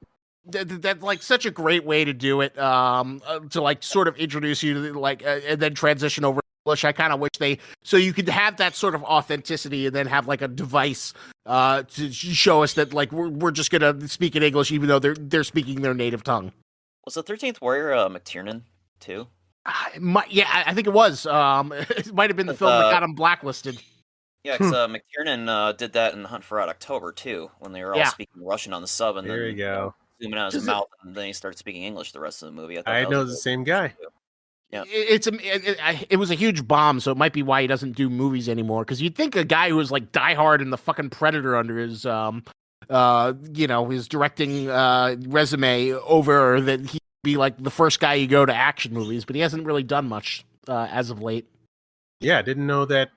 [SPEAKER 3] That's like such a great way to do it, to like sort of introduce you to like, and then transition over. I kind of wish so you could have that sort of authenticity and then have like a device to show us that like we're just gonna speak in English even though they're speaking their native tongue.
[SPEAKER 2] Was the 13th Warrior McTiernan too?
[SPEAKER 3] I think it was. It might have been the film that got him blacklisted.
[SPEAKER 2] Yeah, because McTiernan did that in Hunt for Red October too, when they were all speaking Russian on the sub, and
[SPEAKER 1] there
[SPEAKER 2] then
[SPEAKER 1] you go.
[SPEAKER 2] Zooming out his mouth, and then he started speaking English the rest of the movie.
[SPEAKER 1] I know the same guy.
[SPEAKER 2] Too. Yeah,
[SPEAKER 3] it was a huge bomb, so it might be why he doesn't do movies anymore. Because you'd think a guy who was like diehard in the fucking Predator under his, his directing resume over that he'd be like the first guy you go to action movies, but he hasn't really done much as of late.
[SPEAKER 1] Yeah, I didn't know that.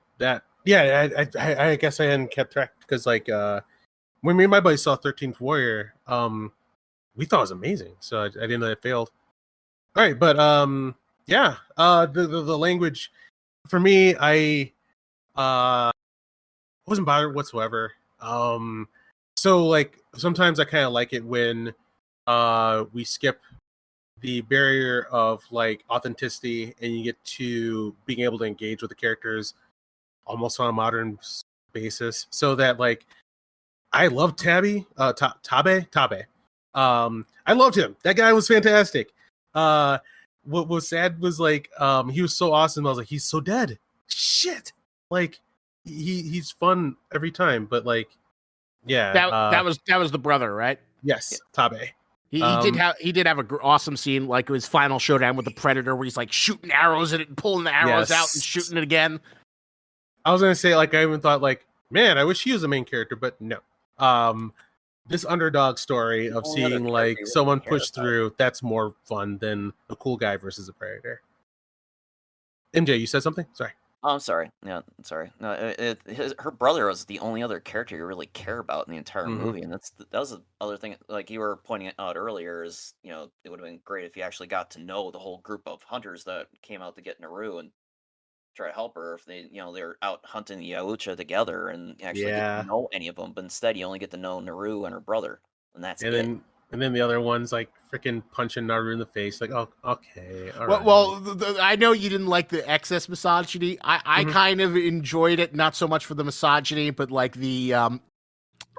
[SPEAKER 1] Yeah, I guess I hadn't kept track because like when me and my buddy saw 13th Warrior, we thought it was amazing. So I didn't know it failed. All right, but yeah, the language for me, I wasn't bothered whatsoever. So like sometimes I kind of like it when we skip the barrier of like authenticity and you get to being able to engage with the characters almost on a modern basis. So that like I loved Tabe. I loved him. That guy was fantastic. What was sad was like he was so awesome. I was like, he's so dead. Shit. Like he's fun every time, but like that
[SPEAKER 3] was the brother, right?
[SPEAKER 1] Yes, Tabe.
[SPEAKER 3] He did have an awesome scene, like his final showdown with the Predator, where he's like shooting arrows at it and pulling the arrows out and shooting it again.
[SPEAKER 1] I was gonna say, like, I even thought, like, man, I wish he was the main character, but no. This underdog story of seeing like someone push through, that's more fun than a cool guy versus a Predator. MJ, you said something? Sorry.
[SPEAKER 2] Oh, I'm sorry. Yeah, sorry. No, her brother was the only other character you really care about in the entire movie, and that was the other thing. Like you were pointing out earlier, is it would have been great if you actually got to know the whole group of hunters that came out to get Naru and try to help her. If they, they're out hunting the Yautja together and actually get to know any of them, but instead you only get to know Naru and her brother, and that's it.
[SPEAKER 1] And then the other one's like freaking punching Naru in the face. Like, oh, okay. All right.
[SPEAKER 3] Well, I know you didn't like the excess misogyny. I kind of enjoyed it, not so much for the misogyny, but like the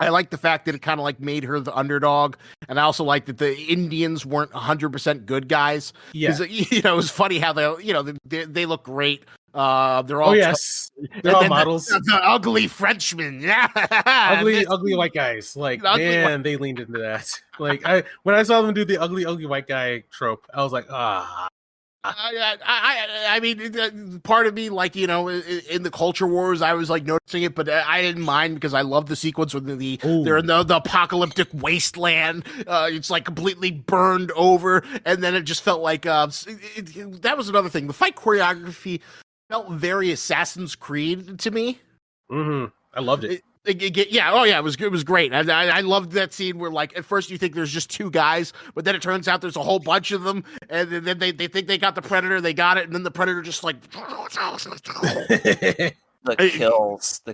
[SPEAKER 3] I like the fact that it kind of like made her the underdog, and I also like that the Indians weren't 100% good guys. Yeah, it was funny how they look great. They're all
[SPEAKER 1] they're all models.
[SPEAKER 3] The ugly Frenchmen,
[SPEAKER 1] ugly white guys. Like, man, they leaned into that. Like, when I saw them do the ugly white guy trope, I was like, ah.
[SPEAKER 3] I mean, part of me, like, in the culture wars, I was like noticing it, but I didn't mind because I love the sequence where they're in the apocalyptic wasteland. It's like completely burned over, and then it just felt like that was another thing. The fight choreography felt very Assassin's Creed to me.
[SPEAKER 1] I loved it.
[SPEAKER 3] It was great. I loved that scene where, like, at first you think there's just two guys, but then it turns out there's a whole bunch of them, and then they think they got the Predator, they got it, and then the Predator just like
[SPEAKER 2] the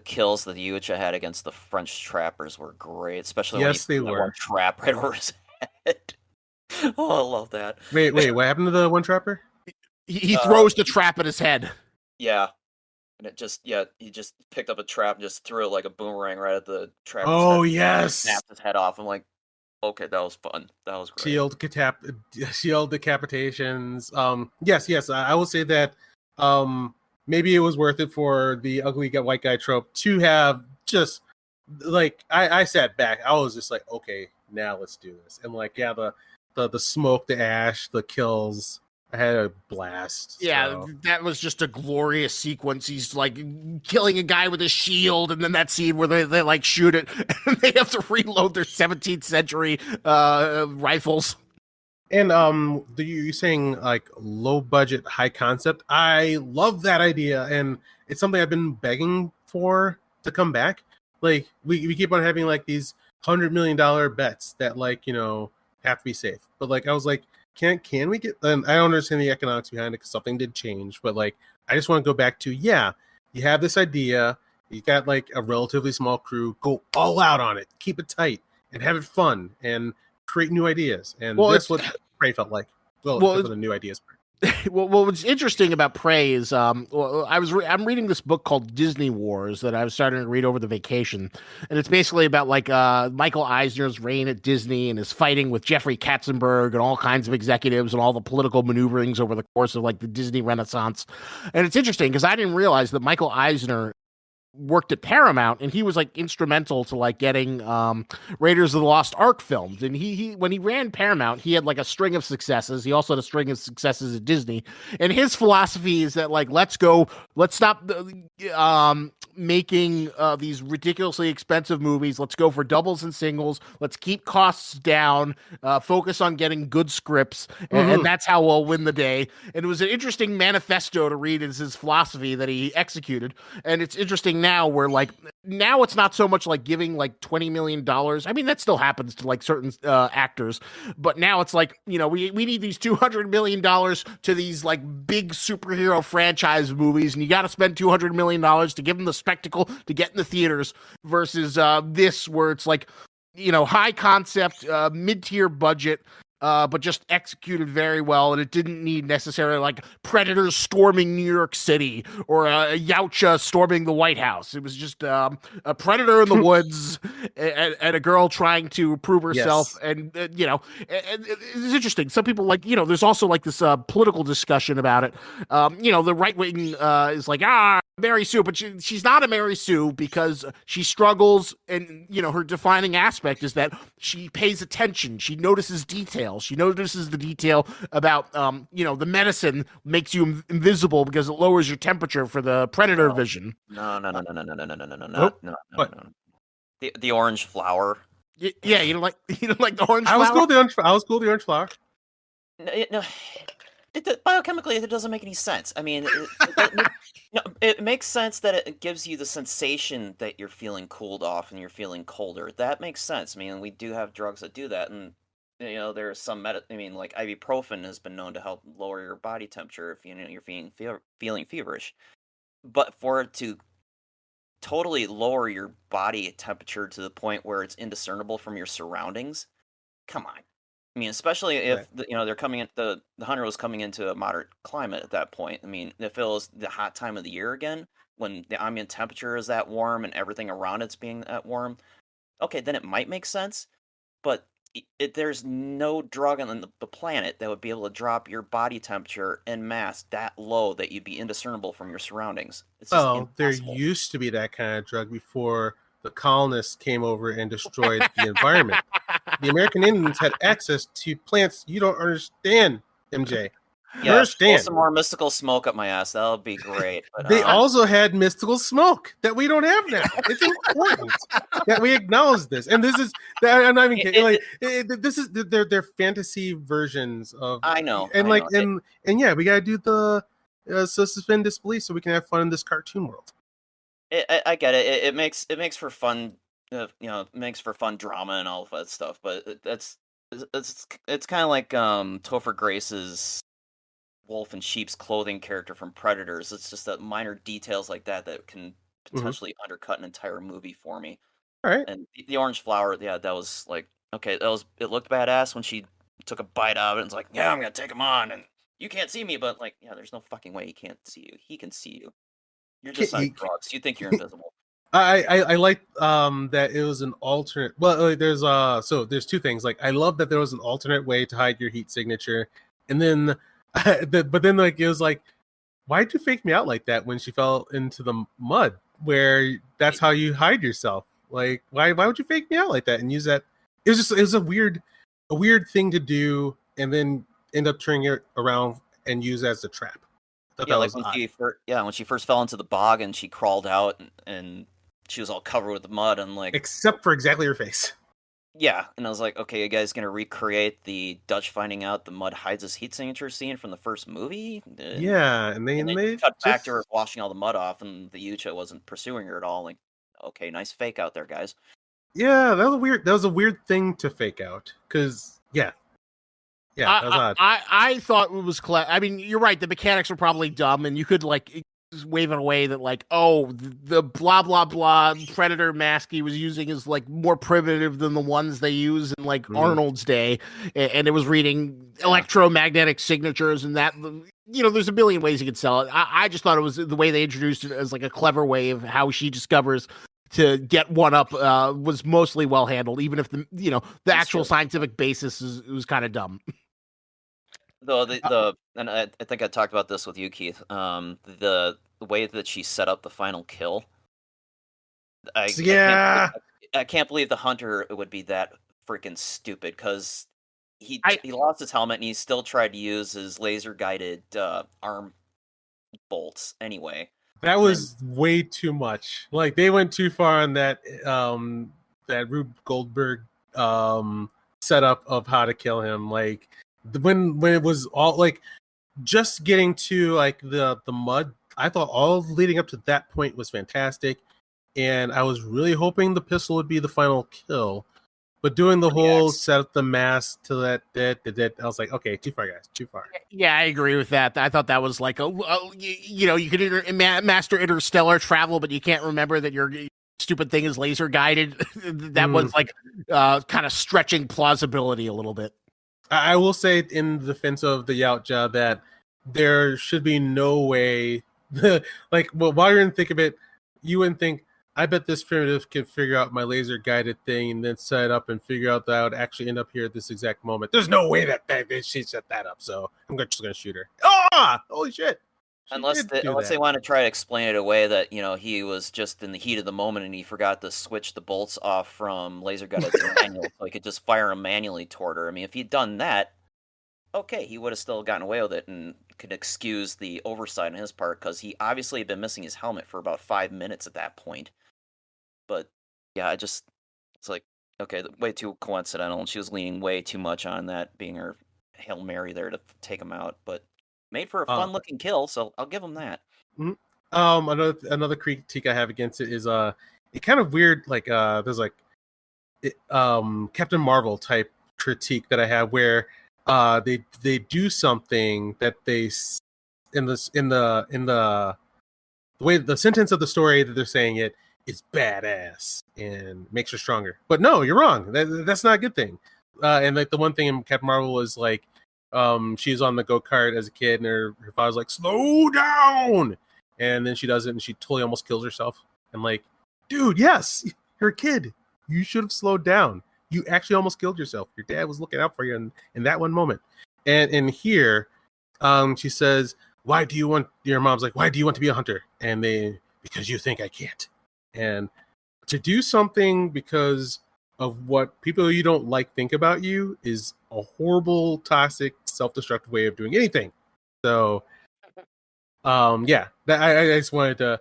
[SPEAKER 2] kills that the Yautja had against the French trappers were great, especially when he put one trap right over his head. Oh, I love that.
[SPEAKER 1] Wait, what happened to the one trapper?
[SPEAKER 3] He throws the trap at his head.
[SPEAKER 2] Yeah. And it just, he just picked up a trap and just threw it like a boomerang right at the trap.
[SPEAKER 1] Oh, yes.
[SPEAKER 2] Snapped his head off. I'm like, okay, that was fun. That was great.
[SPEAKER 1] Shield decapitations. Yes. I will say that maybe it was worth it for the ugly white guy trope to have just, like, I sat back. I was just like, okay, now let's do this. And, like, the smoke, the ash, the kills. I had a blast.
[SPEAKER 3] Yeah,
[SPEAKER 1] so.
[SPEAKER 3] That was just a glorious sequence. He's like killing a guy with a shield, and then that scene where they like shoot it, and they have to reload their 17th century rifles.
[SPEAKER 1] And you're saying like low budget, high concept. I love that idea, and it's something I've been begging for to come back. Like we keep on having like these $100 million bets that like have to be safe, but like I was like. Can we get? And I don't understand the economics behind it because something did change. But like, I just want to go back to you have this idea. You got like a relatively small crew. Go all out on it. Keep it tight and have it fun and create new ideas. And that's what Prey felt like. Well, the new ideas.
[SPEAKER 3] Well, what's interesting about Prey is, I'm reading this book called Disney Wars that I was starting to read over the vacation, and it's basically about like Michael Eisner's reign at Disney and his fighting with Jeffrey Katzenberg and all kinds of executives and all the political maneuverings over the course of like the Disney Renaissance. And it's interesting because I didn't realize that Michael Eisner worked at Paramount, and he was like instrumental to like getting Raiders of the Lost Ark filmed. And he when he ran Paramount, he had like a string of successes. He also had a string of successes at Disney. And his philosophy is that like let's stop making these ridiculously expensive movies. Let's go for doubles and singles. Let's keep costs down. Focus on getting good scripts, and that's how we'll win the day. And it was an interesting manifesto to read as his philosophy that he executed. And it's interesting now where like now it's not so much like giving like $20 million. I mean, that still happens to like certain actors, but now it's like, we need these $200 million to these like big superhero franchise movies, and you got to spend $200 million to give them the spectacle to get in the theaters versus this where it's like, high concept, mid-tier budget, but just executed very well, and it didn't need necessarily like Predators storming New York City or a Yautja storming the White House. It was just a Predator in the woods and a girl trying to prove herself. Yes. And it's interesting. Some people like, there's also like this political discussion about it. The right wing is like, Mary Sue, but she's not a Mary Sue because she struggles, and her defining aspect is that she pays attention. She notices details. She notices the detail about the medicine makes you invisible because it lowers your temperature for the predator vision.
[SPEAKER 2] No.
[SPEAKER 1] What?
[SPEAKER 2] The orange flower.
[SPEAKER 3] Yeah, you don't like the orange flower?
[SPEAKER 1] I was cool with the orange flower.
[SPEAKER 2] No. Biochemically, it doesn't make any sense. I mean, it makes sense that it gives you the sensation that you're feeling cooled off and you're feeling colder. That makes sense. I mean, we do have drugs that do that, and there's some like ibuprofen has been known to help lower your body temperature if you're feeling feverish. But for it to totally lower your body temperature to the point where it's indiscernible from your surroundings, come on. I mean, especially if they're coming in, the hunter was coming into a moderate climate at that point. I mean, if it was the hot time of the year again, when the ambient temperature is that warm and everything around it's being that warm, okay, then it might make sense. But there's no drug on the planet that would be able to drop your body temperature en masse that low that you'd be indiscernible from your surroundings. It's just impossible.
[SPEAKER 1] There used to be that kind of drug before the colonists came over and destroyed the environment. The American Indians had access to plants you don't understand, MJ.
[SPEAKER 2] Yeah, pull some more mystical smoke up my ass. That'll be great. But,
[SPEAKER 1] they also had mystical smoke that we don't have now. It's important that we acknowledge this. And this is, I'm not even kidding. This is their fantasy versions of.
[SPEAKER 2] I know.
[SPEAKER 1] And yeah, we gotta do the suspend disbelief so we can have fun in this cartoon world.
[SPEAKER 2] I get it. It makes for fun. It makes for fun drama and all of that stuff. But it's kind of like Topher Grace's wolf in sheep's clothing character from Predators. It's just that minor details like that can potentially undercut an entire movie for me.
[SPEAKER 1] All right.
[SPEAKER 2] And the orange flower, yeah, that was like, okay, it looked badass when she took a bite out of it and was like, yeah, I'm gonna take him on, and you can't see me, but like, yeah, there's no fucking way he can't see you. He can see you. You're just on drugs. You think you're invisible.
[SPEAKER 1] I like that it was an alternate. Well, there's two things. Like, I love that there was an alternate way to hide your heat signature, and then but then like it was like, why'd you fake me out like that when she fell into the mud? Where that's how you hide yourself. Like, why would you fake me out like that and use that? It was a weird thing to do, and then end up turning it around and use as a trap.
[SPEAKER 2] Yeah, like when she first fell into the bog and she crawled out and she was all covered with mud and like,
[SPEAKER 1] except for exactly her face.
[SPEAKER 2] Yeah, and I was like, okay, you guys gonna recreate the Dutch finding out the mud hides his heat signature scene from the first movie?
[SPEAKER 1] Yeah, and they
[SPEAKER 2] cut back to her washing all the mud off, and the Yucha wasn't pursuing her at all. Like, okay, nice fake out there, guys.
[SPEAKER 1] Yeah, that was a weird thing to fake out, because that was odd.
[SPEAKER 3] I thought it was clever. I mean, you're right. The mechanics are probably dumb, and you could like wave it away that like, oh, the blah blah blah predator mask he was using is like more primitive than the ones they use in like Arnold's day, and it was reading electromagnetic signatures and that. There's a billion ways you could sell it. I just thought it was the way they introduced it as like a clever way of how she discovers to get one up was mostly well handled, even if the actual scientific basis was kind of dumb.
[SPEAKER 2] Though and I think I talked about this with you, Keith. The way that she set up the final kill. I can't believe the hunter would be that freaking stupid, because he lost his helmet and he still tried to use his laser guided arm bolts anyway.
[SPEAKER 1] That was way too much. Like, they went too far on that Rube Goldberg setup of how to kill him. Like, when it was all like just getting to like the mud, I thought all leading up to that point was fantastic, and I was really hoping the pistol would be the final kill. But doing the whole set up the mask to that, I was like, okay, too far, guys, too far.
[SPEAKER 3] Yeah, I agree with that. I thought that was like you could master interstellar travel, but you can't remember that your stupid thing is laser guided. That was like kind of stretching plausibility a little bit.
[SPEAKER 1] I will say in defense of the Yautja that there should be no way, while you're in the thick of it, you wouldn't think, I bet this primitive can figure out my laser guided thing and then set it up and figure out that I would actually end up here at this exact moment. There's no way that she set that up, so I'm just going to shoot her. Ah! Holy shit!
[SPEAKER 2] Unless they want to try to explain it away that, you know, he was just in the heat of the moment and he forgot to switch the bolts off from laser gun to manual, so he could just fire them manually toward her. I mean, if he'd done that, okay, he would have still gotten away with it and could excuse the oversight on his part, because he obviously had been missing his helmet for about 5 minutes at that point. But yeah, it's like, okay, way too coincidental, and she was leaning way too much on that being her Hail Mary there to take him out, but made for a fun looking kill, so I'll give him that.
[SPEAKER 1] Mm-hmm. Another critique I have against it is it kind of weird, like there's like Captain Marvel type critique that I have where they do something that they in the way the sentence of the story that they're saying it is badass and makes her stronger. But no, you're wrong. That's not a good thing. And like the one thing in Captain Marvel was like she's on the go-kart as a kid and her father's like, slow down, and then she does it and she totally almost kills herself. And like, dude, yes, you're a kid, you should have slowed down. You actually almost killed yourself. Your dad was looking out for you in that one moment. And in here, she says, why do you want, your mom's like, why do you want to be a hunter? And because you think I can't. And to do something because of what people you don't like think about you is a horrible, toxic, self-destructive way of doing anything. So, yeah, I just wanted to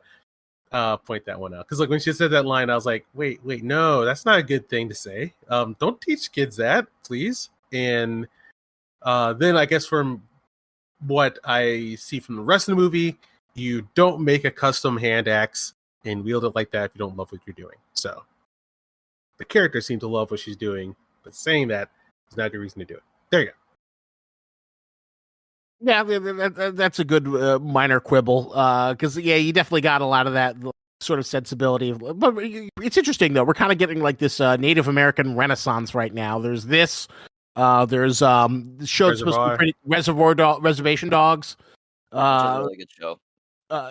[SPEAKER 1] point that one out, because like when she said that line, I was like, wait, no, that's not a good thing to say. Don't teach kids that, please. And then I guess from what I see from the rest of the movie, you don't make a custom hand axe and wield it like that if you don't love what you're doing. So the character seemed to love what she's doing, but saying that is not a good reason to do it. There you go.
[SPEAKER 3] Yeah, that's a good minor quibble, because yeah, you definitely got a lot of that sort of sensibility. But it's interesting though. We're kind of getting like this Native American renaissance right now. There's this. There's the show's supposed to be pretty Reservation Dogs.
[SPEAKER 2] Which is a really good show.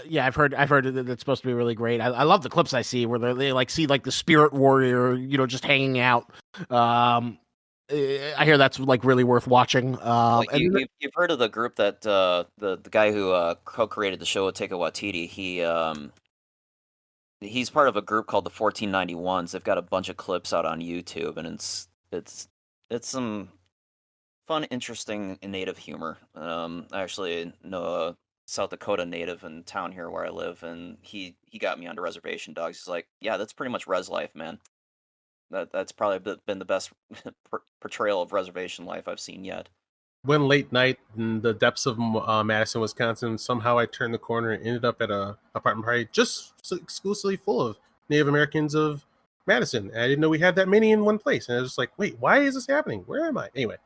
[SPEAKER 3] Yeah, I've heard that it's supposed to be really great. I love the clips I see where they like see like the spirit warrior, you know, just hanging out. I hear that's like really worth watching.
[SPEAKER 2] You've heard of the group that the guy who co-created the show, Taika Waititi. He's part of a group called the 1491s. They've got a bunch of clips out on YouTube, and it's some fun, interesting native humor. I actually know a South Dakota native in town here where I live, and he got me onto Reservation Dogs. He's like, yeah, that's pretty much res life, man. That's probably been the best portrayal of reservation life I've seen yet.
[SPEAKER 1] One late night in the depths of Madison, Wisconsin, somehow I turned the corner and ended up at a apartment party just exclusively full of Native Americans of Madison. And I didn't know we had that many in one place. And I was just like, wait, why is this happening? Where am I? Anyway,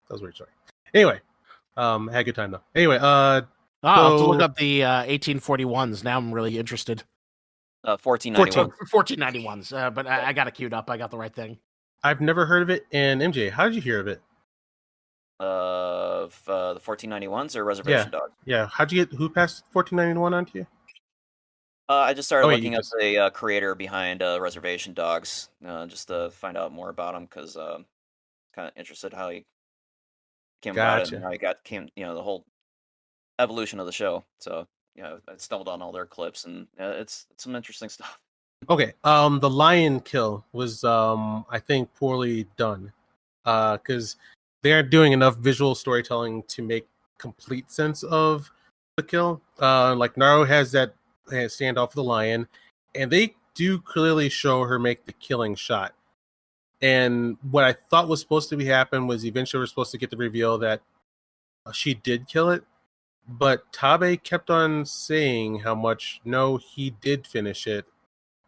[SPEAKER 1] that was a weird story. Anyway, I had a good time though. Anyway,
[SPEAKER 3] I'll have to look up the 1841s. Now I'm really interested.
[SPEAKER 2] 1491s.
[SPEAKER 3] But I got it queued up. I got the right thing.
[SPEAKER 1] I've never heard of it. And MJ, how did you hear of it?
[SPEAKER 2] The 1491s or Reservation Dogs?
[SPEAKER 1] Yeah. Who passed 1491 on to you?
[SPEAKER 2] I just started looking up the creator behind Reservation Dogs, just to find out more about him, because kind of interested how he came about it and how he came, the whole evolution of the show. So I stumbled on all their clips, and it's some interesting stuff.
[SPEAKER 1] Okay, the lion kill was I think poorly done, because they aren't doing enough visual storytelling to make complete sense of the kill. Like Naro has that standoff with the lion, and they do clearly show her make the killing shot. And what I thought was supposed to be happen was eventually we're supposed to get the reveal that she did kill it. But Tabe kept on saying how much, no, he did finish it,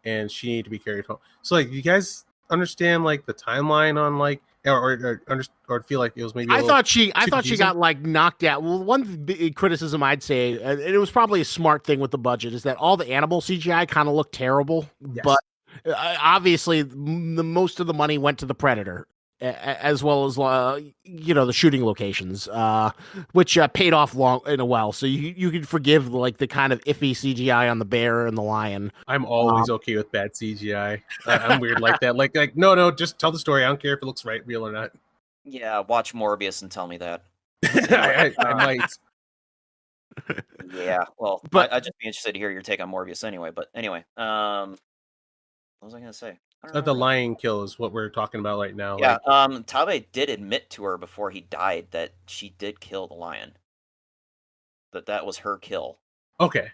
[SPEAKER 1] and she needed to be carried home. So, like, you guys understand, like, the timeline on, like, or feel like it was maybe?
[SPEAKER 3] I thought she got like knocked out. Well, one big criticism I'd say, and it was probably a smart thing with the budget, is that all the animal CGI kind of looked terrible. Yes. But obviously, most of the money went to the Predator, as well as the shooting locations, which paid off long in a while. So you could forgive like the kind of iffy CGI on the bear and the lion.
[SPEAKER 1] I'm always okay with bad CGI. I'm weird like that. Like no, just tell the story. I don't care if it looks real or not.
[SPEAKER 2] Yeah, watch Morbius and tell me that.
[SPEAKER 1] I might.
[SPEAKER 2] Yeah, well,
[SPEAKER 3] But
[SPEAKER 2] I'd just be interested to hear your take on Morbius anyway. But anyway, what was I gonna say? I don't
[SPEAKER 1] The
[SPEAKER 2] remember.
[SPEAKER 1] lion kill is what we're talking about right now.
[SPEAKER 2] Yeah,
[SPEAKER 1] Like,
[SPEAKER 2] Tabe did admit to her before he died that she did kill the lion. That was her kill.
[SPEAKER 1] okay,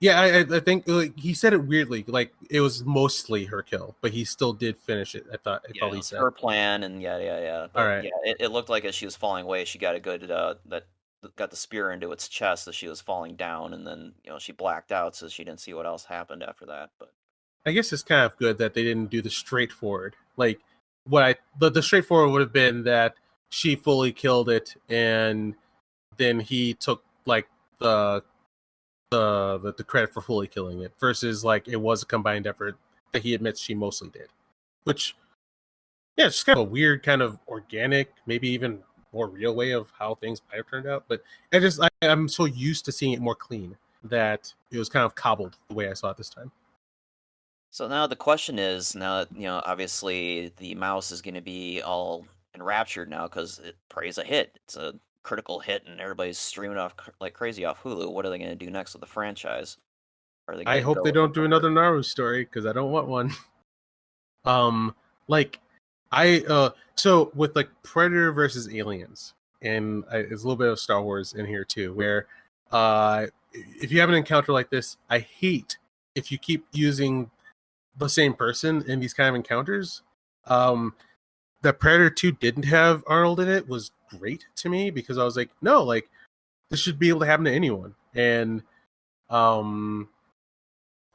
[SPEAKER 1] yeah, I think like, he said it weirdly, like it was mostly her kill, but he still did finish it. I thought
[SPEAKER 2] Yeah, it
[SPEAKER 1] he
[SPEAKER 2] was
[SPEAKER 1] said.
[SPEAKER 2] her plan, and yeah.
[SPEAKER 1] All
[SPEAKER 2] But
[SPEAKER 1] right,
[SPEAKER 2] yeah, it looked like as she was falling away, she got a good that got the spear into its chest as she was falling down, and then she blacked out, so she didn't see what else happened after that. But
[SPEAKER 1] I guess it's kind of good that they didn't do the straightforward. Like the straightforward would have been that she fully killed it, and then he took like the the credit for fully killing it, versus like it was a combined effort that he admits she mostly did, which yeah, it's just kind of a weird, kind of organic, maybe even more real way of how things might have turned out. But I'm so used to seeing it more clean that it was kind of cobbled the way I saw it this time.
[SPEAKER 2] so now the question is, now that obviously the mouse is going to be all enraptured now because it prays a hit. It's a critical hit, and everybody's streaming off like crazy off Hulu. What are they going to do next with the franchise? Are they going
[SPEAKER 1] I
[SPEAKER 2] to
[SPEAKER 1] hope
[SPEAKER 2] go
[SPEAKER 1] they
[SPEAKER 2] with the
[SPEAKER 1] don't do another Naru story because I don't want one. Like so with like Predator versus Aliens, and there's a little bit of Star Wars in here too, where if you have an encounter like this, I hate if you keep using the same person in these kind of encounters. The Predator 2 didn't have Arnold in it was great to me because I was like, no, like this should be able to happen to anyone. And I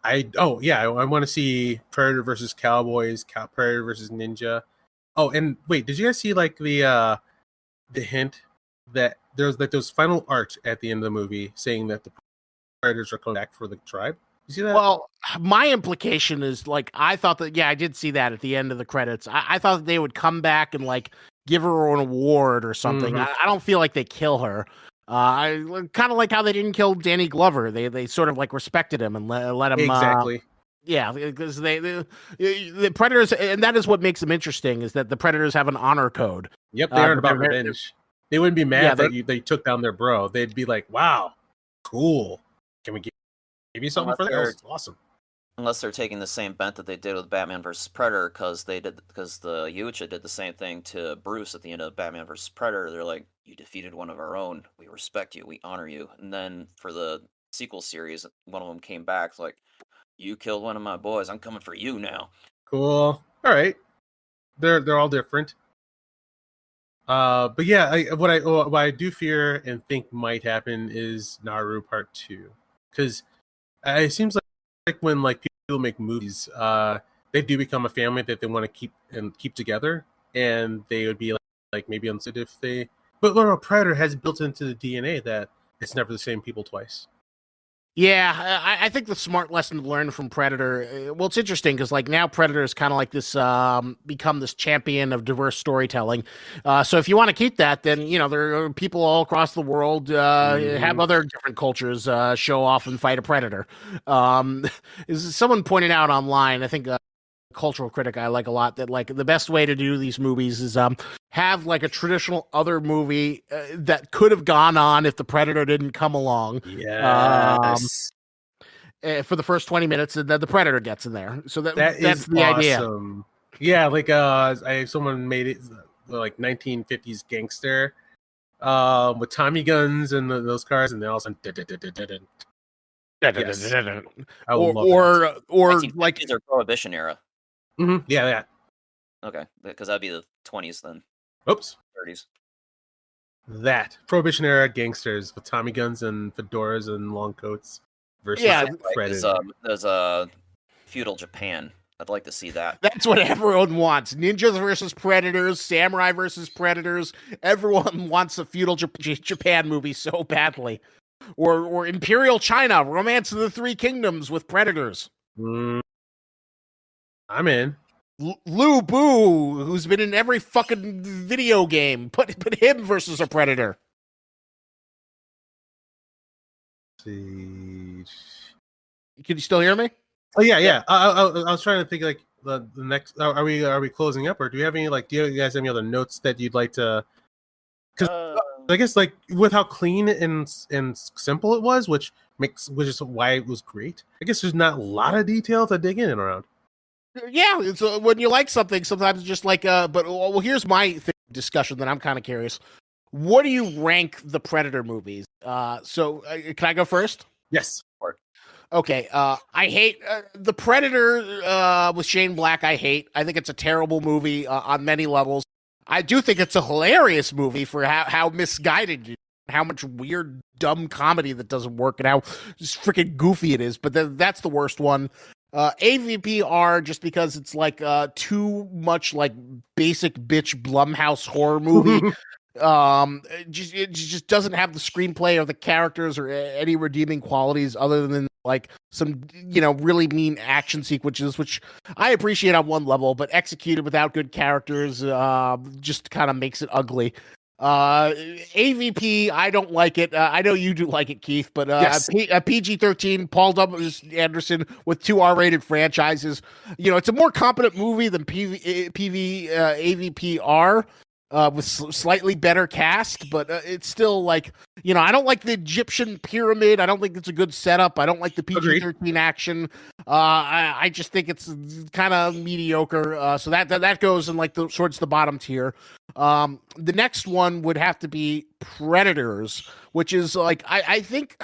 [SPEAKER 1] want to see Predator versus Cowboys, Predator versus Ninja. Oh, and wait, did you guys see like the hint that there's like those final art at the end of the movie saying that the Predators are coming back for the tribe? You see that?
[SPEAKER 3] well, my implication is like I thought that I did see that at the end of the credits. I thought that they would come back and like give her an award or something.
[SPEAKER 1] Mhm.
[SPEAKER 3] I don't feel like they kill her. I kind of like how they didn't kill Danny Glover. They sort of like respected him and let him
[SPEAKER 1] Exactly.
[SPEAKER 3] Yeah, because the Predators, and that is what makes them interesting, is that the Predators have an honor code.
[SPEAKER 1] Yep, they aren't about
[SPEAKER 3] they're-
[SPEAKER 1] revenge. They wouldn't be mad that they took down their bro. They'd be like, "Wow, cool. Can we give you something
[SPEAKER 2] Unless
[SPEAKER 1] for that?
[SPEAKER 2] they're-
[SPEAKER 1] That's awesome."
[SPEAKER 2] Unless they're taking the same bent that they did with Batman vs Predator, because the Yucha did the same thing to Bruce at the end of Batman vs Predator. They're like, "You defeated one of our own. We respect you. We honor you." And then for the sequel series, one of them came back, it's like, "You killed one of my boys. I'm coming for you now."
[SPEAKER 1] Cool. All right. They're all different. But yeah, what I do fear and think might happen is Naru Part 2, because it seems like when like people make movies, they do become a family that they want to keep together, and they would be like maybe unsaid if they. But a Predator has built into the DNA that it's never the same people twice.
[SPEAKER 3] Yeah, I think the smart lesson to learn from Predator. Well, it's interesting because like now Predator is kind of like this become this champion of diverse storytelling. So if you want to keep that, then there are people all across the world have other different cultures show off and fight a predator. Someone pointed out online, I think. Cultural critic I like a lot, that like the best way to do these movies is have like a traditional other movie that could have gone on if the Predator didn't come along.
[SPEAKER 1] Yes.
[SPEAKER 3] For the first 20 minutes, and then the Predator gets in there. So that's
[SPEAKER 1] is
[SPEAKER 3] the
[SPEAKER 1] awesome. Yeah, like someone made it like 1950s gangster with Tommy guns and those cars, and then all of a sudden yes.
[SPEAKER 3] or like
[SPEAKER 2] these are Prohibition era.
[SPEAKER 1] Mm-hmm. Yeah.
[SPEAKER 2] Okay, because that'd be the 20s then.
[SPEAKER 1] Oops.
[SPEAKER 2] 30s.
[SPEAKER 1] That Prohibition era gangsters with Tommy guns and fedoras and long coats versus Predator.
[SPEAKER 2] There's a feudal Japan. I'd like to see that.
[SPEAKER 3] That's what everyone wants. Ninjas versus Predators, samurai versus Predators. Everyone wants a feudal Japan movie so badly. Or Imperial China, Romance of the Three Kingdoms with Predators.
[SPEAKER 1] I'm in.
[SPEAKER 3] Lu Bu, who's been in every fucking video game, put him versus a Predator.
[SPEAKER 1] Can
[SPEAKER 3] you still hear me?
[SPEAKER 1] Oh yeah. I was trying to think like the next. Are we closing up, or do you have any do you guys have any other notes that you'd like to? Because I guess like with how clean and simple it was, which is why it was great. I guess there's not a lot of detail to dig in and around.
[SPEAKER 3] Yeah, it's when you like something, sometimes it's just like but well, here's my discussion that I'm kind of curious. What do you rank the Predator movies? So can I go first?
[SPEAKER 1] Yes.
[SPEAKER 3] Okay. I hate the Predator with Shane Black. I think it's a terrible movie on many levels. I do think it's a hilarious movie for how misguided, how much weird, dumb comedy that doesn't work, and how just freaking goofy it is. But that's the worst one. AVPR, just because it's like too much like basic bitch Blumhouse horror movie. It just doesn't have the screenplay or the characters or any redeeming qualities other than like some really mean action sequences, which I appreciate on one level, but executed without good characters just kind of makes it ugly. AVP, I don't like it. I know you do like it, Keith, but
[SPEAKER 1] yes.
[SPEAKER 3] PG-13, Paul W. Anderson with 2 R-rated franchises. It's a more competent movie than AVPR. With slightly better cast, but it's still like, I don't like the Egyptian pyramid. I don't think it's a good setup. I don't like the PG-13 action. I just think it's kind of mediocre. So that goes in like towards the bottom tier. The next one would have to be Predators, which is like, I think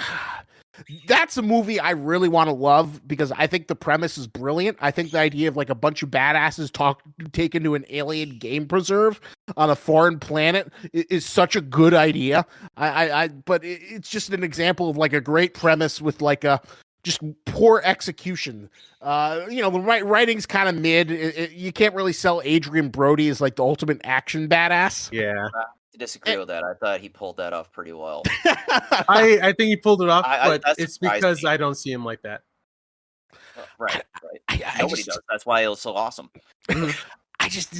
[SPEAKER 3] that's a movie I really want to love because I think the premise is brilliant. I think the idea of like a bunch of badasses taken to an alien game preserve on a foreign planet is such a good idea. But it's just an example of like a great premise with like a just poor execution. The writing's kind of mid. You can't really sell Adrian Brody as like the ultimate action badass.
[SPEAKER 1] Yeah.
[SPEAKER 2] To disagree with that. I thought he pulled that off pretty well.
[SPEAKER 1] I think he pulled it off, but it's because
[SPEAKER 2] me.
[SPEAKER 1] I don't see him like that.
[SPEAKER 2] Right. Nobody does. That's why it was so awesome.
[SPEAKER 3] I just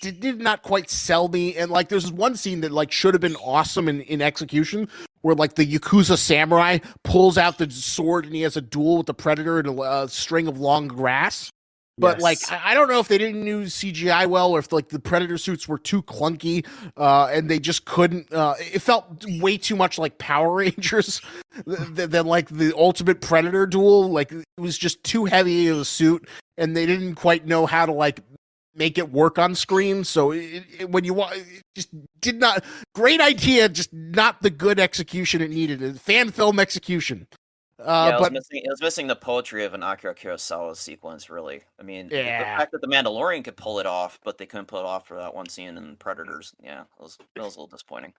[SPEAKER 3] did not quite sell me. And like, there's one scene that like should have been awesome in execution, where like the Yakuza samurai pulls out the sword and he has a duel with the Predator in a string of long grass. But like, I don't know if they didn't use CGI well, or if like the Predator suits were too clunky, and they just couldn't. It felt way too much like Power Rangers than like the Ultimate Predator duel. Like, it was just too heavy of a suit, and they didn't quite know how to like make it work on screen. So when you want, it just did not. Great idea, just not the good execution it needed. Fan film execution.
[SPEAKER 2] It was missing the poetry of an Akira Kurosawa sequence, really. I mean, the fact that the Mandalorian could pull it off, but they couldn't pull it off for that one scene in Predators. Yeah, it was a little disappointing.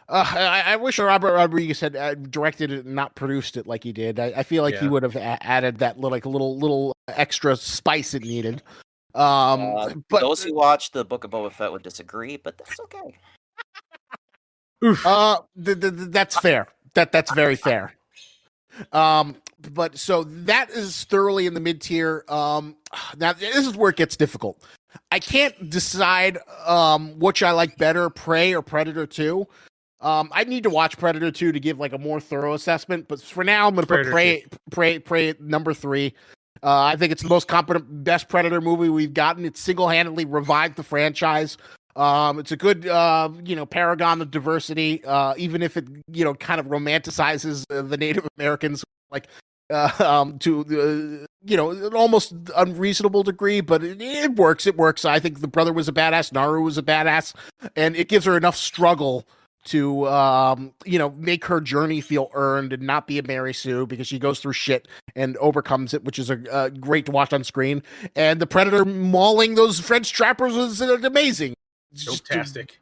[SPEAKER 3] I wish Robert Rodriguez had directed it and not produced it like he did. I feel like he would have added that little extra spice it needed. But
[SPEAKER 2] those who watched the Book of Boba Fett would disagree, but that's okay.
[SPEAKER 3] That's fair. That's very fair. But so that is thoroughly in the mid tier. Now this is where it gets difficult. I can't decide which I like better, Prey or Predator 2. I need to watch Predator 2 to give like a more thorough assessment, but for now I'm going to put Prey at number 3. I think it's the most competent, best Predator movie we've gotten. It single-handedly revived the franchise. It's a good, paragon of diversity, even if it, kind of romanticizes the Native Americans, like, to, an almost unreasonable degree, but it works. It works. I think the brother was a badass. Naru was a badass, and it gives her enough struggle to, make her journey feel earned and not be a Mary Sue, because she goes through shit and overcomes it, which is a great to watch on screen. And the Predator mauling those French trappers was amazing.
[SPEAKER 1] Fantastic.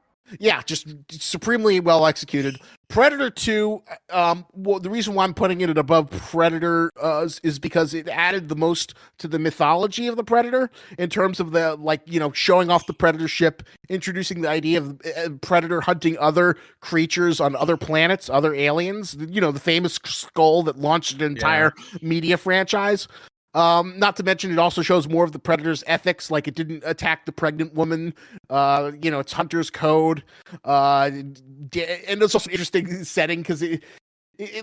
[SPEAKER 3] Just supremely well executed. Predator 2, the reason why I'm putting it above Predator is because it added the most to the mythology of the Predator in terms of the, showing off the Predator ship, introducing the idea of Predator hunting other creatures on other planets, other aliens, the famous skull that launched an entire media franchise. Not to mention, it also shows more of the Predator's ethics, like it didn't attack the pregnant woman, it's Hunter's code, and it's also an interesting setting because it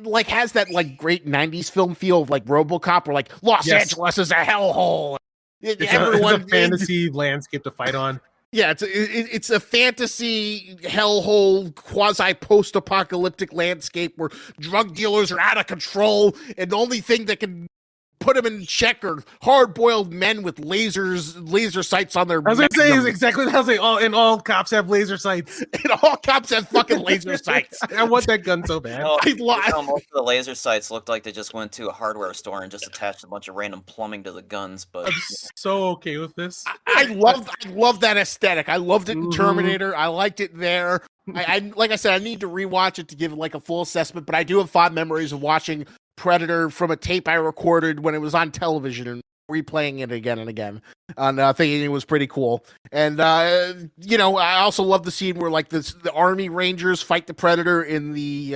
[SPEAKER 3] like has that like great 90s film feel of like RoboCop, where like Los Angeles is a hellhole.
[SPEAKER 1] It's a fantasy landscape to fight on.
[SPEAKER 3] Yeah, it's a fantasy hellhole, quasi post-apocalyptic landscape where drug dealers are out of control, and the only thing that can put them in check are hard-boiled men with laser sights on their.
[SPEAKER 1] I was going to say is exactly what I was saying. All cops have laser sights,
[SPEAKER 3] and all cops have fucking laser sights.
[SPEAKER 1] I want that gun so bad.
[SPEAKER 2] Most of the laser sights looked like they just went to a hardware store and just attached a bunch of random plumbing to the guns. But
[SPEAKER 1] I'm so okay with this.
[SPEAKER 3] I love that aesthetic. I loved it in Terminator. I liked it there. I like I said, I need to rewatch it to give like a full assessment. But I do have fond memories of watching Predator from a tape I recorded when it was on television and replaying it again and again, and thinking it was pretty cool. And I also love the scene where like the Army Rangers fight the Predator in the.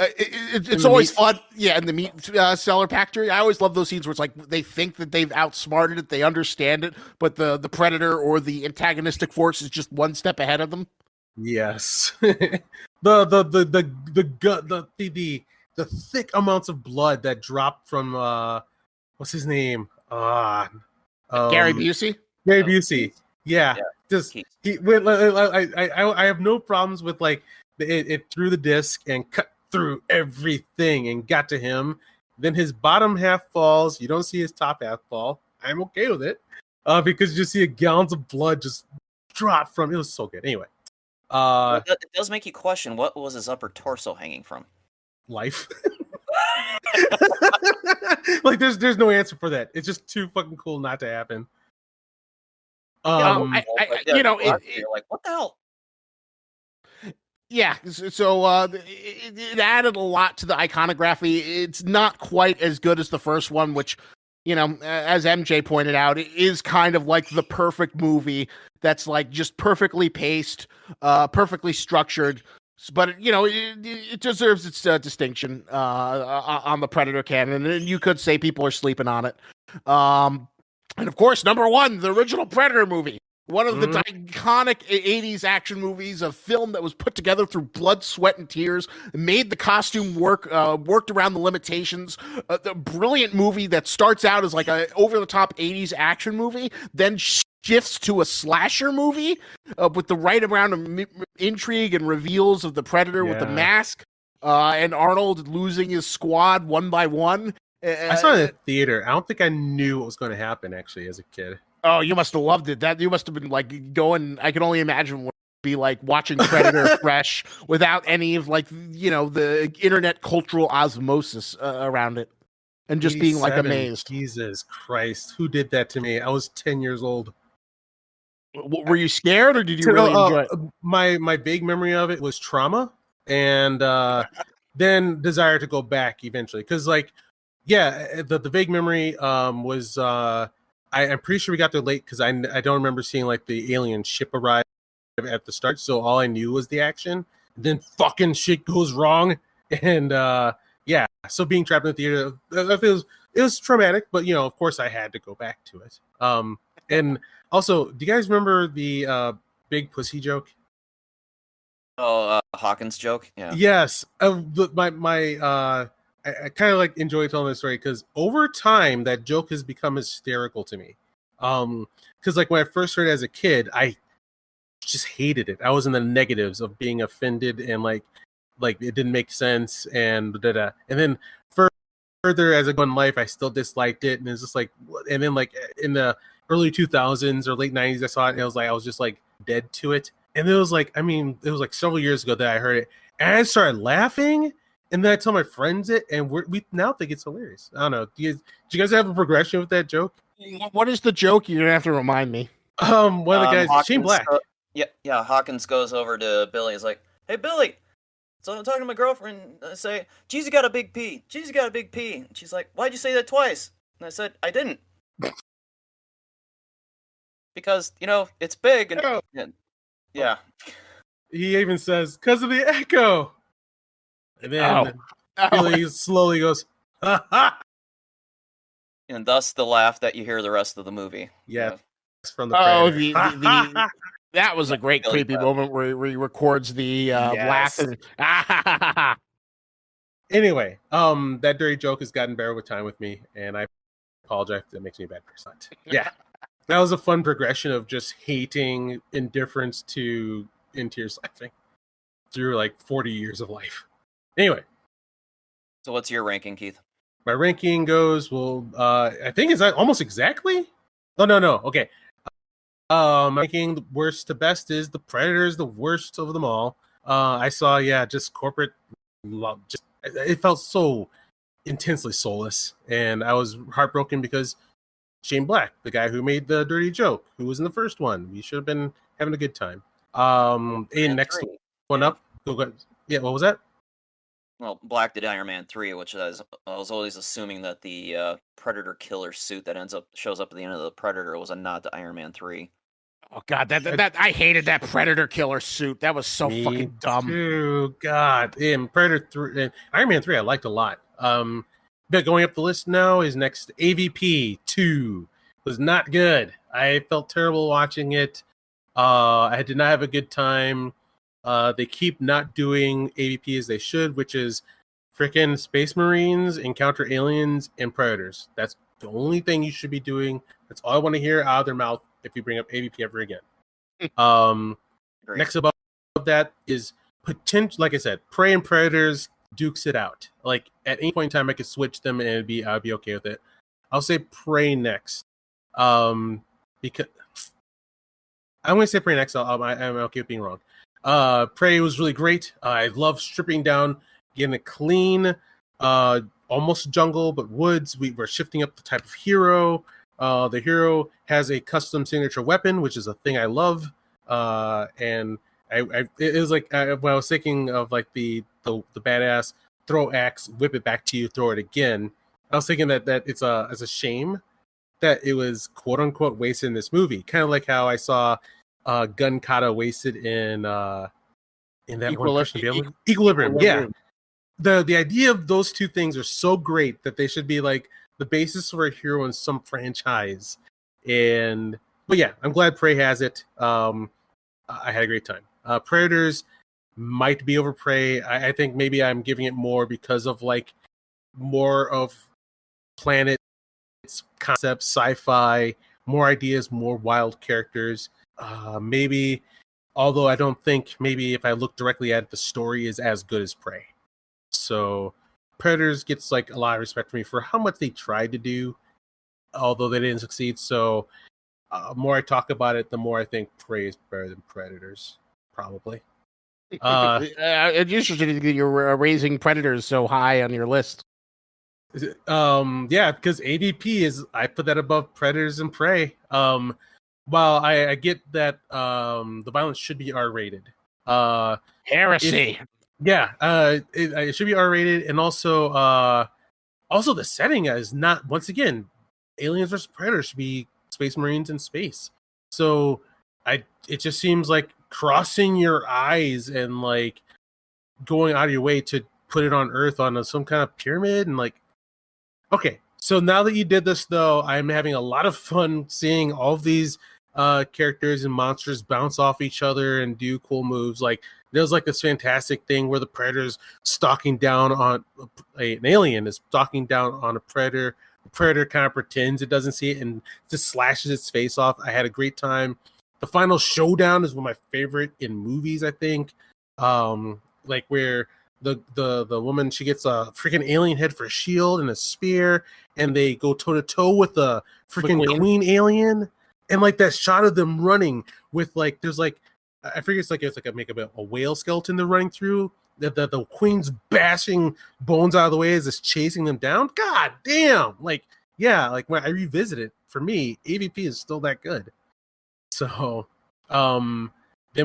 [SPEAKER 3] It's always fun, in the meat seller factory. I always love those scenes where it's like they think that they've outsmarted it, they understand it, but the Predator or the antagonistic force is just one step ahead of them.
[SPEAKER 1] Yes, the thick amounts of blood that dropped from what's his name?
[SPEAKER 3] Gary Busey.
[SPEAKER 1] Gary Busey. Yeah. Just I have no problems with like it threw the disc and cut through everything and got to him. Then his bottom half falls. You don't see his top half fall. I'm okay with it because you see gallons of blood just drop from. It was so good. Anyway,
[SPEAKER 2] it does make you question what was his upper torso hanging from.
[SPEAKER 1] Life. Like there's no answer for that. It's just too fucking cool not to happen.
[SPEAKER 2] Like what the hell?
[SPEAKER 3] Yeah, so it added a lot to the iconography. It's not quite as good as the first one, which, as MJ pointed out, it is kind of like the perfect movie that's like just perfectly paced, perfectly structured. But it deserves its distinction on the Predator canon, and you could say people are sleeping on it. And of course, number one, the original Predator movie, one of the iconic '80s action movies, a film that was put together through blood, sweat, and tears, made the costume worked around the limitations. The brilliant movie that starts out as like a over-the-top '80s action movie, then shifts to a slasher movie with the right amount of intrigue and reveals of the Predator with the mask and Arnold losing his squad one by one.
[SPEAKER 1] I saw it in the theater. I don't think I knew what was going to happen actually as a kid.
[SPEAKER 3] Oh, you must have loved it. That you must have been like going. I can only imagine what it'd be like watching Predator fresh without any of like the internet cultural osmosis around it, and just being like amazed.
[SPEAKER 1] Jesus Christ, who did that to me? I was 10 years old.
[SPEAKER 3] Were you scared, or did you really enjoy it?
[SPEAKER 1] My vague memory of it was trauma, and then desire to go back eventually. Because the vague memory was I'm pretty sure we got there late because I don't remember seeing like the alien ship arrive at the start. So all I knew was the action. Then fucking shit goes wrong, and so being trapped in the theater, it was traumatic. But of course, I had to go back to it. And also, do you guys remember the big pussy joke?
[SPEAKER 2] Oh, Hawkins joke. Yeah.
[SPEAKER 1] Yes. I kind of like enjoy telling this story because over time that joke has become hysterical to me. Because like when I first heard it as a kid, I just hated it. I was in the negatives of being offended and like it didn't make sense and and then further as I go in life, I still disliked it and it's just like, and then like in the early 2000s or late 90s, I saw it and I was just like dead to it. And it was like several years ago that I heard it and I started laughing. And then I tell my friends it, and we now think it's hilarious. I don't know. Do you guys have a progression with that joke?
[SPEAKER 3] What is the joke? You're gonna have to remind me.
[SPEAKER 1] One of the guys,
[SPEAKER 2] Hawkins,
[SPEAKER 1] Shane Black.
[SPEAKER 2] Hawkins goes over to Billy. He's like, "Hey, Billy." So I'm talking to my girlfriend. I say, "Jeezy got a big P. Jeezy got a big P." And she's like, "Why'd you say that twice?" And I said, "I didn't." Because it's big and yeah.
[SPEAKER 1] He even says, "Because of the echo." And then Billy slowly goes, "Ha ha!"
[SPEAKER 2] And thus the laugh that you hear the rest of the movie.
[SPEAKER 1] Yeah, from the Predator.
[SPEAKER 3] That was a great creepy moment where he records the laugh.
[SPEAKER 1] Anyway, that dirty joke has gotten better with time with me, and I apologize if that makes me a bad person. Yeah. that was a fun progression of just hating indifference to in-tears laughing through like 40 years of life. Anyway.
[SPEAKER 2] So what's your ranking, Keith?
[SPEAKER 1] My ranking goes, I think it's almost exactly. Oh, no. Okay. My ranking worst to best is The Predator is the worst of them all. I saw, just corporate love. It felt so intensely soulless, and I was heartbroken because Shane Black, the guy who made the dirty joke, who was in the first one, we should have been having a good time. And next one up, go ahead. Yeah, what was that?
[SPEAKER 2] Well, Black did Iron Man 3, which I was always assuming that the Predator killer suit that shows up at the end of the Predator was a nod to Iron Man 3.
[SPEAKER 3] Oh God, that I hated that Predator killer suit. That was so fucking dumb.
[SPEAKER 1] Too. God, and Predator 3, and Iron Man 3, I liked a lot. But going up the list now is next AVP 2 was not good. I felt terrible watching it. I did not have a good time. They keep not doing AVP as they should, which is freaking Space Marines encounter aliens and predators. That's the only thing you should be doing. That's all I want to hear out of their mouth if you bring up AVP ever again. Next above that is potential. Like I said, Prey and Predators dukes it out. Like at any point in time, I could switch them and I'd be okay with it. I'll say Prey next. Because I'm going to say Prey next. I'm okay with being wrong. Prey was really great. I love stripping down, getting it clean, almost jungle, but woods. We're shifting up the type of hero. The hero has a custom signature weapon, which is a thing I love. And it was like when I was thinking of like the badass throw axe, whip it back to you, throw it again. I was thinking that it's a shame that it was quote unquote wasted in this movie. Kind of like how I saw gun kata wasted in that Equilibrium. Yeah. The idea of those two things are so great that they should be like the basis for a hero in some franchise. But yeah, I'm glad Prey has it. I had a great time. Predators might be over Prey. I think maybe I'm giving it more because of like more of planets, concepts, sci-fi, more ideas, more wild characters. Maybe, although I don't think maybe if I look directly at it, the story is as good as Prey. So Predators gets like a lot of respect for me for how much they tried to do, although they didn't succeed. So more I talk about it, the more I think Prey is better than Predators, probably.
[SPEAKER 3] It's interesting that you're raising Predators so high on your list.
[SPEAKER 1] Yeah, because AVP is, I put that above Predators and Prey. While I get that the violence should be R-rated.
[SPEAKER 3] Heresy.
[SPEAKER 1] It should be R-rated, and also the setting is not, once again, Aliens vs. Predators should be Space Marines in space. So it just seems like crossing your eyes and like going out of your way to put it on Earth on some kind of pyramid and like, okay. So now that you did this, though, I'm having a lot of fun seeing all of these characters and monsters bounce off each other and do cool moves. Like there's like this fantastic thing where the predator's stalking down on an alien is stalking down on a predator. The predator kind of pretends it doesn't see it and just slashes its face off. I had a great time. The final showdown is one of my favorite in movies, I think. Like where the woman, she gets a freaking alien head for a shield and a spear, and they go toe to toe with the freaking queen alien. And like that shot of them running with like, there's like, I figure it's like a whale skeleton they're running through. The queen's bashing bones out of the way as it's chasing them down. God damn! Like, yeah, like when I revisit it, for me, AVP is still that good. So, then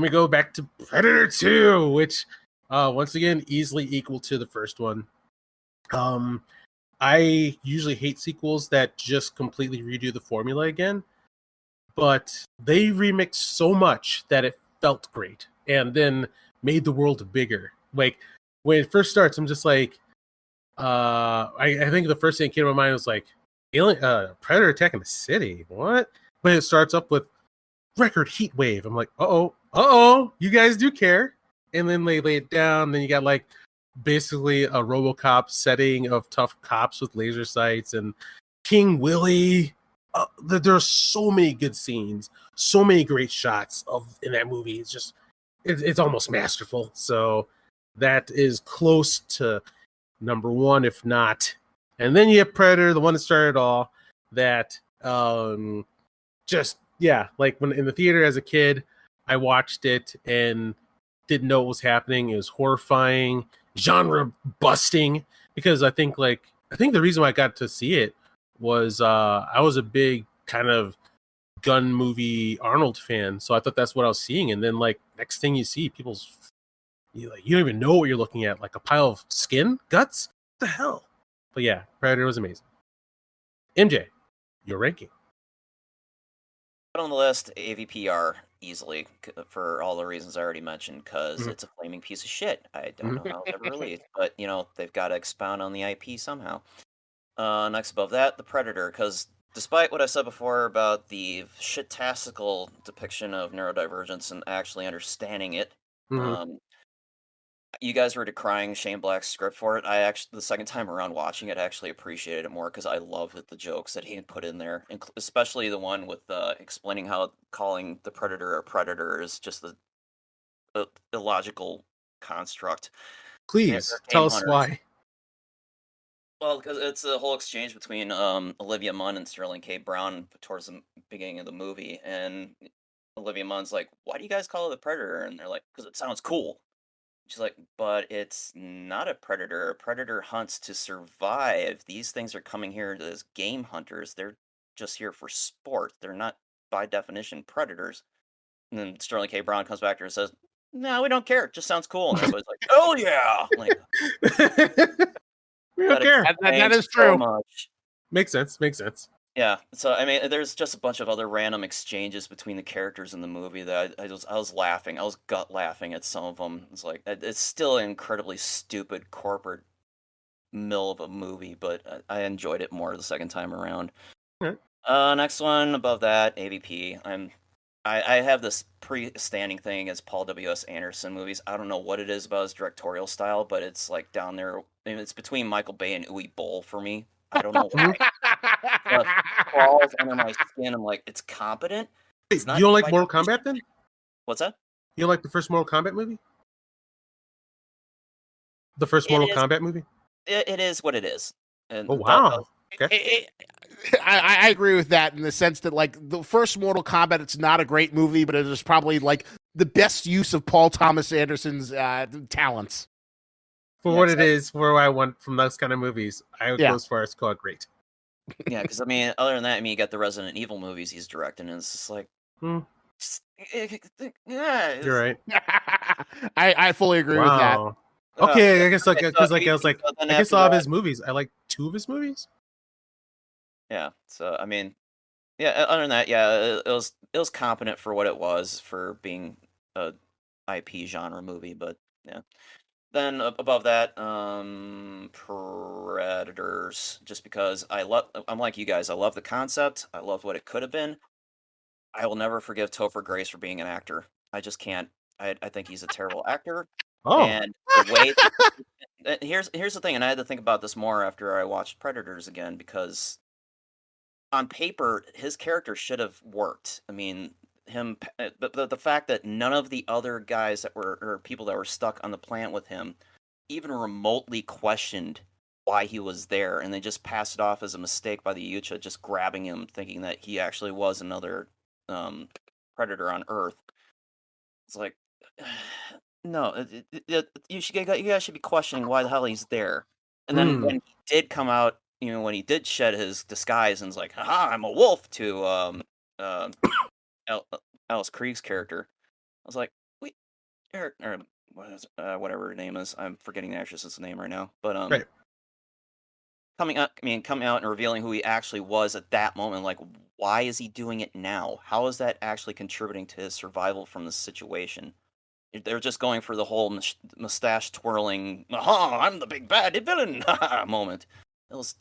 [SPEAKER 1] we go back to Predator 2, which once again easily equal to the first one. I usually hate sequels that just completely redo the formula again, but they remixed so much that it felt great and then made the world bigger. Like when it first starts, I'm just like, I think the first thing that came to my mind was like, Predator attacking the city. What? But it starts up with record heat wave. I'm like, uh-oh, you guys do care. And then they lay it down. Then you got like basically a RoboCop setting of tough cops with laser sights and King Willie. There's so many good scenes, so many great shots in that movie. It's just it's almost masterful. So that is close to number one, if not. And then you have Predator, the one that started it all. That like when in the theater as a kid, I watched it and didn't know what was happening. It was horrifying, genre busting, because I think the reason why I got to see it was I was a big kind of gun movie Arnold fan, so I thought that's what I was seeing. And then like next thing you see, you don't even know what you're looking at, like a pile of skin, guts. What the hell? But yeah, Predator was amazing. MJ, your ranking.
[SPEAKER 2] On the list, AVPR easily for all the reasons I already mentioned, because it's a flaming piece of shit. I don't know how it's ever released, but they've got to expound on the IP somehow. Next above that, the Predator, because despite what I said before about the shit-tastical depiction of neurodivergence and actually understanding it, you guys were decrying Shane Black's script for it. I actually, the second time around watching it, I actually appreciated it more because I loved the jokes that he had put in there, especially the one with explaining how calling the Predator a predator is just a illogical construct.
[SPEAKER 1] Please tell us why.
[SPEAKER 2] Well, because it's a whole exchange between Olivia Munn and Sterling K. Brown towards the beginning of the movie, and Olivia Munn's like, "Why do you guys call it the Predator?" And they're like, "Because it sounds cool." She's like, "But it's not a predator. A predator hunts to survive. These things are coming here as game hunters. They're just here for sport. They're not, by definition, predators." And then Sterling K. Brown comes back to her and says, "No, we don't care. It just sounds cool." And everybody's like, "Oh yeah!" Like,
[SPEAKER 1] we don't care.
[SPEAKER 3] That is true.
[SPEAKER 2] Much.
[SPEAKER 1] Makes sense.
[SPEAKER 2] Yeah, so I mean, there's just a bunch of other random exchanges between the characters in the movie that I was laughing. I was gut laughing at some of them. It's like it's still an incredibly stupid corporate mill of a movie, but I enjoyed it more the second time around. Next one above that, AVP. I have this pre-standing thing against Paul W.S. Anderson movies. I don't know what it is about his directorial style, but it's like down there. I mean, it's between Michael Bay and Uwe Boll for me. I don't know why. It crawls under my skin. I'm like, it's competent.
[SPEAKER 1] It's not. You don't like Mortal Kombat then?
[SPEAKER 2] What's that?
[SPEAKER 1] You don't like the first Mortal Kombat movie? The first Mortal Kombat movie?
[SPEAKER 2] It is what it is. And
[SPEAKER 1] oh wow. Okay.
[SPEAKER 3] I agree with that in the sense that like the first Mortal Kombat, it's not a great movie, but it is probably like the best use of Paul Thomas Anderson's talents.
[SPEAKER 1] For what it is, for what I want from those kind of movies, I would go as far as call it great.
[SPEAKER 2] Yeah, because I mean, other than that, I mean, you got the Resident Evil movies he's directing, and it's just like,
[SPEAKER 1] you're right.
[SPEAKER 3] I fully agree with that.
[SPEAKER 1] Okay, I guess I guess all of his movies. I like 2 of his movies.
[SPEAKER 2] Yeah, so I mean, yeah. Other than that, yeah, it was competent for what it was for being a IP genre movie, but yeah. Then above that, Predators. Just because I'm like you guys. I love the concept. I love what it could have been. I will never forgive Topher Grace for being an actor. I just can't. I think he's a terrible actor.
[SPEAKER 1] Oh.
[SPEAKER 2] And the way here's the thing, and I had to think about this more after I watched Predators again, because on paper his character should have worked. I mean, but the fact that none of the other guys or people that were stuck on the planet with him even remotely questioned why he was there, and they just passed it off as a mistake by the Yucha just grabbing him, thinking that he actually was another predator on Earth. It's like, no, you guys should be questioning why the hell he's there. And then when he did come out, when he did shed his disguise and was like, "Haha, I'm a wolf," to Alice Krieg's character, I was like, wait, or whatever her name is. I'm forgetting the actress's name right now. But
[SPEAKER 1] right.
[SPEAKER 2] coming out and revealing who he actually was at that moment, like, why is he doing it now? How is that actually contributing to his survival from the situation? They're just going for the whole mustache twirling, "Aha, I'm the big bad villain" moment. It was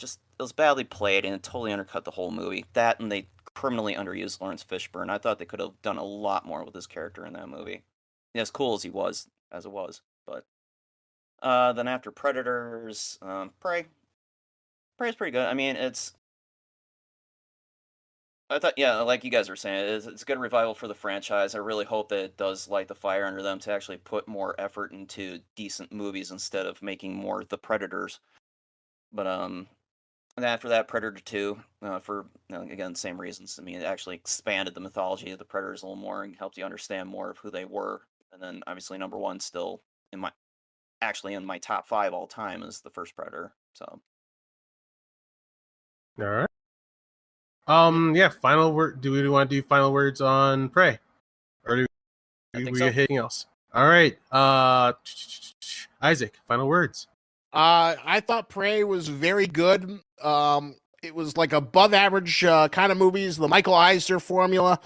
[SPEAKER 2] badly played, and it totally undercut the whole movie. That, and they criminally underused Lawrence Fishburne. I thought they could have done a lot more with his character in that movie. As cool as he was, but then after Predators, Prey. Prey's pretty good. I mean, it's I thought, yeah, like you guys were saying, it's a good revival for the franchise. I really hope that it does light the fire under them to actually put more effort into decent movies instead of making more the Predators. But and after that, Predator 2, for again same reasons. I mean, it actually expanded the mythology of the Predators a little more and helped you understand more of who they were. And then obviously number one still in my top 5 all time is the first Predator. So.
[SPEAKER 1] All right. Yeah. Final word. Do we want to do final words on Prey, or do we get anything else? All right. Isaac, final words.
[SPEAKER 3] I thought Prey was very good. It was like above average kind of movies, the Michael Eisner formula.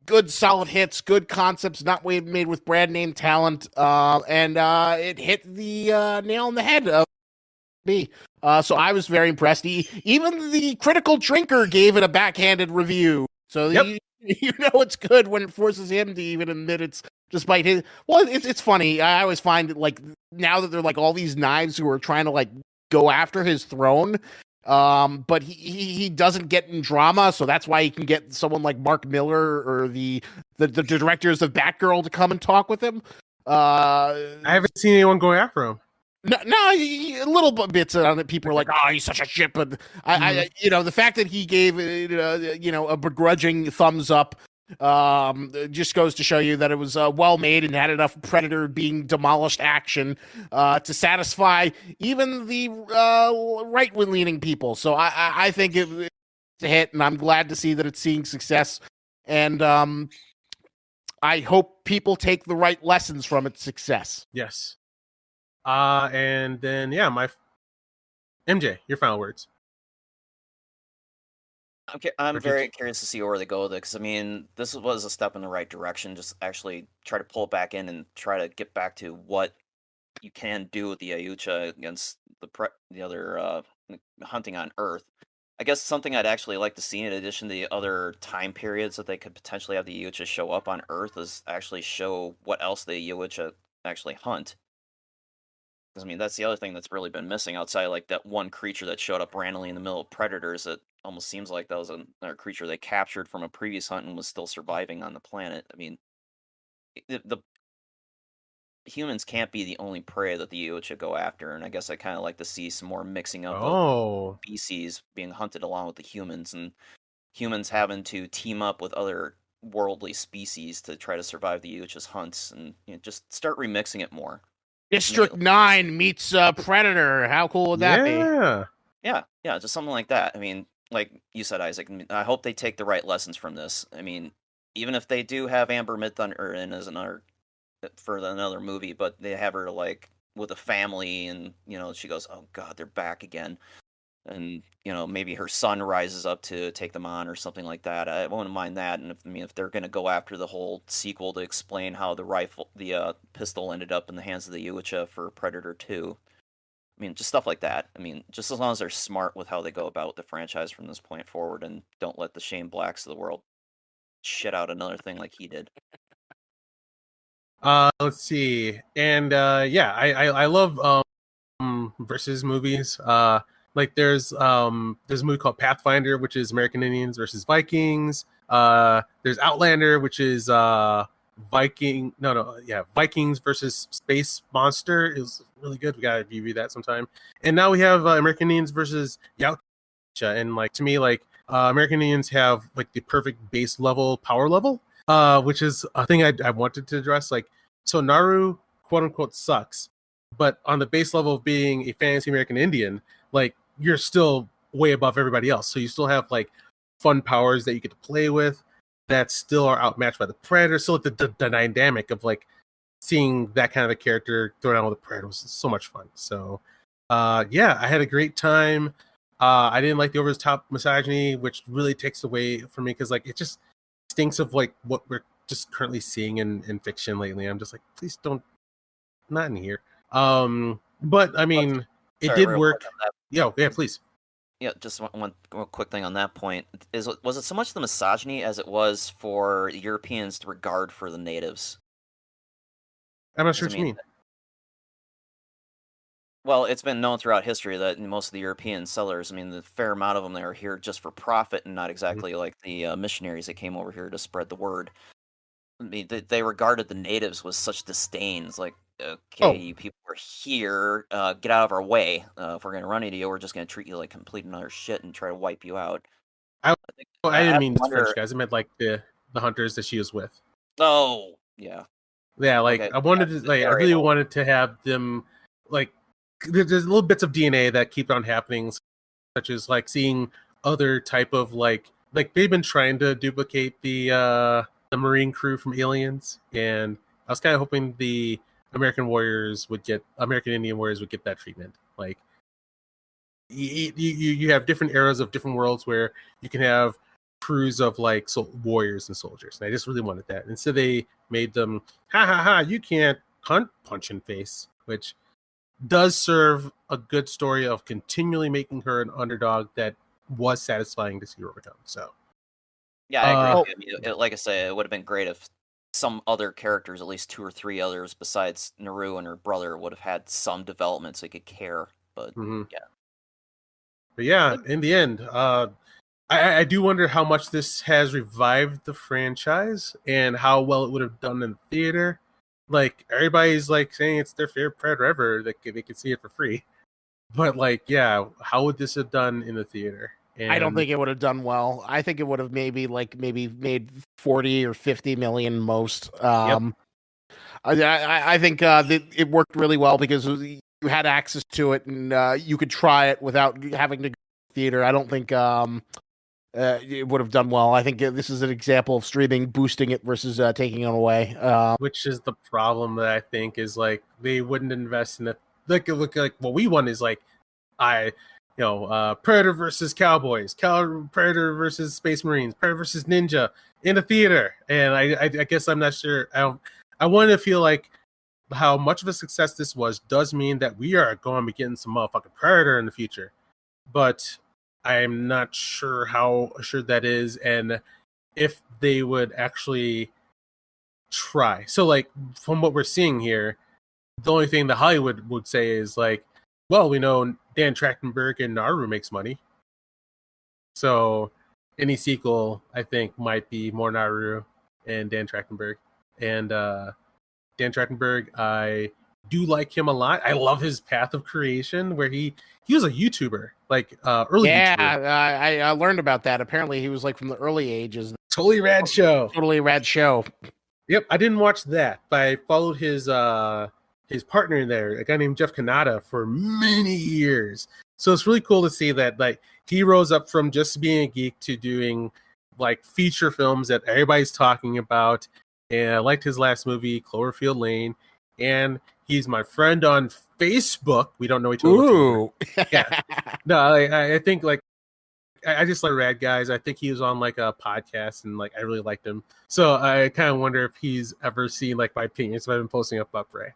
[SPEAKER 3] Good solid hits, good concepts, not made with brand name talent. And it hit the nail on the head of me. So I was very impressed. Even the critical drinker gave it a backhanded review. So you know it's good when it forces him to even admit it's despite his. Well, it's funny. I always find that like now that they're like all these knives who are trying to like go after his throne. But he doesn't get in drama, so that's why he can get someone like Mark Miller or the directors of Batgirl to come and talk with him.
[SPEAKER 1] I haven't seen anyone go after him.
[SPEAKER 3] No, a little bits on it. People are like, "Oh, he's such a shit," but I the fact that he gave a begrudging thumbs up, just goes to show you that it was well made and had enough Predator being demolished action to satisfy even the right leaning people. So I think it's a hit, and I'm glad to see that it's seeing success. And I hope people take the right lessons from its success.
[SPEAKER 1] Yes. And then my MJ, your final words.
[SPEAKER 2] Okay, I'm very curious to see where they go with it, because I mean, this was a step in the right direction. Just actually try to pull it back in and try to get back to what you can do with the Ayucha against the other hunting on Earth. I guess something I'd actually like to see in addition to the other time periods that they could potentially have the Ayucha show up on Earth is actually show what else the Ayucha actually hunt. I mean, that's the other thing that's really been missing outside like that one creature that showed up randomly in the middle of Predators. It almost seems like that was another creature they captured from a previous hunt and was still surviving on the planet. I mean, the humans can't be the only prey that the Ayucha go after, and I guess I kind of like to see some more mixing up of species being hunted along with the humans, and humans having to team up with other worldly species to try to survive the Ayucha's hunts, and just start remixing it more.
[SPEAKER 3] District 9 meets Predator. How cool would that be?
[SPEAKER 2] Yeah, just something like that. I mean, like you said, Isaac, I hope they take the right lessons from this. I mean, even if they do have Amber Midthunder in as another movie, but they have her like with a family, and she goes, "Oh God, they're back again," and maybe her son rises up to take them on or something like that. I wouldn't mind that. And if they're going to go after the whole sequel to explain how the pistol ended up in the hands of the Ayucha for Predator 2, I mean, just stuff like that. I mean, just as long as they're smart with how they go about the franchise from this point forward, and don't let the Shane Blacks of the world shit out another thing like he did.
[SPEAKER 1] Let's see. And I love versus movies. Like there's a movie called Pathfinder, which is American Indians versus Vikings. There's Outlander, which is Vikings versus Space Monster. It was really good. We gotta review that sometime. And now we have American Indians versus Yautja. And like to me, like American Indians have like the perfect base level power level, which is a thing I wanted to address. Like, so Naru quote unquote sucks, but on the base level of being a fantasy American Indian, like you're still way above everybody else. So you still have like fun powers that you get to play with that still are outmatched by the Predator. So the dynamic of like seeing that kind of a character thrown out with the Predator was so much fun. So I had a great time. I didn't like the over the top misogyny, which really takes away from me because like it just stinks of like what we're just currently seeing in fiction lately. I'm just like, please don't, not in here. But I mean, it did work. Yeah, please.
[SPEAKER 2] Yeah, just one quick thing on that point. Was it so much the misogyny as it was for Europeans' regard for the natives?
[SPEAKER 1] I'm not sure what you mean.
[SPEAKER 2] Well, it's been known throughout history that most of the European settlers, I mean, the fair amount of them that are here just for profit and not exactly like the missionaries that came over here to spread the word. I mean, they regarded the natives with such disdain. It's like, okay, you people are here, get out of our way. If we're going to run into you, we're just going to treat you like complete and utter shit and try to wipe you out.
[SPEAKER 1] I didn't mean the French guys. I meant like the hunters that she was with.
[SPEAKER 2] Oh, yeah.
[SPEAKER 1] Yeah, like okay. I really wanted to have them, like, there's little bits of DNA that keep on happening, such as like seeing other type of like they've been trying to duplicate the Marine crew from Aliens, and I was kind of hoping the American Indian Warriors would get that treatment. Like, you have different eras of different worlds where you can have crews of like warriors and soldiers, and I just really wanted that. And so they made them, you can't hunt, punch in face, which does serve a good story of continually making her an underdog that was satisfying to see her overcome. So
[SPEAKER 2] yeah, I agree. I mean, like I say, it would have been great if some other characters, at least 2 or 3 others besides Naru and her brother, would have had some development so you could care. But
[SPEAKER 1] yeah, in the end, I do wonder how much this has revived the franchise and how well it would have done in theater. Like, everybody's like saying it's their favorite Predator ever, that they could see it for free. But like, yeah, how would this have done in the theater?
[SPEAKER 3] And I don't think it would have done well. I think it would have maybe made 40 or 50 million most. I think it worked really well because you had access to it and you could try it without having to go to the theater. I don't think it would have done well. I think this is an example of streaming boosting it versus taking it away.
[SPEAKER 1] Which is the problem that I think is like they wouldn't invest in it. Like what we want is like Predator versus Cowboys, Predator versus Space Marines, Predator versus Ninja in a theater. And I guess I'm not sure. I want to feel like how much of a success this does mean that we are going to be getting some motherfucking Predator in the future. But I'm not sure how assured that is and if they would actually try. So like from what we're seeing here, the only thing that Hollywood would say is like, well, we know Dan Trachtenberg and Naru makes money. So any sequel, I think, might be more Naru and Dan Trachtenberg. And Dan Trachtenberg, I do like him a lot. I love his path of creation where he was a YouTuber, like early YouTuber.
[SPEAKER 3] I learned about that. Apparently he was like from the early ages.
[SPEAKER 1] Totally rad show.
[SPEAKER 3] Yep,
[SPEAKER 1] I didn't watch that, but I followed his partner in there, a guy named Jeff Kanata, for many years. So it's really cool to see that like he rose up from just being a geek to doing like feature films that everybody's talking about. And I liked his last movie, Cloverfield Lane. And he's my friend on Facebook. We don't know each other.
[SPEAKER 3] Ooh.
[SPEAKER 1] Yeah. No, I think like I just like rad guys. I think he was on like a podcast and like I really liked him. So I kind of wonder if he's ever seen like my opinions. So I've been posting up Ray.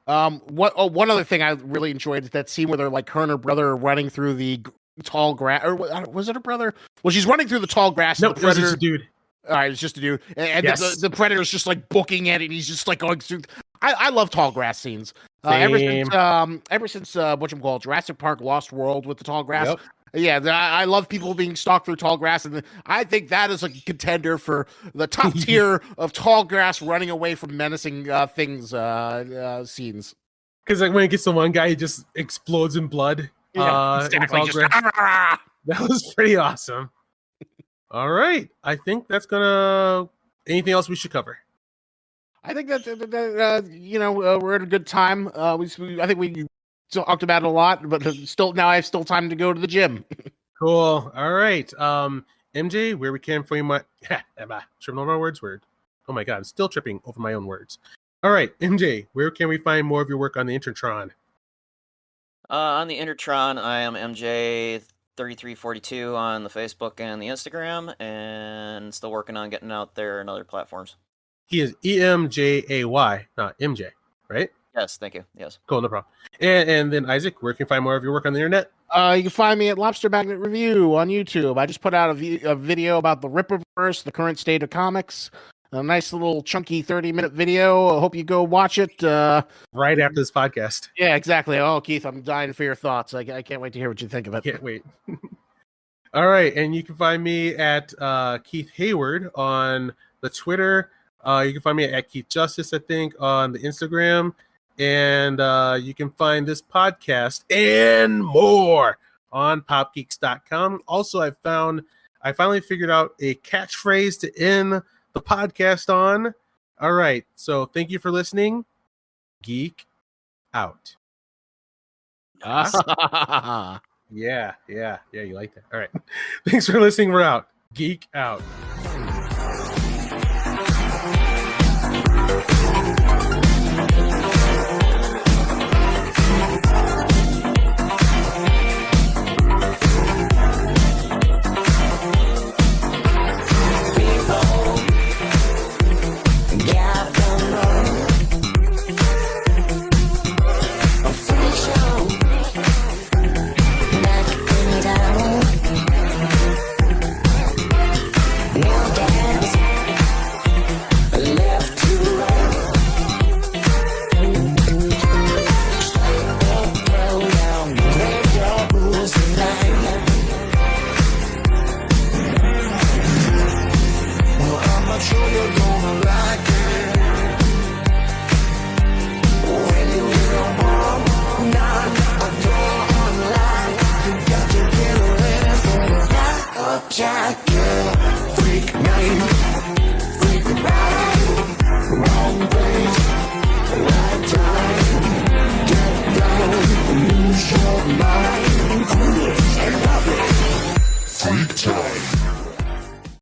[SPEAKER 3] One other thing I really enjoyed is that scene where they're like her and her brother are running through the tall grass. Or was it her brother? Well, she's running through the tall grass.
[SPEAKER 1] No, it was just a dude.
[SPEAKER 3] All right, it's just a dude, and
[SPEAKER 1] yes.
[SPEAKER 3] the Predator's just like booking it, and he's just like going through. I love tall grass scenes. Ever since whatchamacallit, Jurassic Park Lost World with the tall grass.
[SPEAKER 1] Yep.
[SPEAKER 3] Yeah, I love people being stalked through tall grass, and I think that is a contender for the top tier of tall grass running away from menacing things scenes.
[SPEAKER 1] Because like when it gets to one guy, he just explodes in blood.
[SPEAKER 3] Yeah, exactly.
[SPEAKER 1] That was pretty awesome. All right, I think that's gonna. Anything else we should cover?
[SPEAKER 3] I think that we're at a good time. I think we talked about it a lot, but I have still time to go to the gym.
[SPEAKER 1] Cool. All right. MJ, where we can find my tripping over my words. Oh my god, I'm still tripping over my own words. All right, MJ, where can we find more of your work on the Intertron?
[SPEAKER 2] On the Intertron, I am MJ3342 on the Facebook and the Instagram, and still working on getting out there on other platforms.
[SPEAKER 1] He is EMJAY, not MJ, right?
[SPEAKER 2] Yes, thank you. Yes.
[SPEAKER 1] Cool, no problem. And then Isaac, where can you find more of your work on the internet?
[SPEAKER 3] You can find me at Lobster Magnet Review on YouTube. I just put out a video about the Rippaverse, the current state of comics. A nice little chunky 30-minute video. I hope you go watch it.
[SPEAKER 1] Right after this podcast.
[SPEAKER 3] Yeah, exactly. Oh, Keith, I'm dying for your thoughts. I can't wait to hear what you think of it.
[SPEAKER 1] Can't wait. All right, and you can find me at Keith Hayward on the Twitter. You can find me at Keith Justice, I think, on the Instagram. And you can find this podcast and more on popgeeks.com. Also, I finally figured out a catchphrase to end the podcast on. All right, so thank you for listening. Geek out. Yeah, you like that. All right. Thanks for listening. We're out. Geek out.
[SPEAKER 5] Jack, freak night.